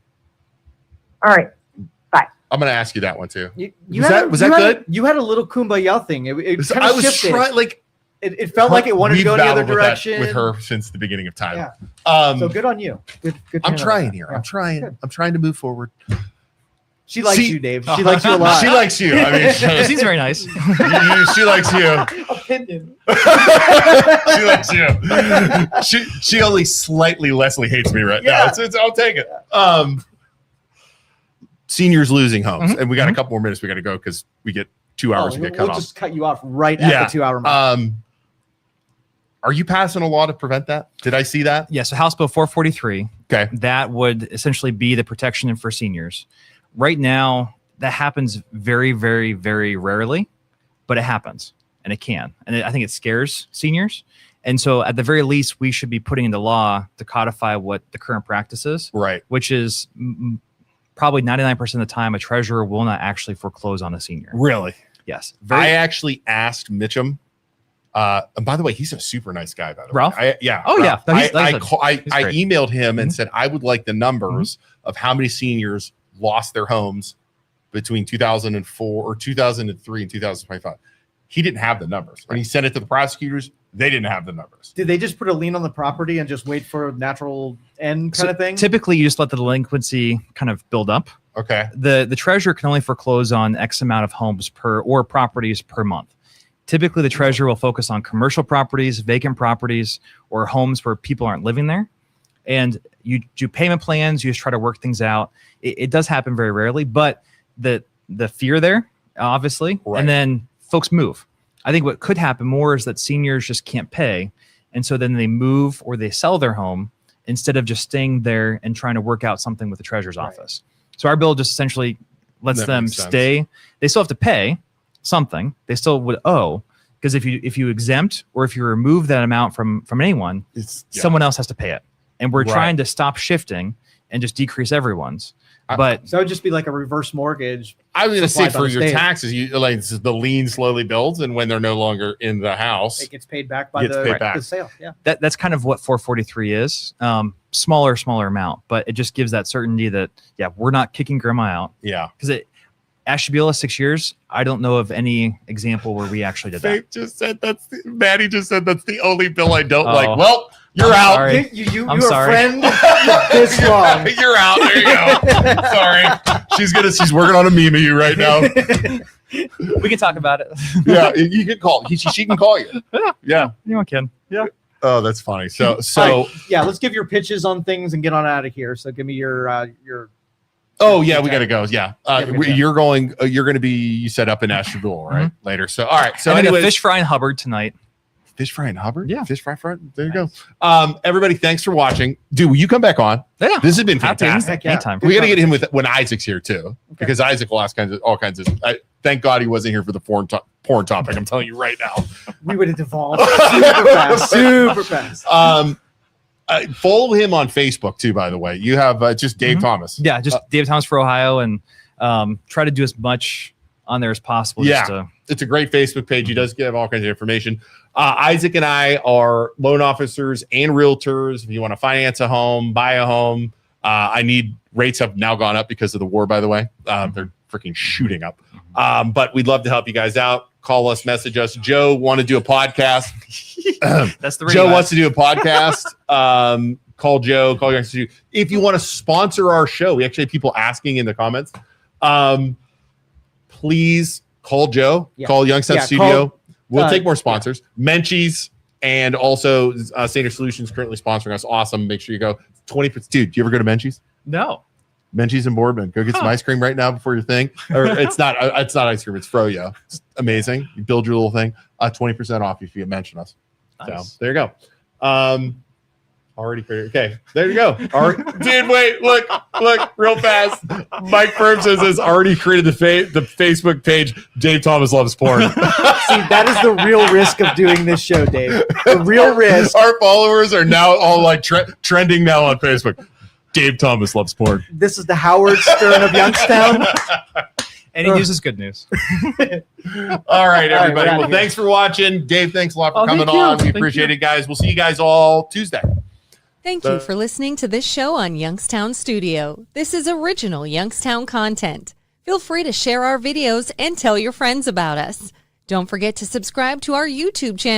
Speaker 5: All right. Bye.
Speaker 1: I'm going to ask you that one too.
Speaker 2: Was that good? You had a little kumbaya thing. It kind of shifted. It felt like it wanted to go in the other direction.
Speaker 1: With her since the beginning of time.
Speaker 2: Yeah. So good on you. Good
Speaker 1: I'm trying here. Yeah. I'm trying. Good. I'm trying to move forward.
Speaker 2: She likes you, Dave. She likes you a lot.
Speaker 1: She likes you. I mean,
Speaker 3: she's very nice.
Speaker 1: She likes you.
Speaker 2: Opinion.
Speaker 1: She likes you. She only slightly Leslie hates me right now. I'll take it. Seniors losing homes, and we got a couple more minutes. We got to go because we get 2 hours to get cut off.
Speaker 2: We'll just cut you off right at the 2 hour mark.
Speaker 1: Are you passing a law to prevent that? Did I see that?
Speaker 3: Yes. So House Bill 443.
Speaker 1: Okay.
Speaker 3: That would essentially be the protection for seniors. Right now, that happens very, very, very rarely, but it happens, and it can. And I think it scares seniors. And so at the very least, we should be putting into law to codify what the current practice is.
Speaker 1: Right.
Speaker 3: Which is probably 99% of the time, a treasurer will not actually foreclose on a senior.
Speaker 1: Really?
Speaker 3: Yes.
Speaker 1: I actually asked Mitchum. And by the way, he's a super nice guy, by the way.
Speaker 3: Ralph?
Speaker 1: Yeah.
Speaker 3: Oh,
Speaker 1: Ralph.
Speaker 3: Yeah.
Speaker 1: I emailed him and said I would like the numbers of how many seniors lost their homes between 2004 or 2003 and 2025. He didn't have the numbers. When he sent it to the prosecutors, they didn't have the numbers.
Speaker 2: Did they just put a lien on the property and just wait for a natural end kind of thing?
Speaker 3: Typically, you just let the delinquency kind of build up.
Speaker 1: Okay.
Speaker 3: The treasurer can only foreclose on X amount of homes or properties per month. Typically, the treasurer will focus on commercial properties, vacant properties, or homes where people aren't living there. And you do payment plans. You just try to work things out. It does happen very rarely, but the fear there, obviously,
Speaker 1: right.
Speaker 3: And then folks move. I think what could happen more is that seniors just can't pay, and so then they move or they sell their home instead of just staying there and trying to work out something with the treasurer's office. So our bill just essentially lets them stay. They still have to pay something. They still would owe, because if you exempt or if you remove that amount from anyone, someone else has to pay it. And we're trying to stop shifting and just decrease everyone's. But
Speaker 2: so it would just be like a reverse mortgage.
Speaker 1: I was going to say for your taxes, you like the lien slowly builds, and when they're no longer in the house,
Speaker 2: it gets paid back by the sale. Yeah,
Speaker 3: that's kind of what 443 is. Smaller amount, but it just gives that certainty that we're not kicking grandma out.
Speaker 1: Yeah,
Speaker 3: because Ashtabula 6 years. I don't know of any example where we actually did that.
Speaker 1: Maddie just said that's the only bill I don't like. Well, you're out.
Speaker 3: Sorry.
Speaker 2: You're
Speaker 3: I'm
Speaker 2: a
Speaker 3: sorry.
Speaker 2: friend this long.
Speaker 1: You're out. There you go. Sorry. She's working on a meme of you right now.
Speaker 3: We can talk about it.
Speaker 1: Yeah, you can call. She can call you. Yeah.
Speaker 3: Anyone can.
Speaker 2: Yeah.
Speaker 1: Oh, that's funny. So
Speaker 2: right. Yeah, let's give your pitches on things and get on out of here. So give me your
Speaker 1: Oh yeah, we got to go. Yeah, you're going to be you set up in Ashtabula, right? Later. So all right. So
Speaker 3: anyway, fish fry and Hubbard tonight.
Speaker 1: Fish fry and Hubbard?
Speaker 3: Yeah.
Speaker 1: Fish fry front. There you go. Everybody, thanks for watching. Dude, will you come back on?
Speaker 3: Yeah.
Speaker 1: This has been fantastic.
Speaker 3: Anytime.
Speaker 1: We got to get him when Isaac's here too, because Isaac will ask all kinds of. Thank God he wasn't here for the porn topic. I'm telling you right now.
Speaker 2: We would have devolved super fast.
Speaker 1: Follow him on Facebook too, by the way. You have just Dave Thomas.
Speaker 3: Yeah, just Dave Thomas for Ohio, and try to do as much on there as possible.
Speaker 1: Yeah, it's a great Facebook page. He does give all kinds of information. Isaac and I are loan officers and realtors. If you want to finance a home, buy a home, rates have now gone up because of the war, by the way. They're freaking shooting up. But we'd love to help you guys out. Call us, message us. Joe want to do a podcast.
Speaker 3: That's the
Speaker 1: Joe wants to do a podcast. Call Joe. Call Youngstown. If you want to sponsor our show, we actually have people asking in the comments. Please call Joe. Yeah. Call Youngstown Studio. We'll take more sponsors. Menchie's and also Senior Solutions currently sponsoring us. Awesome. Make sure you go. 20%. Dude, do you ever go to Menchie's?
Speaker 3: No.
Speaker 1: Menchie's in Boardman. Go get some ice cream right now before your thing. Or it's not ice cream. It's froyo. It's amazing. You build your little thing. 20% off if you mention us.
Speaker 3: Nice.
Speaker 1: So there you go. Already created. Okay, there you go. Dude, wait, look, real fast. Mike Firm says has already created the Facebook page. Dave Thomas loves porn.
Speaker 2: See, that is the real risk of doing this show, Dave. The real risk.
Speaker 1: Our followers are now all like trending now on Facebook. Dave Thomas loves porn.
Speaker 2: This is the Howard Stern of Youngstown.
Speaker 3: And he uses good news.
Speaker 1: All right, everybody. Well, thanks for watching. Dave, thanks a lot for coming on. We appreciate it, guys. We'll see you guys all Tuesday.
Speaker 8: Thank you for listening to this show on Youngstown Studio. This is original Youngstown content. Feel free to share our videos and tell your friends about us. Don't forget to subscribe to our YouTube channel.